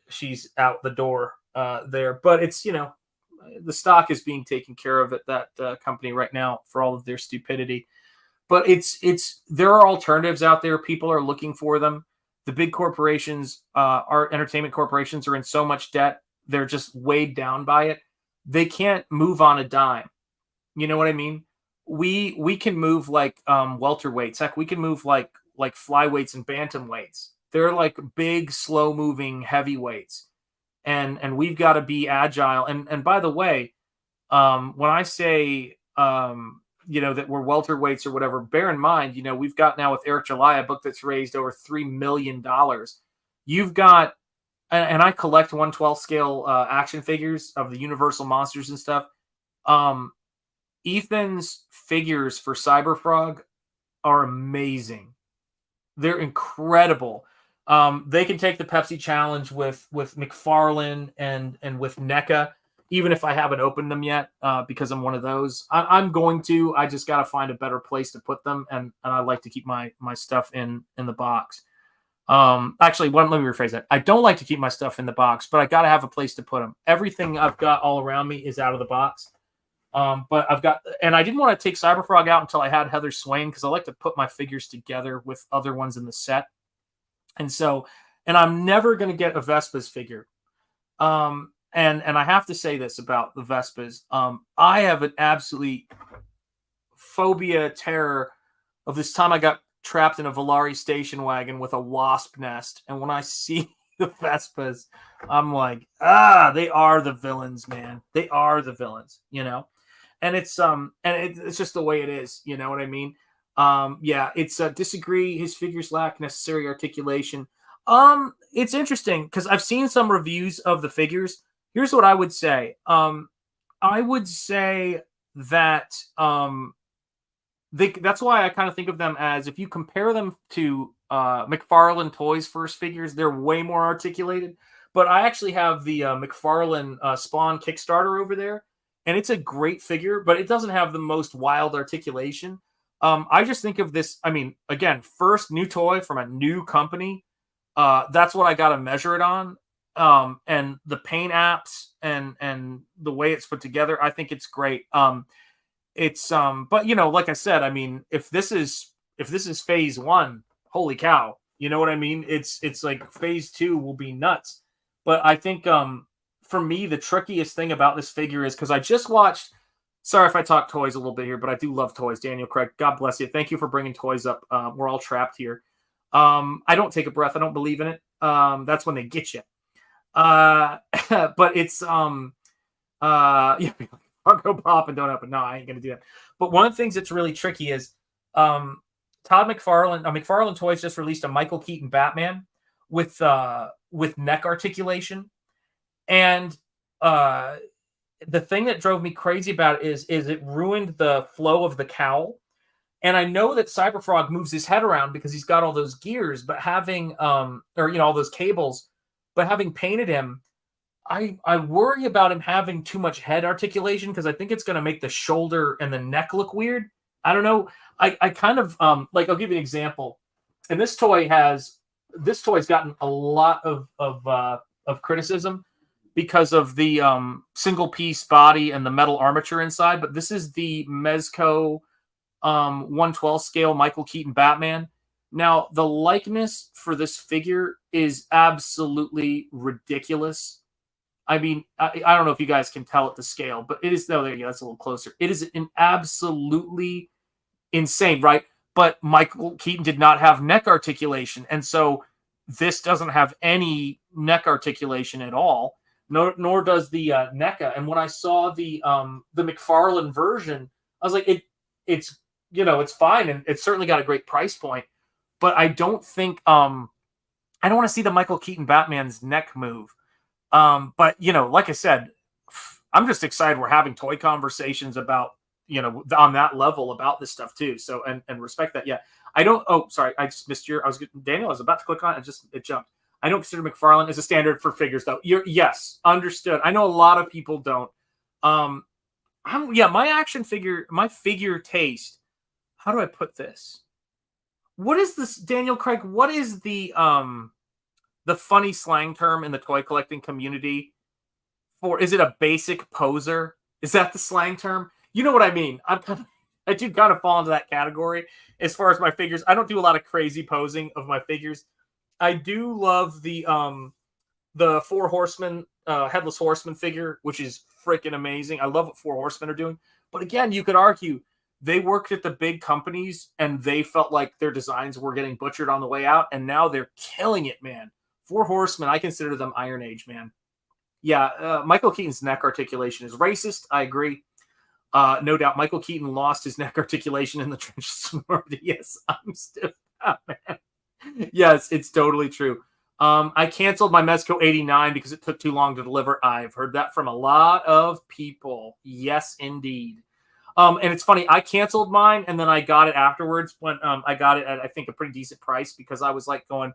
D: she's out the door there. But it's, you know, the stock is being taken care of at that company right now for all of their stupidity. But it's there are alternatives out there. People are looking for them. The big corporations, our entertainment corporations, are in so much debt. They're just weighed down by it. They can't move on a dime. You know what I mean? We can move like welterweights. Heck, we can move like flyweights and bantamweights. They're like big, slow moving heavyweights. And we've got to be agile. And by the way, when I say you know, that we're welterweights or whatever, bear in mind, you know, we've got now with Eric July a book that's raised over $3 million. You've got, and I collect 1/12 scale action figures of the Universal monsters and stuff. Ethan's figures for CYBERFROG are amazing. They're incredible. They can take the Pepsi challenge with McFarlane and with NECA, even if I haven't opened them yet, because I'm one of those. I'm going to. I just got to find a better place to put them, and I like to keep my stuff in the box. Actually, let me rephrase that. I don't like to keep my stuff in the box, but I got to have a place to put them. Everything I've got all around me is out of the box. But I've got, and I didn't want to take CYBERFROG out until I had Heather Swain, because I like to put my figures together with other ones in the set. And so, and I'm never going to get a Vespas figure. And I have to say this about the Vespas. I have an absolutely terror of this time I got trapped in a Volare station wagon with a wasp nest. And when I see the Vespas, I'm like, they are the villains, man. They are the villains, you know? And it's it's just the way it is, you know what I mean? Yeah, it's disagree. His figures lack necessary articulation. It's interesting because I've seen some reviews of the figures. Here's what I would say. I would say that that's why I kind of think of them as, if you compare them to McFarlane Toys first figures, they're way more articulated. But I actually have the McFarlane Spawn Kickstarter over there, and it's a great figure, but it doesn't have the most wild articulation. I just think of this, I mean, again, first new toy from a new company. That's what I got to measure it on. And the paint apps and the way it's put together, I think it's great. But you know, like I said, I mean, if this is phase 1, holy cow, you know what I mean? It's like phase 2 will be nuts. But I think, for me, the trickiest thing about this figure is, because I just watched, sorry if I talk toys a little bit here, but I do love toys. Daniel Craig, God bless you. Thank you for bringing toys up. We're all trapped here. I don't take a breath. I don't believe in it. That's when they get you. But it's, yeah, I'll go pop and don't open. No, I ain't going to do that. But one of the things that's really tricky is, Todd McFarlane, McFarlane Toys just released a Michael Keaton Batman with neck articulation. And the thing that drove me crazy about it is it ruined the flow of the cowl. And I know that CYBERFROG moves his head around because he's got all those gears, but having, or, you know, all those cables, but having painted him, I worry about him having too much head articulation, because I think it's going to make the shoulder and the neck look weird. I don't know. I kind of, like, I'll give you an example. And this toy's gotten a lot of criticism because of the single piece body and the metal armature inside. But this is the Mezco 1/12 scale Michael Keaton Batman. Now, the likeness for this figure is absolutely ridiculous. I mean, I don't know if you guys can tell at the scale, but it is, oh, there you go, that's a little closer. It is an absolutely insane, right? But Michael Keaton did not have neck articulation, and so this doesn't have any neck articulation at all, nor does the NECA. And when I saw the McFarlane version, I was like, it's, you know, it's fine, and it's certainly got a great price point, but I don't think I don't want to see the Michael Keaton Batman's neck move. But you know, like I said, I'm just excited we're having toy conversations about, you know, on that level about this stuff too. So and respect that. Yeah. I don't. Oh, sorry. I just missed your. Daniel. I was about to click on it. It jumped. I don't consider McFarlane as a standard for figures, though. Yes, understood. I know a lot of people don't. My action figure, my figure taste. How do I put this? What is this, Daniel Craig? What is the funny slang term in the toy collecting community for? Is it a basic poser? Is that the slang term? You know what I mean? I do kind of fall into that category as far as my figures. I don't do a lot of crazy posing of my figures. I do love the Four Horsemen, Headless Horseman figure, which is freaking amazing. I love what Four Horsemen are doing. But again, you could argue they worked at the big companies and they felt like their designs were getting butchered on the way out, and now they're killing it, man. Four Horsemen, I consider them Iron Age, man. Yeah, Michael Keaton's neck articulation is racist. I agree. No doubt, Michael Keaton lost his neck articulation in the trenches. Yes, I'm stiff, man. Yes, it's totally true. I canceled my Mezco 89 because it took too long to deliver. I've heard that from a lot of people. Yes, indeed. And it's funny, I canceled mine and then I got it afterwards when I got it at, I think, a pretty decent price, because I was like going,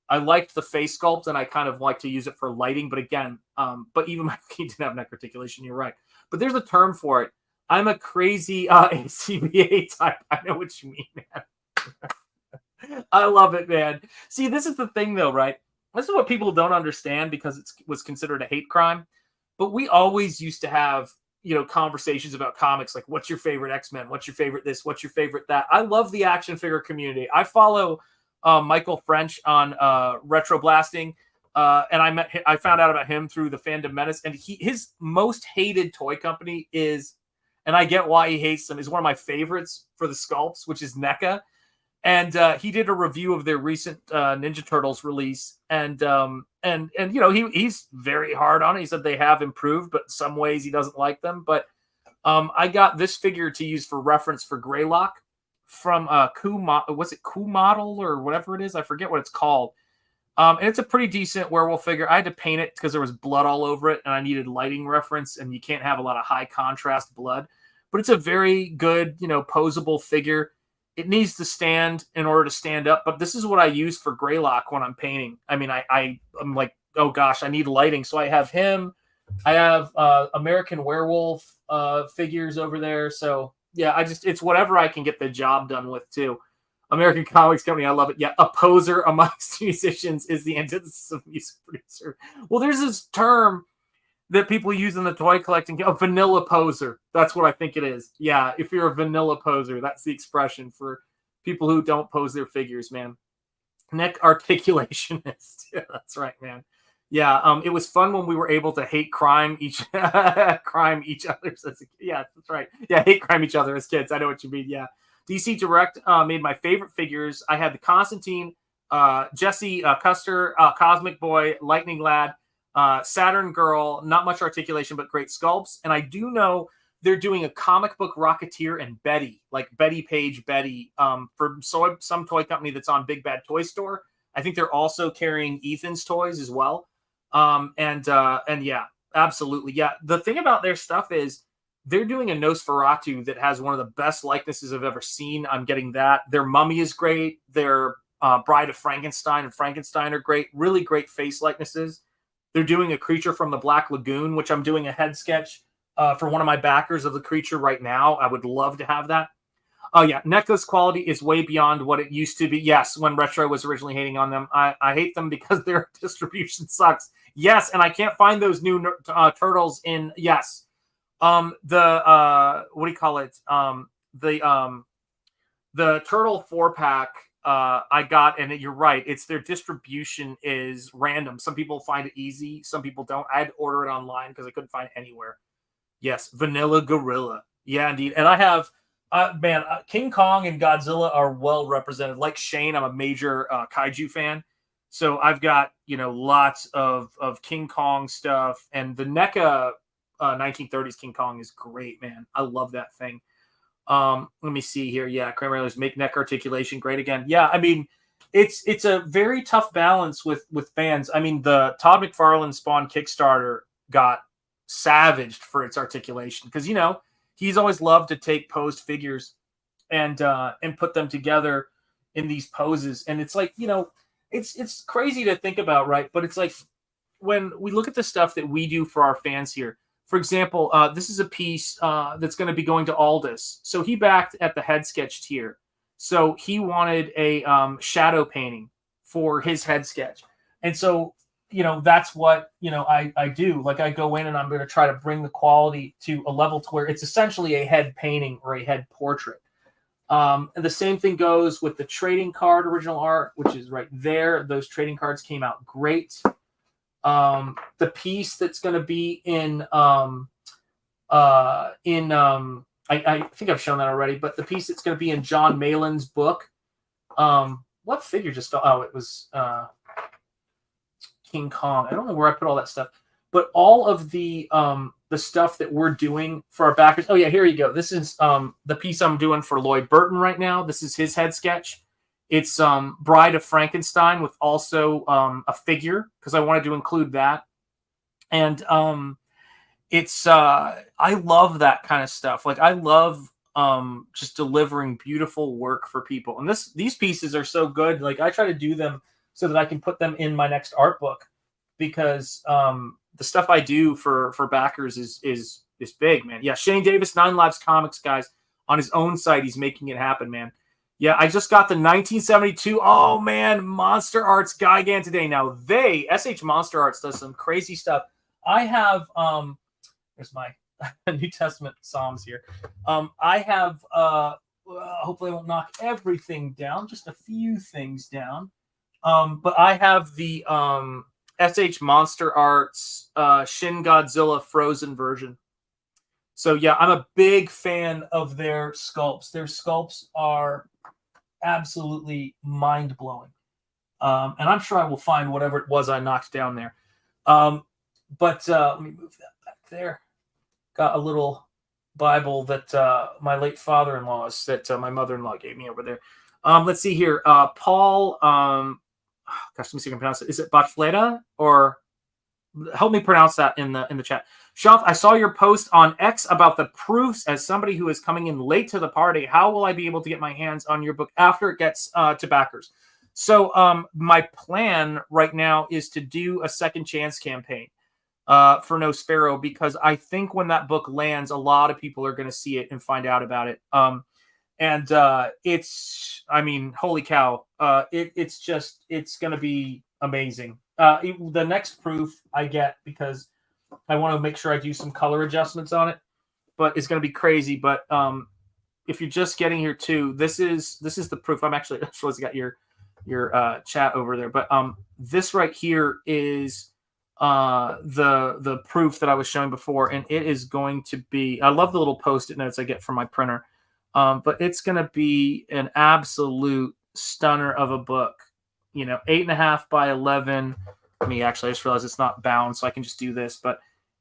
D: I liked the face sculpt and I kind of like to use it for lighting. But again, but even my key didn't have neck articulation. You're right. But there's a term for it. I'm a crazy ACBA type. I know what you mean, man. I love it, man. See, this is the thing, though, right? This is what people don't understand because it was considered a hate crime. But we always used to have, you know, conversations about comics, like, what's your favorite X-Men? What's your favorite this? What's your favorite that? I love the action figure community. I follow Michael French on Retro Blasting, and I found out about him through the Fandom Menace, and his most hated toy company is, and I get why he hates them, is one of my favorites for the sculpts, which is NECA. And he did a review of their recent Ninja Turtles release, and you know, he's very hard on it. He said they have improved, but in some ways he doesn't like them. But I got this figure to use for reference for Greylock from was it Coup Model or whatever it is? I forget what it's called. And it's a pretty decent werewolf figure. I had to paint it because there was blood all over it, and I needed lighting reference, and you can't have a lot of high contrast blood. But it's a very good, you know, posable figure. It needs to stand in order to stand up, but this is what I use for Greylock when I'm painting. I mean, I'm like, oh gosh, I need lighting. So I have him. I have American Werewolf figures over there. So yeah, it's whatever I can get the job done with too. American Comics Company, I love it. Yeah, a poser amongst musicians is the antithesis of music producer. Well, there's this term that people use in the toy collecting, a vanilla poser. That's what I think it is. Yeah, if you're a vanilla poser, that's the expression for people who don't pose their figures, man. Neck articulationist. Yeah, that's right, man. Yeah, it was fun when we were able to hate crime each other. Yeah, that's right. Yeah, hate crime each other as kids. I know what you mean. Yeah. DC Direct made my favorite figures. I had the Constantine, Jesse Custer, Cosmic Boy, Lightning Lad, Saturn Girl, not much articulation, but great sculpts. And I do know they're doing a comic book Rocketeer and Betty, like Betty Page Betty, for some toy company that's on Big Bad Toy Store. I think they're also carrying Ethan's toys as well. And yeah, absolutely. Yeah. The thing about their stuff is they're doing a Nosferatu that has one of the best likenesses I've ever seen. I'm getting that. Their Mummy is great. Their Bride of Frankenstein and Frankenstein are great. Really great face likenesses. They're doing a creature from the Black Lagoon, which I'm doing a head sketch for one of my backers of the creature right now. I would love to have that. Oh, yeah. NECA's quality is way beyond what it used to be. Yes, when Retro was originally hating on them. I hate them because their distribution sucks. Yes, and I can't find those new turtles in... Yes. What do you call it? The Turtle 4-pack I got, and you're right. It's their distribution is random. Some people find it easy. Some people don't. I had to order it online because I couldn't find it anywhere. Yes, Vanilla Gorilla. Yeah, indeed. And I have, King Kong and Godzilla are well represented. Like Shane, I'm a major kaiju fan. So I've got, lots of King Kong stuff. And the NECA 1930s King Kong is great, man. I love that thing. Let me see here. Yeah, Kramer make neck articulation great again. Yeah, I mean, it's a very tough balance with fans. I mean, the Todd McFarlane Spawn Kickstarter got savaged for its articulation because, you know, he's always loved to take posed figures and put them together in these poses. And it's like, you know, it's crazy to think about, right? But it's like when we look at the stuff that we do for our fans here, for example, this is a piece that's going to be going to Aldous. So he backed at the head sketch tier. So he wanted a shadow painting for his head sketch. And so, you know, that's what, you know, I do. Like, I go in and I'm going to try to bring the quality to a level to where it's essentially a head painting or a head portrait. And the same thing goes with the trading card original art, which is right there. Those trading cards came out great. The piece that's going to be I think I've shown that already, but the piece that's going to be in John Malin's book. What figure just fell? Oh, it was King Kong. I don't know where I put all that stuff, but all of the stuff that we're doing for our backers. Oh yeah, here you go. This is the piece I'm doing for Lloyd Burton right now. This is his head sketch. It's Bride of Frankenstein with also a figure because I wanted to include that. And it's I love that kind of stuff. Like, I love just delivering beautiful work for people. And these pieces are so good. Like, I try to do them so that I can put them in my next art book because the stuff I do for backers is big, man. Yeah, Shane Davis, 9 Lives Comics, guys, on his own site, he's making it happen, man. Yeah, I just got the 1972. Oh man, Monster Arts Gigan today. Now SH Monster Arts does some crazy stuff. I have there's my New Testament Psalms here. I have hopefully I won't knock everything down, just a few things down. But I have the SH Monster Arts Shin Godzilla Frozen version. So yeah, I'm a big fan of their sculpts. Their sculpts are absolutely mind-blowing. And I'm sure I will find whatever it was I knocked down there. But let me move that back there. Got a little Bible that my late father-in-law's that my mother-in-law gave me over there. Let's see here. Paul, gosh, let me see if I can pronounce it. Is it Bachleda? Or help me pronounce that in the chat. Shanth, I saw your post on X about the proofs. As somebody who is coming in late to the party, how will I be able to get my hands on your book after it gets to backers? So my plan right now is to do a second chance campaign for Nosfero, because I think when that book lands, a lot of people are going to see it and find out about it. And it's, I mean, holy cow. It's going to be amazing. The next proof I get, because I want to make sure I do some color adjustments on it, but it's going to be crazy. But if you're just getting here too, this is the proof. I'm actually supposed to got your chat over there, but this right here is the proof that I was showing before, and it is going to be, I love the little post-it notes I get from my printer, but it's going to be an absolute stunner of a book. You know, 8.5 by 11. I just realized it's not bound, so I can just do this, but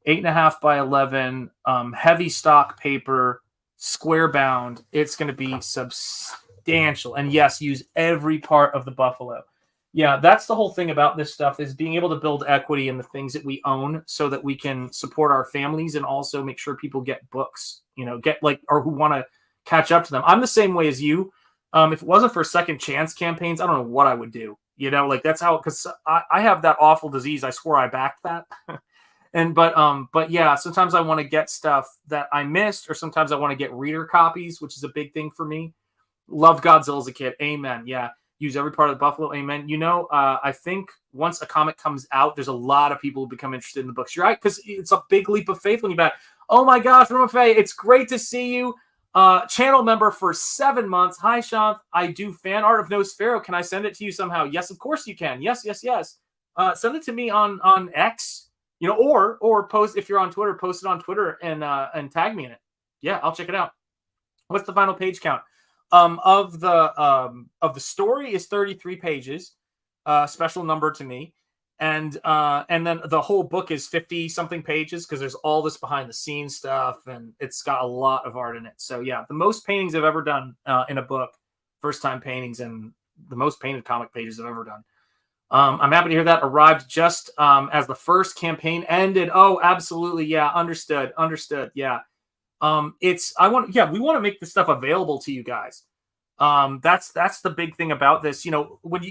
D: 8.5 by 11, heavy stock paper, square bound. It's going to be substantial. And yes, use every part of the buffalo. Yeah, that's the whole thing about this stuff, is being able to build equity in the things that we own so that we can support our families and also make sure people get books, you know, or who want to catch up to them. I'm the same way as you. If it wasn't for second chance campaigns, I don't know what I would do. You know, like, that's how, because I have that awful disease. I swore I backed that. But yeah, sometimes I want to get stuff that I missed, or sometimes I want to get reader copies, which is a big thing for me. Loved Godzilla as a kid. Amen. Yeah. Use every part of the buffalo. Amen. You know, I think once a comic comes out, there's a lot of people who become interested in the books. You're right, because it's a big leap of faith when you back. Oh my gosh, Roma Faye, it's great to see you. Channel member for 7 months. Hi, Shanth. I do fan art of Nosfero. Can I send it to you somehow? Yes, of course you can. Yes. Send it to me on X, you know, or post, if you're on Twitter, post it on Twitter and tag me in it. Yeah, I'll check it out. What's the final page count? Of the story is 33 pages, special number to me. And then the whole book is 50 something pages, because there's all this behind the scenes stuff, and it's got a lot of art in it. So yeah, the most paintings I've ever done in a book, first time paintings, and the most painted comic pages I've ever done. I'm happy to hear that. Arrived just as the first campaign ended. Oh, absolutely. Yeah, understood. Yeah. We want to make this stuff available to you guys. That's the big thing about this. You know, when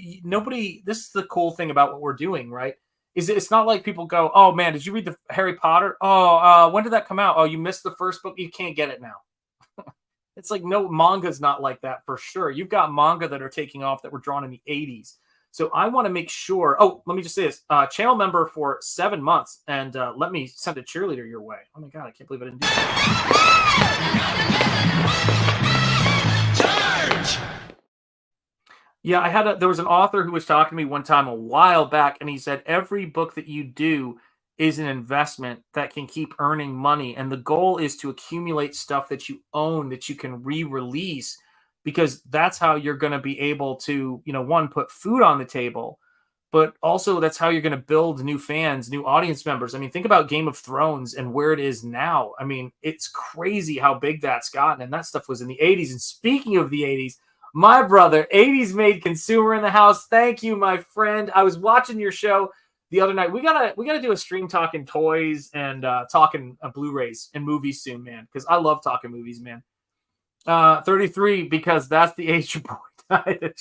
D: this is the cool thing about what we're doing, right? Is it's not like people go, oh man, did you read the Harry Potter? Oh, when did that come out? Oh, you missed the first book. You can't get it now. It's like, no, manga's not like that for sure. You've got manga that are taking off that were drawn in the 80s. So I want to make sure. Oh, let me just say this. Channel member for 7 months, and let me send a cheerleader your way. Oh my God, I can't believe I didn't do that. Charge! Yeah, there was an author who was talking to me one time a while back, and he said, every book that you do is an investment that can keep earning money. And the goal is to accumulate stuff that you own that you can re-release, because that's how you're going to be able to, one, put food on the table, but also that's how you're going to build new fans, new audience members. I mean, think about Game of Thrones and where it is now. I mean, it's crazy how big that's gotten. And that stuff was in the 80s. And speaking of the 80s, my brother, 80s made consumer in the house. Thank you, my friend. I was watching your show the other night. We gotta do a stream talking toys and talking Blu-rays and movies soon, man, because I love talking movies, man. 33, because that's the age your boy died at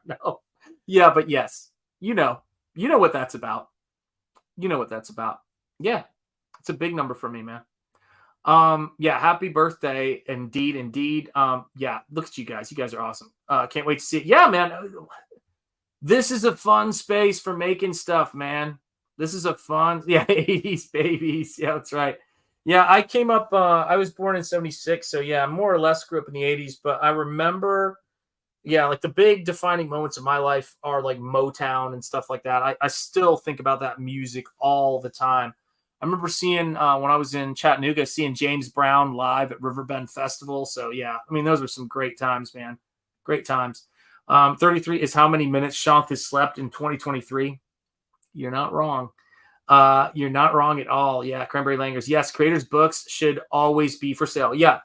D: no. Yeah, but yes, you know what that's about. You know what that's about. Yeah, it's a big number for me, man. Yeah, happy birthday, indeed. Yeah, look at you guys. You guys are awesome. Can't wait to see it. Yeah, man. This is a fun space for making stuff, man. This is a fun, 80s babies. Yeah, that's right. Yeah, I came up, I was born in 76, so yeah, I more or less grew up in the 80s, but I remember, like the big defining moments of my life are like Motown and stuff like that. I still think about that music all the time. I remember seeing, when I was in Chattanooga, seeing James Brown live at Riverbend Festival, so yeah, I mean, those were some great times, man. Great times. 33 is how many minutes Shanth has slept in 2023. You're not wrong. You're not wrong at all. Yeah, Cranberry Langers. Yes, creators' books should always be for sale. Yeah,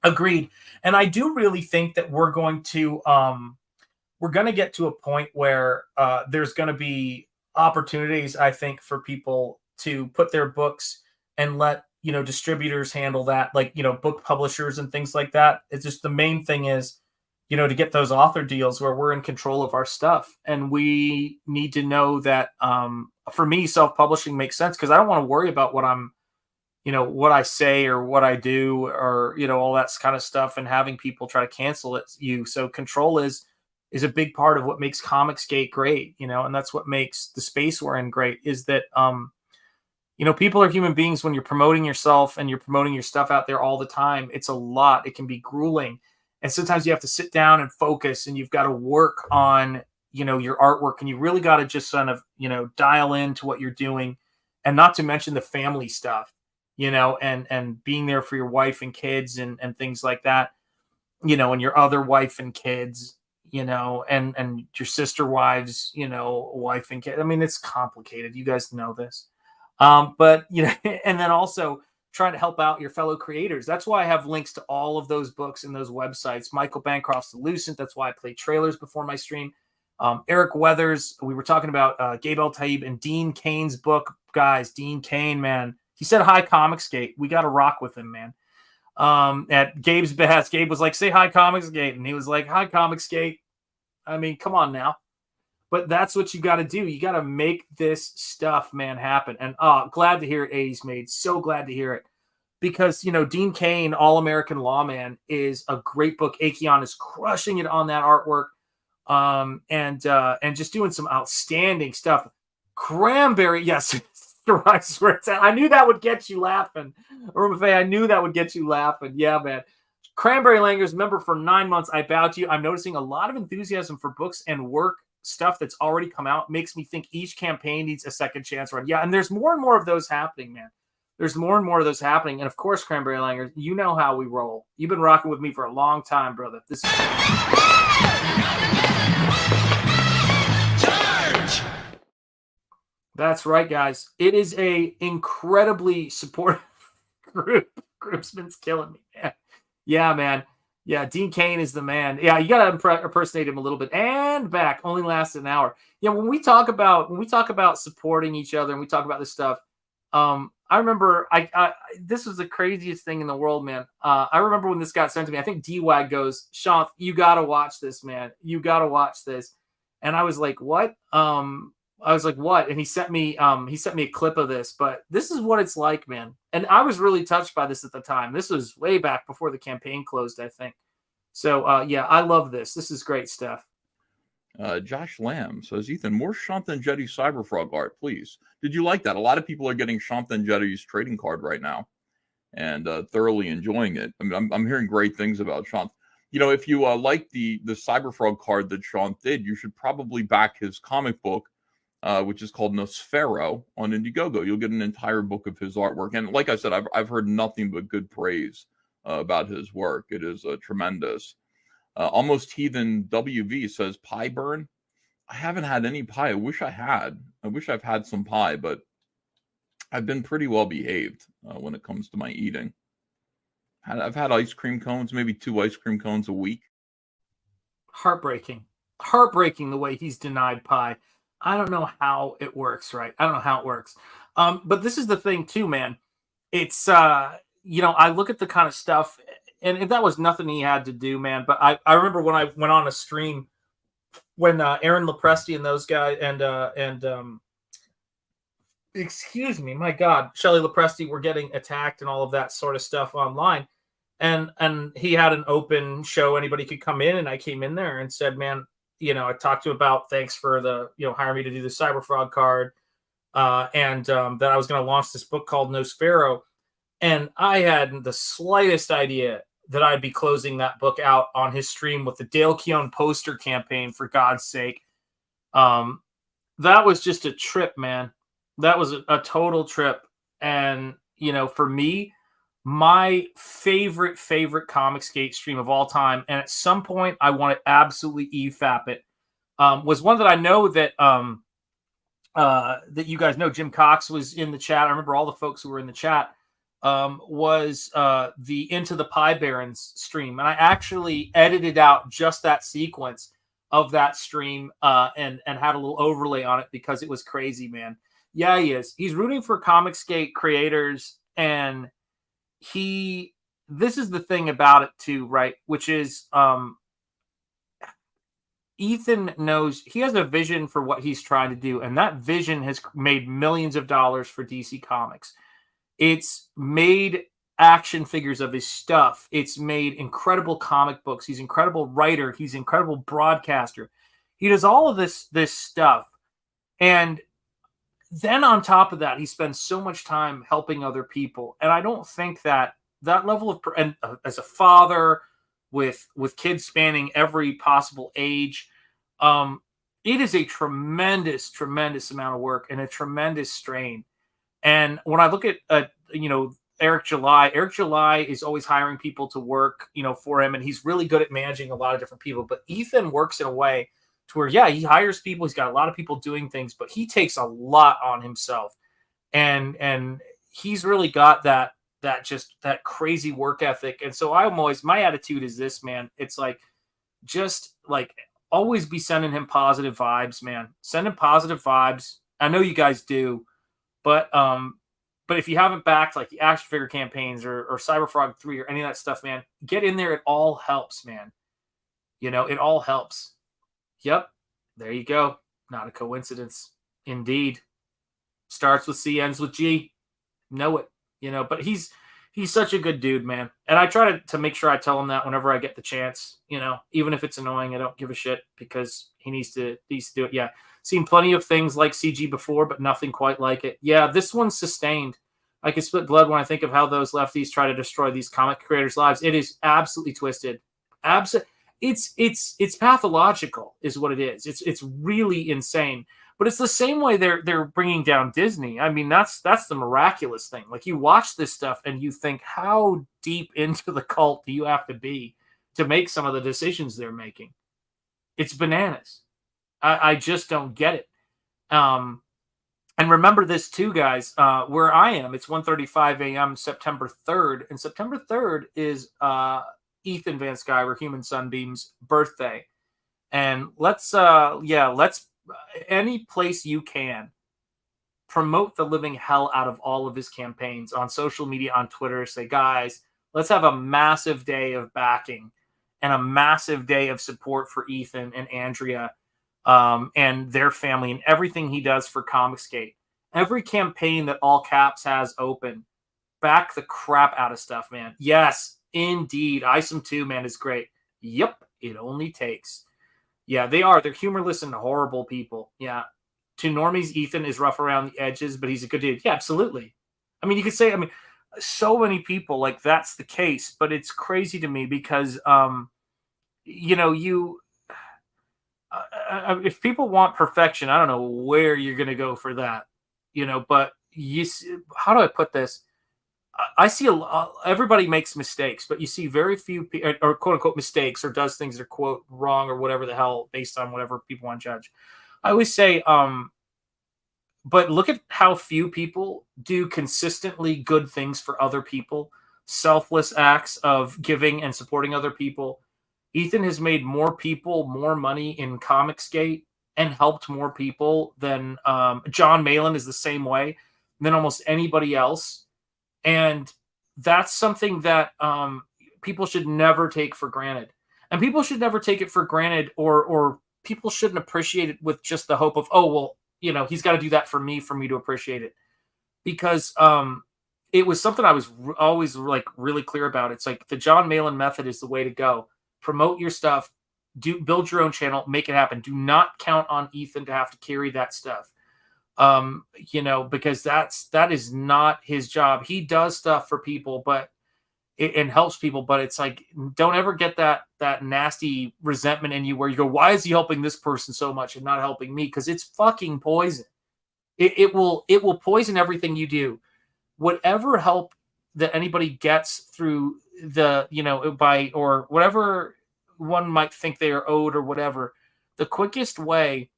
D: agreed. And I do really think that we're going to get to a point where there's going to be opportunities, I think, for people to put their books and let distributors handle that, like book publishers and things like that. It's just the main thing is to get those author deals where we're in control of our stuff, and we need to know that. For me, self-publishing makes sense because I don't want to worry about what I'm, what I say or what I do or, all that kind of stuff and having people try to cancel it. So control is a big part of what makes Comicsgate great, and that's what makes the space we're in great is that, people are human beings. When you're promoting yourself and you're promoting your stuff out there all the time, it's a lot. It can be grueling. And sometimes you have to sit down and focus, and you've got to work on your artwork, and you really got to just kind of, dial into what you're doing, and not to mention the family stuff, and being there for your wife and kids and things like that, and your other wife and kids, and your sister wives, wife and kid. I mean, it's complicated. You guys know this. But, and then also trying to help out your fellow creators. That's why I have links to all of those books and those websites. Michael Bancroft's The Lucent. That's why I play trailers before my stream. Eric Weathers, we were talking about Gabe El-Taib and Dean Cain's book. Guys, Dean Cain, man. He said, hi, Comicsgate. We got to rock with him, man. At Gabe's behest, Gabe was like, say hi, Comicsgate. And he was like, hi, Comicsgate. I mean, come on now. But that's what you got to do. You got to make this stuff, man, happen. And glad to hear it, 80s Made. So glad to hear it. Because, Dean Cain, All-American Lawman, is a great book. Akeon is crushing it on that artwork. And just doing some outstanding stuff. Cranberry, yes, I knew that would get you laughing. I knew that would get you laughing. Yeah, man. Cranberry Langers, member for 9 months. I bow to you. I'm noticing a lot of enthusiasm for books and work stuff that's already come out. Makes me think each campaign needs a second chance run. Yeah, and there's more and more of those happening, man. There's more and more of those happening. And of course, Cranberry Langers, you know how we roll. You've been rocking with me for a long time, brother. This is... Charge! That's right, guys. It is a incredibly supportive group. Groupsman's killing me, man. Yeah, man. Yeah, Dean Cain is the man. Yeah, you got to impersonate him a little bit. And back only lasts an hour. Yeah, when we talk about supporting each other and we talk about this stuff, I remember this was the craziest thing in the world, man. I remember when this got sent to me. I think DWAG goes, "Shanth, you got to watch this, man. You got to watch this." And I was like, "What?" I was like, "What?" And he sent me a clip of this. But this is what it's like, man. And I was really touched by this at the time. This was way back before the campaign closed, I think. So yeah, I love this. This is great stuff.
E: Josh Lamb says, Ethan, more SHANTH ENJETI CYBERFROG art, please. Did you like that? A lot of people are getting SHANTH ENJETI's trading card right now and thoroughly enjoying it. I mean, I'm hearing great things about SHANTH. You know, if you like the CyberFrog card that SHANTH did, you should probably back his comic book, which is called Nosfero on Indiegogo. You'll get an entire book of his artwork. And like I said, I've heard nothing but good praise about his work. It is tremendous. Almost Heathen WV says, pie burn? I haven't had any pie. I wish I had. I wish I've had some pie, but I've been pretty well behaved when it comes to my eating. I've had ice cream cones, maybe 2 ice cream cones a week.
D: Heartbreaking. Heartbreaking the way he's denied pie. I don't know how it works, right? I don't know how it works. But this is the thing too, man. It's, you know, I look at the kind of stuff, and that was nothing he had to do, man. But I remember when I went on a stream when Aaron Lopresti and those guys and excuse me, my God, Shelley Lopresti were getting attacked and all of that sort of stuff online. And he had an open show. Anybody could come in. And I came in there and said, man, you know, I talked to him about thanks for the, you know, hiring me to do the CyberFrog card. And that I was going to launch this book called Nosfero. And I had the slightest idea that I'd be closing that book out on his stream with the Dale Keown poster campaign, for God's sake. That was just a trip, man. That was a total trip. And, you know, for me, my favorite Comicsgate stream of all time, and at some point I want to absolutely EFAP it, was one that I know that that you guys know. Jim Cox was in the chat. I remember all the folks who were in the chat. Was the Into the Pie Barons stream. And I actually edited out just that sequence of that stream and had a little overlay on it because it was crazy, man. Yeah, he is. He's rooting for Comicsgate creators, and this is the thing about it too, right? Which is Ethan knows he has a vision for what he's trying to do, and that vision has made millions of dollars for DC Comics. It's made action figures of his stuff. It's made incredible comic books. He's an incredible writer. He's an incredible broadcaster. He does all of this stuff. And then on top of that, he spends so much time helping other people. And I don't think that level of, and as a father with kids spanning every possible age, it is a tremendous amount of work and a tremendous strain. And when I look at you know, Eric July is always hiring people to work, you know, for him, and he's really good at managing a lot of different people. But Ethan works in a way to where, yeah, he hires people, he's got a lot of people doing things, but he takes a lot on himself, and he's really got that crazy work ethic. And so my attitude is this, man. It's like, just like always be sending him positive vibes, man. Send him positive vibes. I know you guys do. But if you haven't backed like the action figure campaigns or CyberFrog 3 or any of that stuff, man, get in there. It all helps, man. You know, it all helps. Yep. There you go. Not a coincidence. Indeed. Starts with C, ends with G. Know it. You know, but he's such a good dude, man. And I try to make sure I tell him that whenever I get the chance, you know, even if it's annoying, I don't give a shit because he needs to do it. Yeah. Seen plenty of things like CG before, but nothing quite like it. Yeah, this one's sustained. I can split blood when I think of how those lefties try to destroy these comic creators' lives. It is absolutely twisted. It's pathological, is what it is. It's really insane. But it's the same way they're bringing down Disney. I mean, that's the miraculous thing. Like, you watch this stuff and you think, how deep into the cult do you have to be to make some of the decisions they're making? It's bananas. I just don't get it. And remember this too, guys. Where I am, it's 1:35 a.m. September 3rd. And September 3rd is Ethan Van Sciver, Human Sunbeam's birthday. And let's any place you can, promote the living hell out of all of his campaigns on social media, on Twitter. Say, guys, let's have a massive day of backing and a massive day of support for Ethan and Andrea and their family and everything he does for Comicsgate. Every campaign that All Caps has open, back the crap out of stuff, man. Yes, indeed. Isom 2, man, is great. Yep, it only takes. Yeah, they are. They're humorless and horrible people. Yeah. To normies, Ethan is rough around the edges, but he's a good dude. Yeah, absolutely. I mean, you could say, so many people, like, that's the case, but it's crazy to me because, if people want perfection, I don't know where you're going to go for that, but how do I put this? I see everybody makes mistakes, but you see very few people, or quote unquote mistakes, or does things that are quote wrong or whatever the hell based on whatever people want to judge. I always say, but look at how few people do consistently good things for other people, selfless acts of giving and supporting other people. Ethan has made more people more money in Comicsgate and helped more people than John Malin is the same way than almost anybody else. And that's something that people should never take for granted. And people should never take it for granted, or people shouldn't appreciate it with just the hope of, oh, well, he's got to do that for me to appreciate it. Because it was something I was always like really clear about. It's like the John Malin method is the way to go. Promote your stuff, build your own channel, make it happen. Do not count on Ethan to have to carry that stuff. Because that is not his job. He does stuff for people, and helps people, but it's like, don't ever get that nasty resentment in you where you go, why is he helping this person so much and not helping me? Because it's fucking poison. It will poison everything you do. Whatever help that anybody gets through by, or whatever one might think they are owed or whatever, the quickest way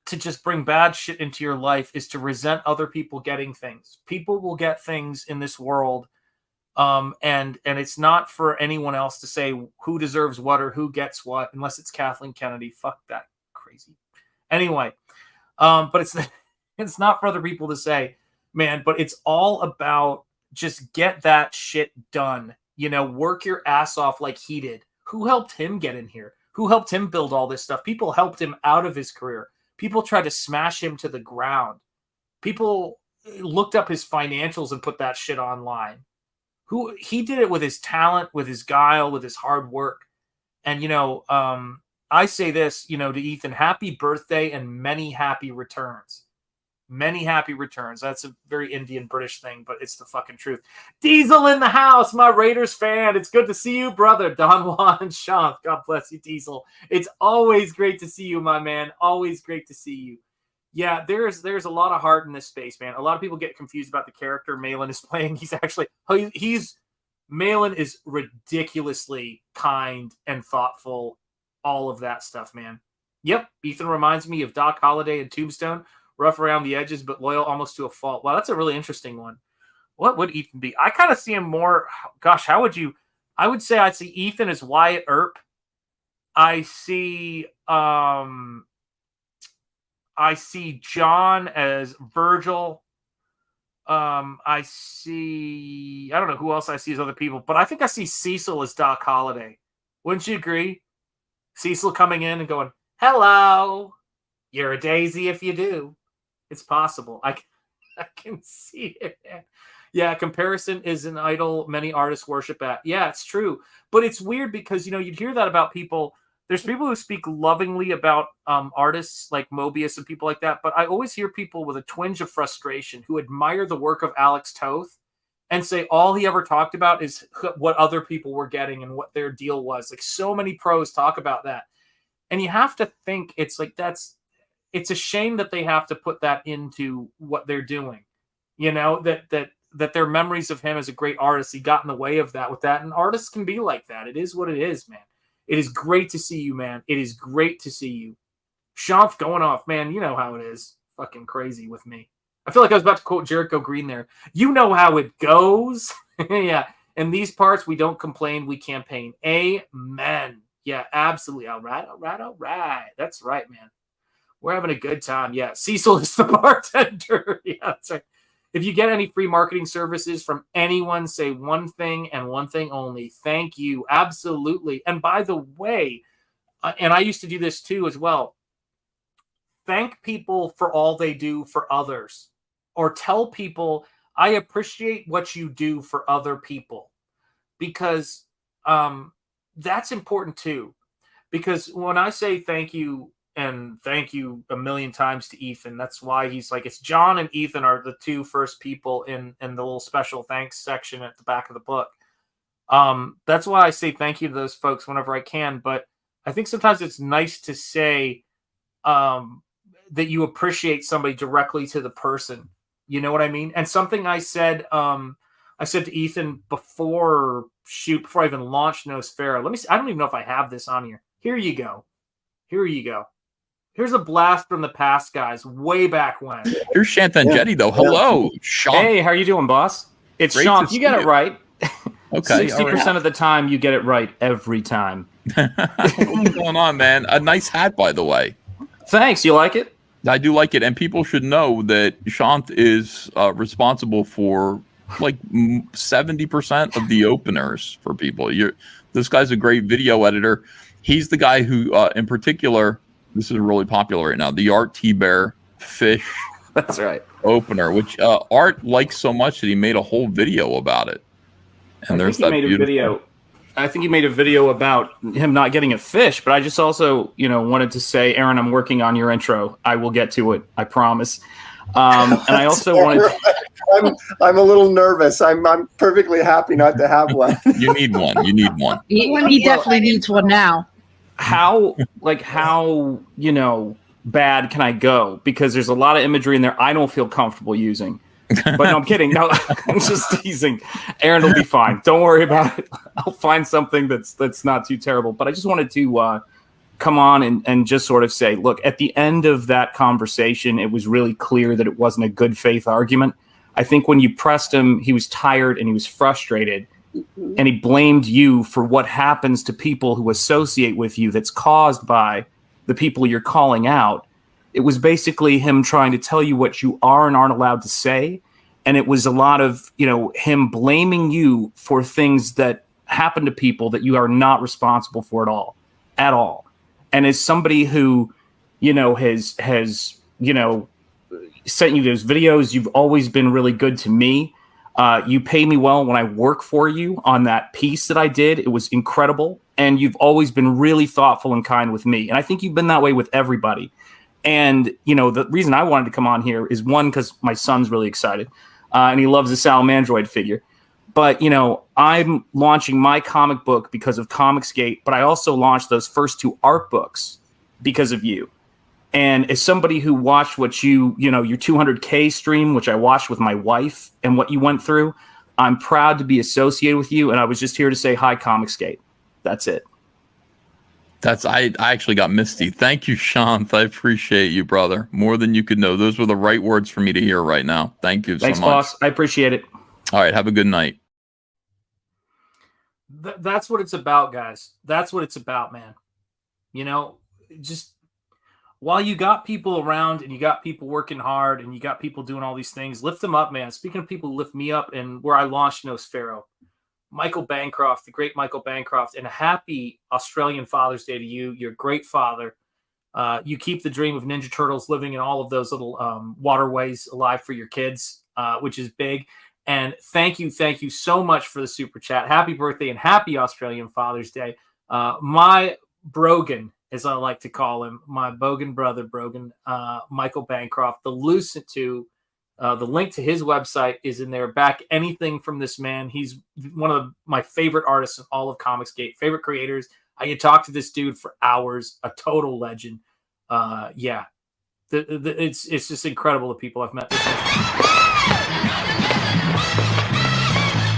D: to just bring bad shit into your life is to resent other people getting things. People will get things in this world. And it's not for anyone else to say who deserves what or who gets what, unless it's Kathleen Kennedy. Fuck that crazy. Anyway, but it's not for other people to say, man, but it's all about just get that shit done. Work your ass off like he did. Who helped him get in here? Who helped him build all this stuff? People helped him out of his career. People tried to smash him to the ground. People looked up his financials and put that shit online. He did it with his talent, with his guile, with his hard work. And, I say this, to Ethan, happy birthday and many happy returns. Many happy returns. That's a very Indian British thing, but it's the fucking truth. Diesel in the house, my Raiders fan. It's good to see you, brother. Don Juan and Shanth. God bless you, Diesel. It's always great to see you, my man. Always great to see you. Yeah, there's a lot of heart in this space, man. A lot of people get confused about the character Malin is playing. Malin is ridiculously kind and thoughtful. All of that stuff, man. Yep, Ethan reminds me of Doc Holliday and Tombstone. Rough around the edges, but loyal almost to a fault. Wow, that's a really interesting one. What would Ethan be? I kind of see him more. Gosh, how would you? I would say I'd see Ethan as Wyatt Earp. I see John as Virgil. I don't know who else I see as other people, but I think I see Cecil as Doc Holliday. Wouldn't you agree? Cecil coming in and going, hello, you're a daisy if you do. It's possible. I can see it. Yeah, comparison is an idol many artists worship at. Yeah, it's true. But it's weird because, you'd hear that about people. There's people who speak lovingly about artists like Mobius and people like that. But I always hear people with a twinge of frustration who admire the work of Alex Toth and say all he ever talked about is what other people were getting and what their deal was. Like, so many pros talk about that. And you have to think it's like it's a shame that they have to put that into what they're doing. That their memories of him as a great artist, he got in the way of that with that. And artists can be like that. It is what it is, man. It is great to see you, man. It is great to see you. Shanth going off, man. You know how it is. Fucking crazy with me. I feel like I was about to quote Jericho Green there. You know how it goes. Yeah. In these parts, we don't complain, we campaign. Amen. Yeah, absolutely. All right, all right, all right. That's right, man. We're having a good time. Yeah, Cecil is the bartender. Yeah, that's right. If you get any free marketing services from anyone, say one thing and one thing only. Thank you. Absolutely. And by the way, and I used to do this too as well. Thank people for all they do for others, or tell people, I appreciate what you do for other people, because that's important too. Because when I say thank you, and thank you a million times to Ethan, that's why he's like, it's John and Ethan are the two first people in the little special thanks section at the back of the book. That's why I say thank you to those folks whenever I can. But I think sometimes it's nice to say that you appreciate somebody directly to the person. You know what I mean? And something I said to Ethan before I even launched Nosfero. Let me see. I don't even know if I have this on here. Here you go. Here you go. Here's a blast from the past, guys, way back when.
E: Here's Shanth Enjeti, though. Hello, Sean.
D: Hey, how are you doing, boss? It's
E: Great
D: Sean.
E: to
D: You got
E: see
D: it right.
E: Okay.
D: 60% of the time, you get it right every time.
E: What's going on, man? A nice hat, by the way.
D: Thanks. You like it?
E: I do like it, and people should know that Shanth is responsible for like 70% of the openers for people. This guy's a great video editor. He's the guy who, in particular, this is really popular right now, the Art T-Bear fish
D: That's right.
E: opener, which Art likes so much that he made a whole video about it. And there's that beautiful...
D: I think he made a video about him not getting a fish, but I just also, wanted to say, Aaron, I'm working on your intro. I will get to it. I promise. And I also wanted...
F: I'm a little nervous. I'm perfectly happy not to have one.
E: You need one. You need one.
G: He definitely needs one now.
D: How bad can I go? Because there's a lot of imagery in there I don't feel comfortable using. But no, I'm kidding. No, I'm just teasing. Aaron will be fine. Don't worry about it. I'll find something that's not too terrible. But I just wanted to come on and just sort of say, look, at the end of that conversation, it was really clear that it wasn't a good faith argument. I think when you pressed him, he was tired and he was frustrated. And he blamed you for what happens to people who associate with you that's caused by the people you're calling out. It was basically him trying to tell you what you are and aren't allowed to say. And it was a lot of, him blaming you for things that happen to people that you are not responsible for at all. And as somebody who, has sent you those videos, you've always been really good to me. You pay me well when I work for you on that piece that I did. It was incredible. And you've always been really thoughtful and kind with me. And I think you've been that way with everybody. And, the reason I wanted to come on here is, one, because my son's really excited and he loves the Salamandroid figure. But, I'm launching my comic book because of Comicsgate, but I also launched those first two art books because of you. And as somebody who watched what your 200K stream, which I watched with my wife, and what you went through, I'm proud to be associated with you. And I was just here to say hi, Comicsgate. That's it.
E: I actually got misty. Thank you, Shanth. I appreciate you, brother. More than you could know. Those were the right words for me to hear right now. Thank you so much.
D: Thanks, boss. I appreciate it.
E: All right. Have a good night.
D: That's what it's about, guys. That's what it's about, man. Just while you got people around and you got people working hard and you got people doing all these things, lift them up, man. Speaking of people who lift me up, and where I launched Nosfero, Michael Bancroft, the great Michael Bancroft, and a happy Australian Father's Day to you. You're a great father. You keep the dream of Ninja Turtles living in all of those little waterways alive for your kids, which is big. And thank you so much for the super chat. Happy birthday and happy Australian Father's Day. My Brogan, as I like to call him, my Bogan brother, Brogan, Michael Bancroft, the Lucent 2. The link to his website is in there. Back anything from this man. He's one of my favorite artists in all of Comicsgate, favorite creators. I could talk to this dude for hours. A total legend. Yeah. It's just incredible, the people I've met.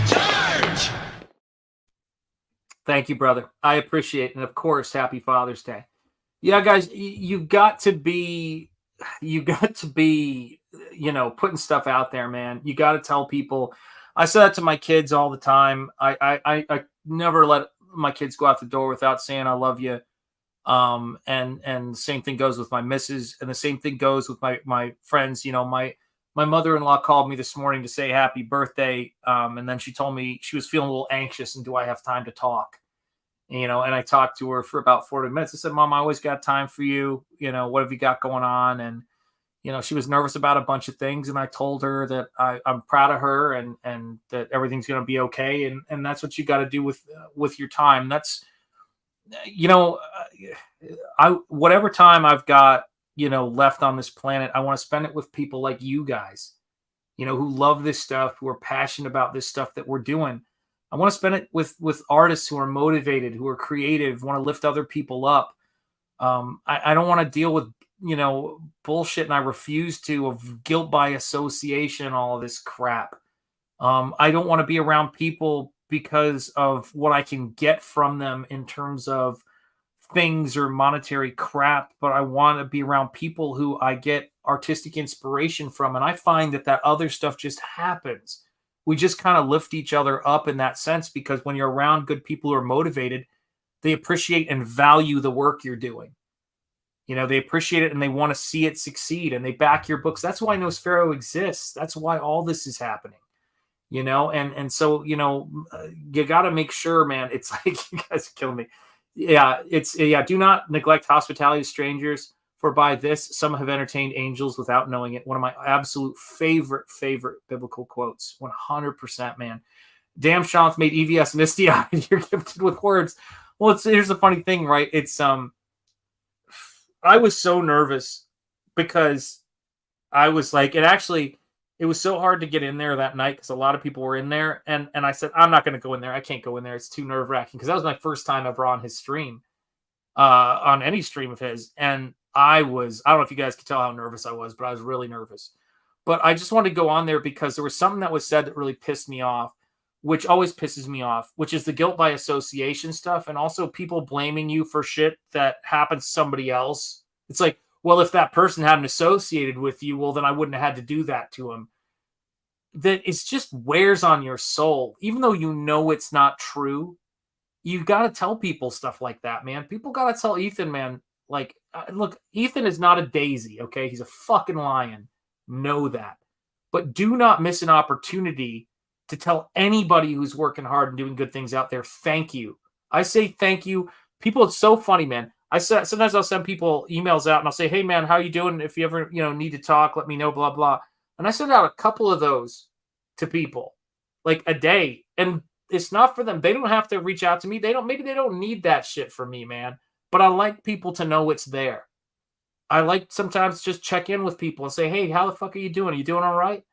D: Charge! Thank you, brother. I appreciate it. And of course, happy Father's Day. Yeah, guys, you've got to be putting stuff out there, man. You got to tell people. I say that to my kids all the time. I never let my kids go out the door without saying I love you. And the same thing goes with my missus, and the same thing goes with my friends. You know, my mother-in-law called me this morning to say happy birthday. And then she told me she was feeling a little anxious and do I have time to talk? You know, and I talked to her for about 40 minutes. I said, Mom, I always got time for you. You know, what have you got going on? And you know, she was nervous about a bunch of things, and I told her that I'm proud of her and that everything's going to be okay. And that's what you got to do with your time. That's, you know, whatever time I've got, you know, left on this planet, I want to spend it with people like you guys, you know, who love this stuff, who are passionate about this stuff that we're doing. I want to spend it with artists who are motivated, who are creative, want to lift other people up. I don't want to deal with, you know, bullshit, and I refuse to, of guilt by association, all of this crap. I don't want to be around people because of what I can get from them in terms of things or monetary crap, but I want to be around people who I get artistic inspiration from. And I find that other stuff just happens. We just kind of lift each other up in that sense, because when you're around good people who are motivated, they appreciate and value the work you're doing. You know, they appreciate it and they want to see it succeed, and they back your books. That's why Nosfero exists. That's why all this is happening, you know? And so, you know, you got to make sure, man, it's like, you guys are killing me. Do not neglect hospitality to strangers, for by this, some have entertained angels without knowing it. One of my absolute favorite biblical quotes. 100%, man. Damn, Shanth made EVS misty-eyed. You're gifted with words. Well, here's the funny thing, right? It's, I was so nervous because I was like, it was so hard to get in there that night because a lot of people were in there. And I said, I'm not going to go in there. I can't go in there. It's too nerve wracking, because that was my first time ever on his stream, on any stream of his. And I don't know if you guys could tell how nervous I was, but I was really nervous. But I just wanted to go on there because there was something that was said that really pissed me off, which always pisses me off, which is the guilt by association stuff. And also people blaming you for shit that happened to somebody else. It's like, well, if that person hadn't associated with you, well, then I wouldn't have had to do that to him. That it's just wears on your soul. Even though you know it's not true, you got to tell people stuff like that, man. People got to tell Ethan, man, like, look, Ethan is not a daisy, okay? He's a fucking lion. Know that. But do not miss an opportunity to tell anybody who's working hard and doing good things out there, thank you. I say thank you. People, it's so funny, man. Sometimes I'll send people emails out and I'll say, hey, man, how you doing? If you ever, need to talk, let me know, blah, blah. And I send out a couple of those to people, like a day. And it's not for them. They don't have to reach out to me. Maybe they don't need that shit from me, man. But I like people to know it's there. I like sometimes just check in with people and say, hey, how the fuck are you doing? Are you doing all right?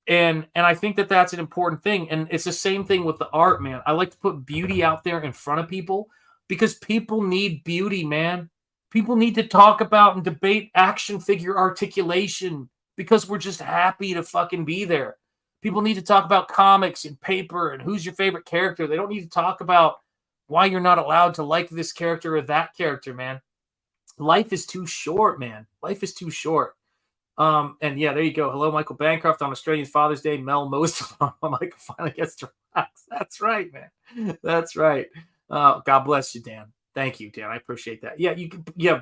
D: And I think that that's an important thing. And it's the same thing with the art, man. I like to put beauty out there in front of people because people need beauty, man. People need to talk about and debate action figure articulation because we're just happy to fucking be there. People need to talk about comics and paper and who's your favorite character. They don't need to talk about why you're not allowed to like this character or that character, man. Life is too short, man. Life is too short. And yeah, there you go. Hello, Michael Bancroft on Australian Father's Day. Mel Moses. Michael finally gets to relax. That's right, man. That's right. God bless you, Dan. Thank you, Dan. I appreciate that. Yeah,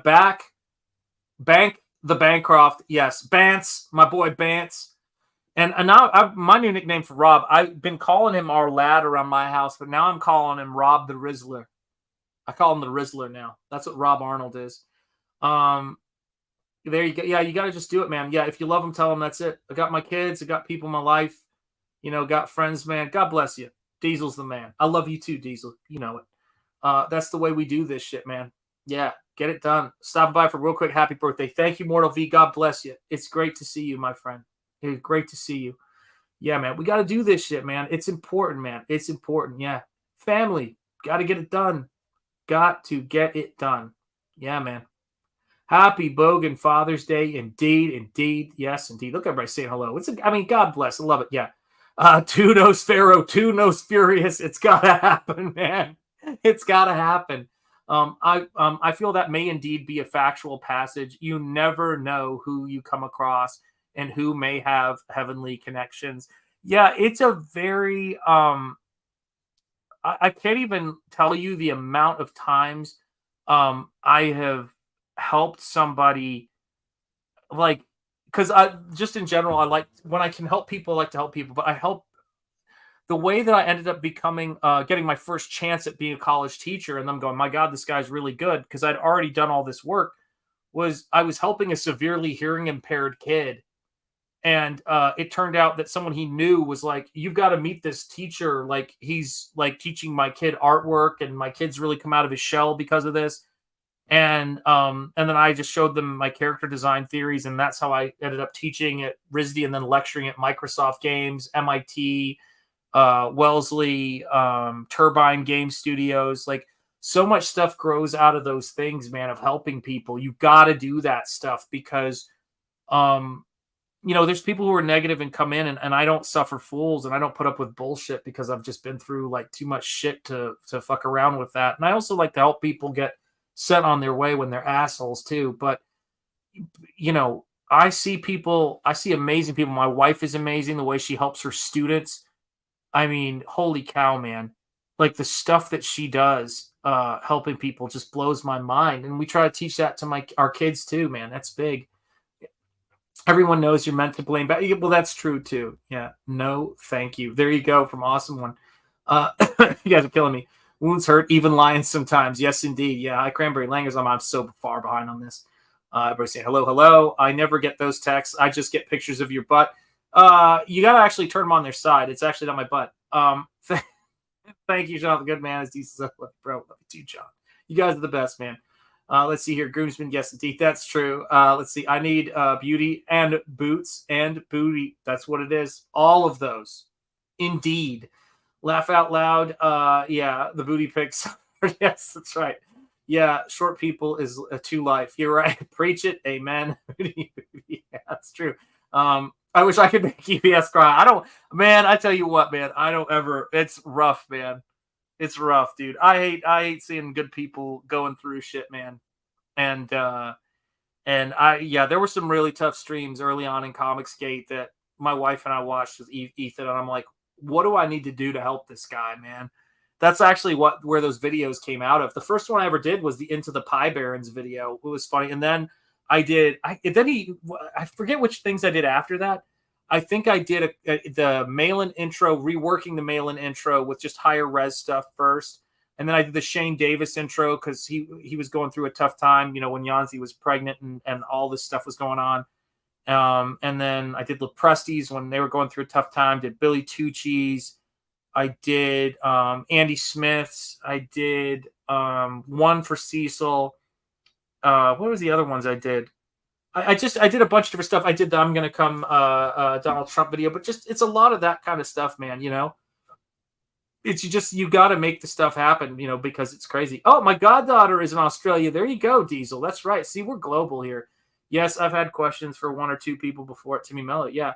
D: Bank the Bancroft. Yes, Bance, my boy Bance. And now my new nickname for Rob, I've been calling him our lad around my house, but now I'm calling him Rob the Rizzler. I call him the Rizzler now. That's what Rob Arnold is. There you go. Yeah, you got to just do it, man. Yeah, if you love them, tell them that's it. I got my kids. I got people in my life. Got friends, man. God bless you. Diesel's the man. I love you too, Diesel. You know it. That's the way we do this shit, man. Yeah, get it done. Stop by for a real quick happy birthday. Thank you, Mortal V. God bless you. It's great to see you, my friend. It's great to see you. Yeah, man. We got to do this shit, man. It's important, man. It's important. Yeah. Family. Got to get it done. Got to get it done. Yeah, man. Happy Bogan Father's Day. Indeed. Yes, indeed. Look at everybody saying hello. God bless. I love it. Yeah. Two Nosfero, two Nosfurious. It's got to happen, man. It's got to happen. I feel that may indeed be a factual passage. You never know who you come across and who may have heavenly connections. Yeah, it's a very I can't even tell you the amount of times I have helped somebody, like, because I just in general, I like when I can help people, I like to help people, but I help the way that I ended up becoming getting my first chance at being a college teacher and them going, my God, this guy's really good, because I'd already done all this work, was I was helping a severely hearing impaired kid. And it turned out that someone he knew was like, you've got to meet this teacher. Like, he's like teaching my kid artwork, and my kid's really come out of his shell because of this. And then I just showed them my character design theories, and that's how I ended up teaching at RISD and then lecturing at Microsoft Games, MIT, Wellesley, Turbine Game Studios. Like, so much stuff grows out of those things, man, of helping people. You've got to do that stuff because there's people who are negative and come in, and I don't suffer fools, and I don't put up with bullshit because I've just been through like too much shit to fuck around with that. And I also like to help people get set on their way when they're assholes too. But I see amazing people. My wife is amazing, the way she helps her students. I mean, holy cow, man. Like, the stuff that she does helping people just blows my mind. And we try to teach that to our kids too, man. That's big. Everyone knows you're meant to blame back. Well, that's true too. Yeah. No, thank you. There you go. From Awesome One. You guys are killing me. Wounds hurt, even lions sometimes. Yes, indeed. Yeah. Hi, Cranberry Langers. I'm so far behind on this. Everybody saying hello, hello. I never get those texts. I just get pictures of your butt. You got to actually turn them on their side. It's actually not my butt. Thank you, John. The good man is decent. Bro, love you too, John. You guys are the best, man. Let's see here. Groomsman, yes, indeed. That's true. Let's see. I need beauty and boots and booty. That's what it is. All of those. Indeed. Laugh out loud. Yeah, the booty pics. Yes, that's right. Yeah, short people is a two life. You're right. Preach it. Amen. Yeah, that's true. I wish I could make EBS cry. I tell you what, man. I don't ever. It's rough, man. It's rough, dude. I hate seeing good people going through shit, man. And there were some really tough streams early on in Comicsgate that my wife and I watched with Ethan, and I'm like, what do I need to do to help this guy, man? That's actually where those videos came out of. The first one I ever did was the Into the Pie Barons video. It was funny. And then I forget which things I did after that. I think I did the mail-in intro, reworking the mail-in intro with just higher res stuff first. And then I did the Shane Davis intro because he was going through a tough time, when Yanzi was pregnant and all this stuff was going on. And then I did Leprestes when they were going through a tough time. Did Billy Tucci's. I did Andy Smith's. I did one for Cecil. What was the other ones I did? I did a bunch of different stuff. I did the I'm Gonna Come Donald Trump video, but it's a lot of that kind of stuff, man. It's you got to make the stuff happen, because it's crazy. Oh, my goddaughter is in Australia. There you go, Diesel. That's right. See, we're global here. Yes, I've had questions for one or two people before at Timmy Mello. Yeah.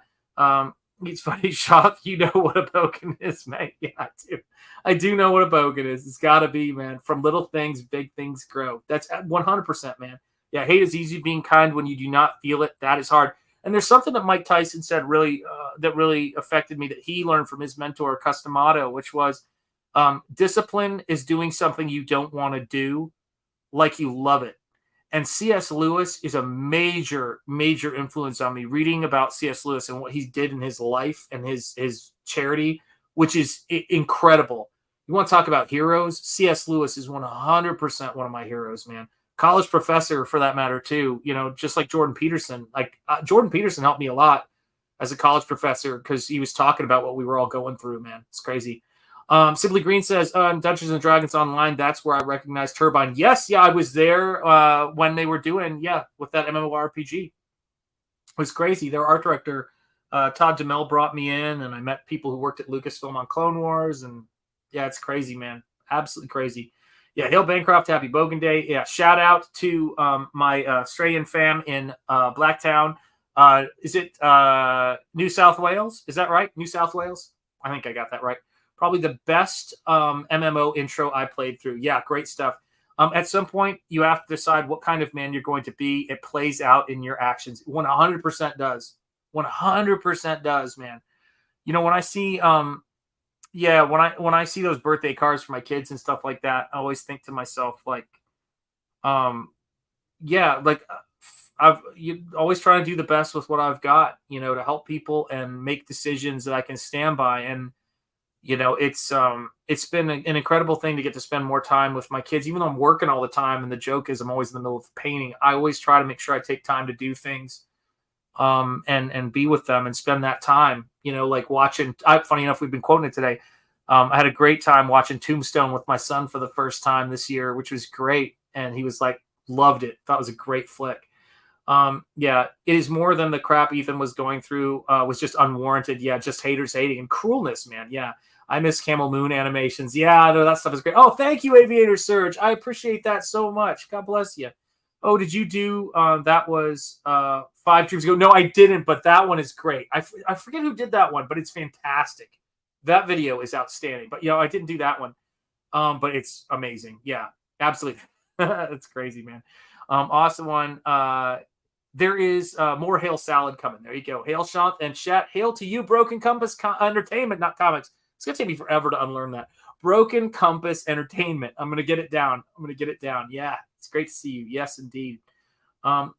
D: It's funny, Shoth. You know what a bogan is, man. Yeah, I do. I do know what a bogan is. It's got to be, man. From little things, big things grow. That's 100%, man. Yeah, hate is easy. Being kind when you do not feel it, that is hard. And there's something that Mike Tyson said that really affected me that he learned from his mentor, Customato, which was discipline is doing something you don't want to do like you love it. And C.S. Lewis is a major, major influence on me. Reading about C.S. Lewis and what he did in his life and his charity, which is incredible. You want to talk about heroes? C.S. Lewis is 100% one of my heroes, man. College professor, for that matter, too. Just like Jordan Peterson. Jordan Peterson helped me a lot as a college professor because he was talking about what we were all going through, man. It's crazy. Simply Green says, Dungeons and Dragons Online, that's where I recognized Turbine. Yes, I was there when they were doing, with that MMORPG. It was crazy. Their art director, Todd DeMille, brought me in, and I met people who worked at Lucasfilm on Clone Wars, and it's crazy, man. Absolutely crazy. Yeah, Hail Bancroft, happy Bogan Day. Yeah, shout out to my Australian fam in Blacktown. Is it New South Wales? Is that right? New South Wales? I think I got that right. Probably the best MMO intro I played through. Yeah, great stuff. At some point, you have to decide what kind of man you're going to be. It plays out in your actions. 100% does. 100% does, man. You know, when I see yeah, when I see those birthday cards for my kids and stuff like that, I always think to myself like, um, yeah, like you always try to do the best with what I've got, you know, to help people and make decisions that I can stand by. And you know, it's been an incredible thing to get to spend more time with my kids, even though I'm working all the time. And the joke is I'm always in the middle of painting. I always try to make sure I take time to do things, and be with them and spend that time, you know, like watching. Funny enough, we've been quoting it today. I had a great time watching Tombstone with my son for the first time this year, which was great. And he was like, loved it. Thought it was a great flick. Yeah, it is more than the crap Ethan was going through, was just unwarranted. Yeah, just haters hating and cruelness, man. Yeah, I miss Camel Moon animations. Yeah, no, that stuff is great. Oh, thank you, Aviator Surge. I appreciate that so much. God bless you. Oh, did you do that was 5 dreams ago? No, I didn't, but that one is great. I forget who did that one, but it's fantastic. That video is outstanding. But, you know, I didn't do that one, but it's amazing. Yeah, absolutely. That's crazy, man. Awesome one. There is more Hail Salad coming. There you go. Hail Shanth and chat. Hail to you, Broken Compass Entertainment, not comics. It's going to take me forever to unlearn that. Broken Compass Entertainment. I'm going to get it down. Yeah, it's great to see you. Yes, indeed.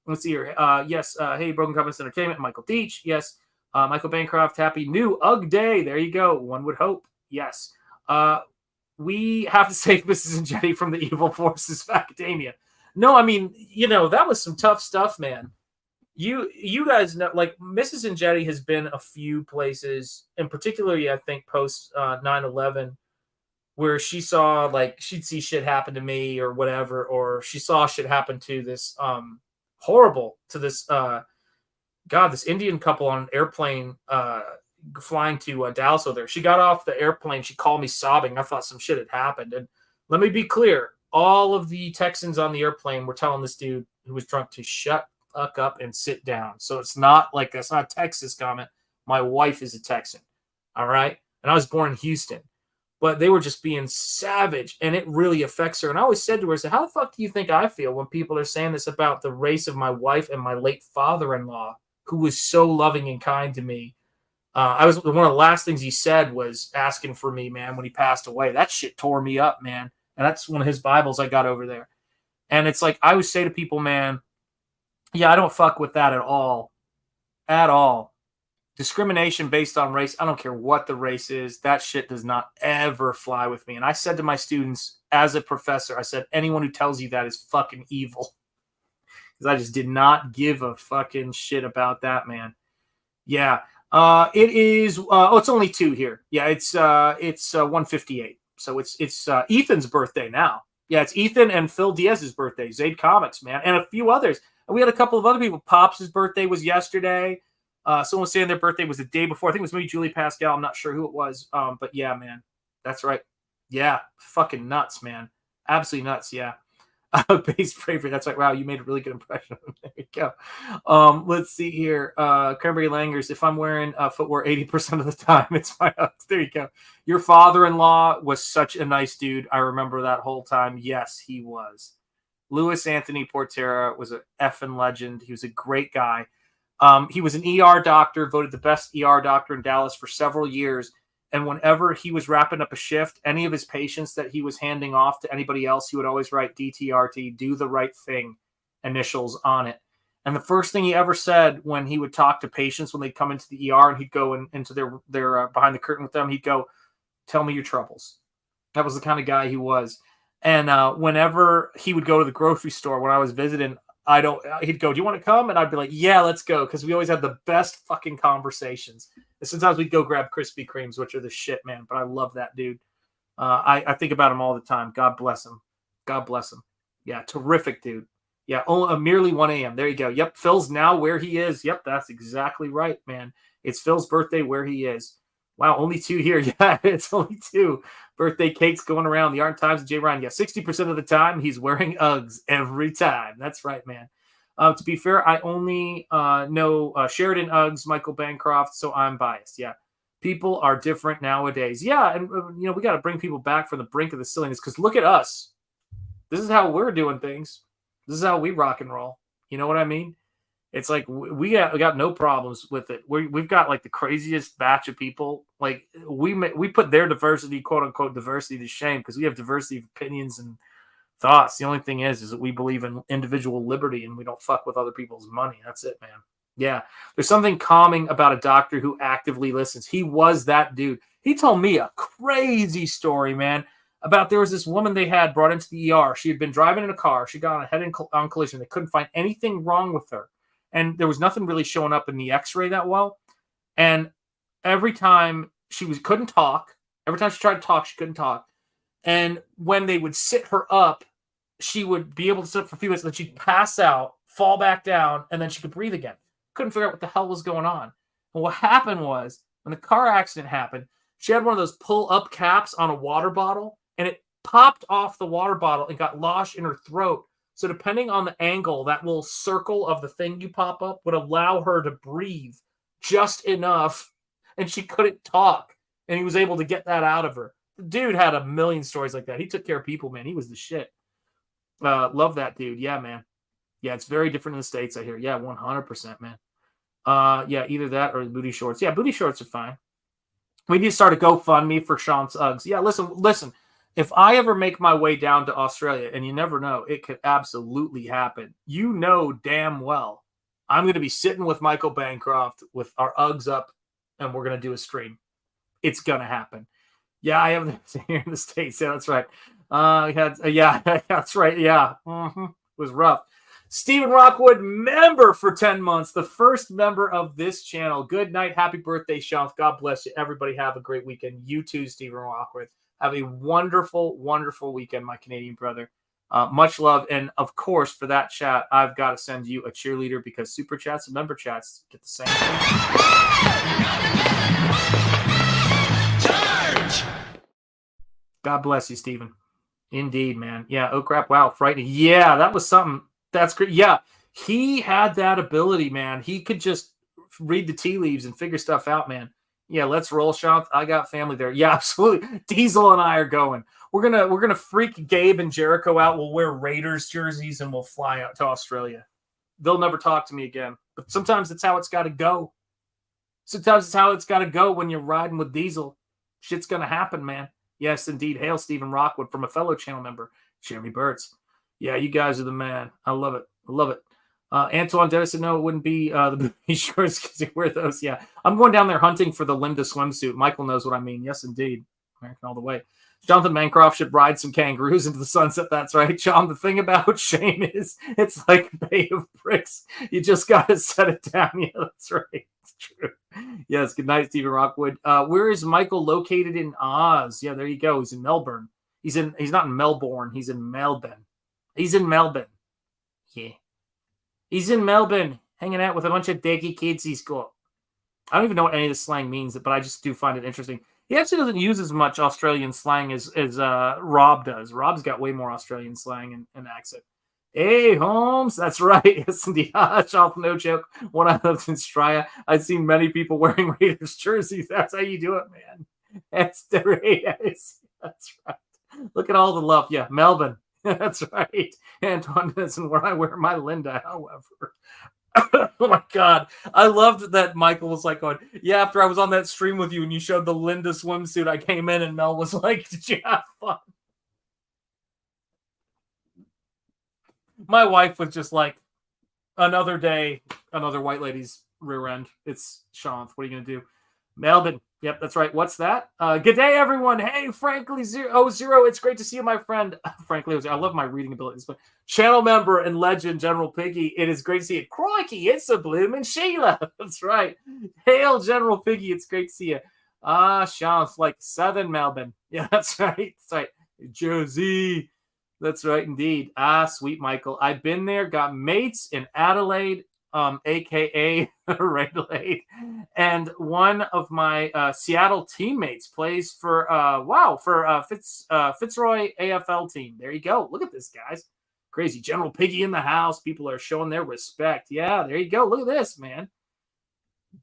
D: Let's see here. Yes. Hey, Broken Compass Entertainment. Michael Deach. Yes. Michael Bancroft. Happy new UG Day. There you go. One would hope. Yes. We have to save Mrs. Enjetti from the evil forces of academia. No, I mean, you know, that was some tough stuff, man. You guys know, like, Mrs. Enjetti has been a few places, and particularly, I think, post 9/11, where she saw, like, she'd see shit happen to me or whatever, or she saw shit happen to this horrible, to this this Indian couple on an airplane flying to Dallas over there. She got off the airplane. She called me sobbing. I thought some shit had happened. And let me be clear. All of the Texans on the airplane were telling this dude who was drunk to shut the fuck up and sit down. So it's not like, that's not a Texas comment. My wife is a Texan. All right. And I was born in Houston, but they were just being savage, and it really affects her. And I always said to her, I said, how the fuck do you think I feel when people are saying this about the race of my wife and my late father-in-law, who was so loving and kind to me? One of the last things he said was asking for me, man, when he passed away. That shit tore me up, man. And that's one of his Bibles I got over there. And it's like, I always say to people, man, yeah, I don't fuck with that at all. At all. Discrimination based on race, I don't care what the race is. That shit does not ever fly with me. And I said to my students as a professor, I said, anyone who tells you that is fucking evil. Because I just did not give a fucking shit about that, man. Yeah. It is, it's only 2 here. Yeah, it's 158. So it's Ethan's birthday now. Yeah, it's Ethan and Phil Diaz's birthday. Zaid Comics, man, and a few others. And we had a couple of other people. Pops' birthday was yesterday. Someone was saying their birthday was the day before. I think it was maybe Julie Pascal. I'm not sure who it was. But yeah, man, that's right. Yeah, fucking nuts, man. Absolutely nuts. Yeah. Base bravery. That's right. Wow, you made a really good impression. There you go. Let's see here. Cranberry Langers. If I'm wearing footwear 80% of the time, it's my house. There you go. Your father-in-law was such a nice dude. I remember that whole time. Yes, he was. Louis Anthony Portera was an effing legend. He was a great guy. He was an ER doctor, voted the best ER doctor in Dallas for several years. And whenever he was wrapping up a shift, any of his patients that he was handing off to anybody else, he would always write DTRT, do the right thing, initials on it. And the first thing he ever said when he would talk to patients when they'd come into the ER and he'd go into their behind the curtain with them, he'd go, tell me your troubles. That was the kind of guy he was. And whenever he would go to the grocery store when I was visiting, he'd go, do you want to come? And I'd be like, yeah, let's go. Because we always had the best fucking conversations. And sometimes we'd go grab Krispy Kremes, which are the shit, man. But I love that dude. I think about him all the time. God bless him. God bless him. Yeah, terrific dude. Yeah, merely 1 a.m. There you go. Yep, Phil's now where he is. Yep, that's exactly right, man. It's Phil's birthday where he is. Wow, only 2 here. Yeah, it's only 2. Birthday cakes going around. The Art Times and Jay Ryan. Yeah, 60% of the time he's wearing Uggs every time. That's right, man. To be fair, I only know Sheridan Uggs, Michael Bancroft, so I'm biased. Yeah, people are different nowadays. Yeah, and we got to bring people back from the brink of the silliness, because look at us. This is how we're doing things. This is how we rock and roll. You know what I mean? It's like we got no problems with it. We've got like the craziest batch of people. Like we put their diversity, quote unquote, diversity to shame because we have diversity of opinions and thoughts. The only thing is that we believe in individual liberty and we don't fuck with other people's money. That's it, man. Yeah, there's something calming about a doctor who actively listens. He was that dude. He told me a crazy story, man, about there was this woman they had brought into the ER. She had been driving in a car. She got on a head-on collision. They couldn't find anything wrong with her. And there was nothing really showing up in the x-ray that well. And every time couldn't talk. Every time she tried to talk, she couldn't talk. And when they would sit her up, she would be able to sit up for a few minutes, and then she'd pass out, fall back down, and then she could breathe again. Couldn't figure out what the hell was going on. And what happened was, when the car accident happened, she had one of those pull-up caps on a water bottle, and it popped off the water bottle and got lodged in her throat. So depending on the angle, that little circle of the thing you pop up would allow her to breathe just enough, and she couldn't talk. And he was able to get that out of her. The dude had a million stories like that. He took care of people, man. He was the shit. Love that dude. Yeah, man. Yeah, it's very different in the States, I hear. Yeah, 100%, man. Yeah, either that or the booty shorts. Yeah, booty shorts are fine. We need to start a GoFundMe for Shanth's Uggs. Yeah, listen. If I ever make my way down to Australia, and you never know, it could absolutely happen. You know damn well I'm going to be sitting with Michael Bancroft with our Uggs up, and we're going to do a stream. It's going to happen. Yeah, I have this here in the States. Yeah, that's right. Yeah, that's right. Yeah, it was rough. Stephen Rockwood, member for 10 months, the first member of this channel. Good night. Happy birthday, Shanth. God bless you. Everybody have a great weekend. You too, Stephen Rockwood. Have a wonderful, wonderful weekend, my Canadian brother. Much love. And, of course, for that chat, I've got to send you a cheerleader because Super Chats and Member Chats get the same thing. Charge! God bless you, Stephen. Indeed, man. Yeah, oh, crap. Wow, frightening. Yeah, that was something. That's great. Yeah, he had that ability, man. He could just read the tea leaves and figure stuff out, man. Yeah, let's roll, Shanth. I got family there. Yeah, absolutely. Diesel and I are going. We're gonna freak Gabe and Jericho out. We'll wear Raiders jerseys and we'll fly out to Australia. They'll never talk to me again. But sometimes it's how it's got to go. Sometimes it's how it's got to go when you're riding with Diesel. Shit's gonna happen, man. Yes, indeed. Hail Stephen Rockwood from a fellow channel member, Jeremy Burtz. Yeah, you guys are the man. I love it. I love it. Antoine Dennis said, no, it wouldn't be the booty shorts because you wear those. Yeah, I'm going down there hunting for the Linda swimsuit. Michael knows what I mean. Yes, indeed. American all the way. Jonathan Bancroft should ride some kangaroos into the sunset. That's right, John. The thing about shame is it's like a bay of bricks. You just got to set it down. Yeah, that's right. It's true. Yes, good night, Stephen Rockwood. Where is Michael located in Oz? Yeah, there you go. He's in Melbourne. He's not in Melbourne. He's in Melbourne. He's in Melbourne. Yeah. He's in Melbourne, hanging out with a bunch of deggy kids he's got. I don't even know what any of the slang means, but I just do find it interesting. He actually doesn't use as much Australian slang as Rob does. Rob's got way more Australian slang and accent. Hey, Holmes. That's right. Yes, indeed. No joke. When I lived in Straya, I'd seen many people wearing Raiders jerseys. That's how you do it, man. That's the Raiders. That's right. Look at all the love. Yeah, Melbourne. That's right. Antoine isn't where I wear my Linda, however. Oh my God. I loved that Michael was like going, yeah, after I was on that stream with you and you showed the Linda swimsuit, I came in and Mel was like, did you have fun? My wife was just like, another day, another white lady's rear end. It's Shanth. What are you going to do? Melbourne. Yep, that's right. What's that? Good day, everyone. Hey, Frankly Zero. It's great to see you, my friend. Frankly, I love my reading abilities. But channel member and legend, General Piggy. It is great to see you. Crikey, it's a bloomin' Sheila. That's right. Hail, General Piggy. It's great to see you. Shanth, like Southern Melbourne. Yeah, that's right. That's right. Jersey. That's right, indeed. Sweet Michael. I've been there, got mates in Adelaide, a.k.a. Adelaide, and one of my Seattle teammates plays for Fitzroy AFL team. There you go. Look at this, guys. Crazy. General Piggy in the house. People are showing their respect. Yeah, there you go. Look at this, man.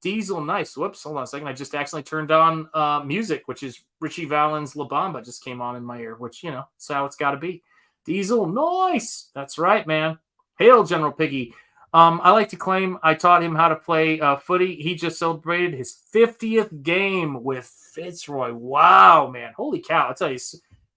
D: Diesel, nice. Whoops, hold on a second. I just accidentally turned on music, which is Richie Valens' La Bamba just came on in my ear, which, you know, that's how it's got to be. Diesel, nice. That's right, man. Hail, General Piggy. I like to claim I taught him how to play footy. He just celebrated his 50th game with Fitzroy. Wow, man. Holy cow. I'll tell you,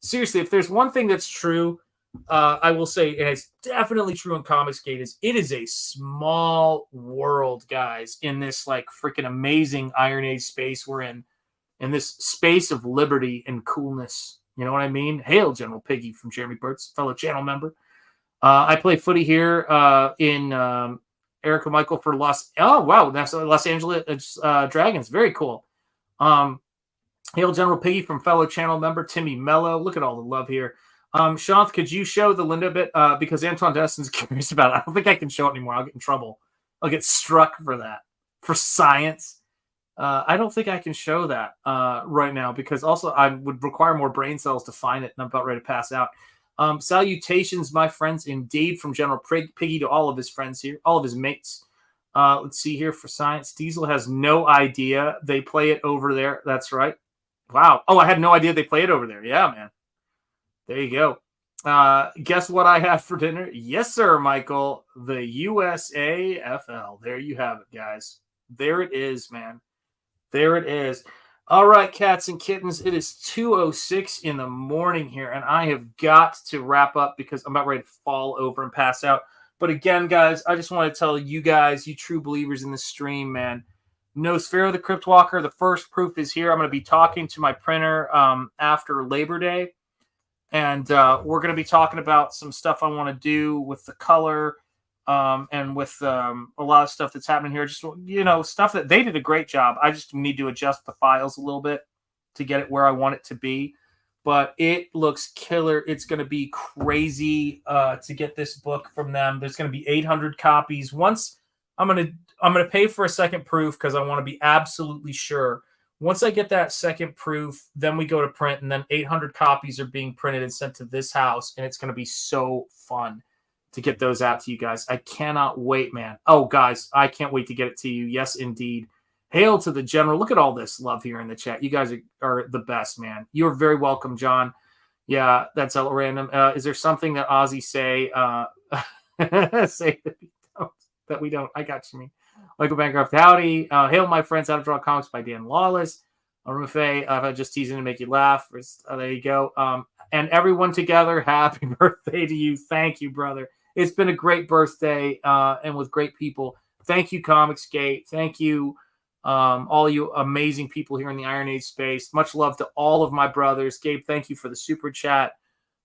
D: seriously, if there's one thing that's true, I will say, and it's definitely true in Comicsgate, is it is a small world, guys, in this like freaking amazing Iron Age space we're in this space of liberty and coolness. You know what I mean? Hail, General Piggy from Jeremy Burt's, fellow channel member. I play footy here in Erica Michael for Los Angeles Dragons. Very cool. Hail, General Piggy from fellow channel member Timmy Mello. Look at all the love here. Shanth, could you show the Linda bit? Because Antoine Destin's curious about it. I don't think I can show it anymore. I'll get in trouble. I'll get struck for that. For science. I don't think I can show that right now because also I would require more brain cells to find it, and I'm about ready to pass out. Salutations, my friends, indeed, from General Piggy to all of his friends here, all of his mates. Let's see here for science. Diesel has no idea they play it over there. That's right. Wow. Oh, I had no idea they play it over there. Yeah, man. There you go. Guess what I had for dinner? Yes, sir, Michael. The USAFL. There you have it, guys. There it is, man. There it is. All right, cats and kittens, it is 2:06 in the morning here, and I have got to wrap up because I'm about ready to fall over and pass out. But again, guys, I just want to tell you guys, you true believers in the stream, man, Nosfero the Crypt Walker, the first proof is here. I'm going to be talking to my printer after Labor Day, and we're going to be talking about some stuff I want to do with the color and with a lot of stuff that's happening here. Just, you know, stuff that they did a great job. I just need to adjust the files a little bit to get it where I want it to be. But it looks killer. It's going to be crazy to get this book from them. There's going to be 800 copies. Once I'm going to pay for a second proof because I want to be absolutely sure. Once I get that second proof, then we go to print, and then 800 copies are being printed and sent to this house, and it's going to be so fun to get those out to you guys. I cannot wait, man. Oh, guys, I can't wait to get it to you. Yes, indeed. Hail to the general. Look at all this love here in the chat. You guys are the best, man. You're very welcome, John. Yeah, that's a random. Is there something that Ozzy say? Say that we don't. I got you, me. Michael Bancroft, howdy. Hail, my friends. How to Draw Comics by Dan Lawless. Rufe, I'm just teasing to make you laugh. There you go. And everyone together, happy birthday to you. Thank you, brother. It's been a great birthday and with great people. Thank you, Comicsgate. Thank you, all you amazing people here in the Iron Age space. Much love to all of my brothers. Gabe, thank you for the super chat.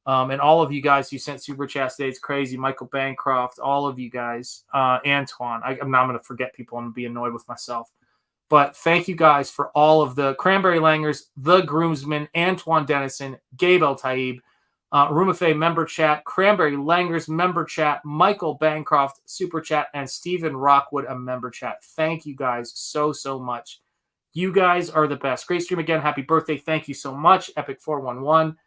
D: And all of you guys who sent super chats today. It's crazy. Michael Bancroft, all of you guys. Antoine. I'm not going to forget people. I'm going to be annoyed with myself. But thank you guys for all of the Cranberry Langers, the Groomsmen, Antoine Dennison, Gabe El Taib, Rumafe member chat, Cranberry Langers member chat, Michael Bancroft super chat, and Stephen Rockwood a member chat. Thank you guys so, so much. You guys are the best. Great stream again. Happy birthday. Thank you so much. Epic 411.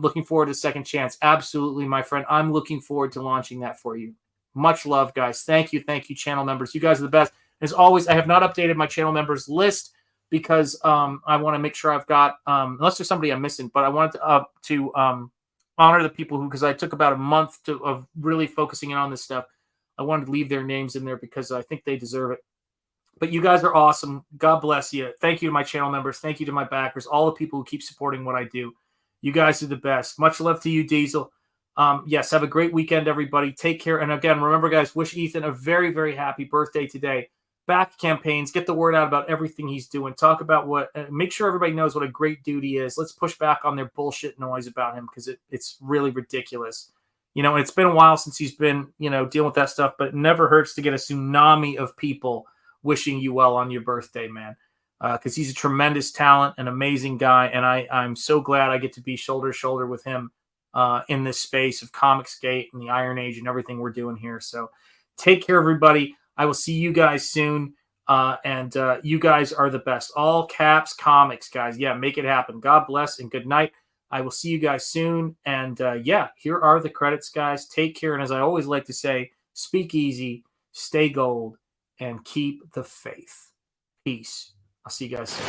D: Looking forward to Second Chance. Absolutely, my friend. I'm looking forward to launching that for you. Much love, guys. Thank you. Thank you, channel members. You guys are the best. As always, I have not updated my channel members list because I want to make sure I've got, unless there's somebody I'm missing, but I wanted to honor the people who, because I took about a month of really focusing in on this stuff. I wanted to leave their names in there because I think they deserve it. But you guys are awesome. God bless you. Thank you to my channel members. Thank you to my backers, all the people who keep supporting what I do. You guys are the best. Much love to you, Diesel. Yes, have a great weekend, everybody. Take care. And again, remember, guys, wish Ethan a very, very happy birthday today. Back campaigns, get the word out about everything he's doing. Talk about make sure everybody knows what a great dude he is. Let's push back on their bullshit noise about him because it's really ridiculous. You know, it's been a while since he's been, dealing with that stuff, but it never hurts to get a tsunami of people wishing you well on your birthday, man. Because he's a tremendous talent, an amazing guy, and I'm so glad I get to be shoulder to shoulder with him in this space of Comicsgate and the Iron Age and everything we're doing here. So take care, everybody. I will see you guys soon, and you guys are the best. All caps comics, guys. Yeah, make it happen. God bless and good night. I will see you guys soon, and yeah, here are the credits, guys. Take care, and as I always like to say, speak easy, stay gold, and keep the faith. Peace. I'll see you guys soon.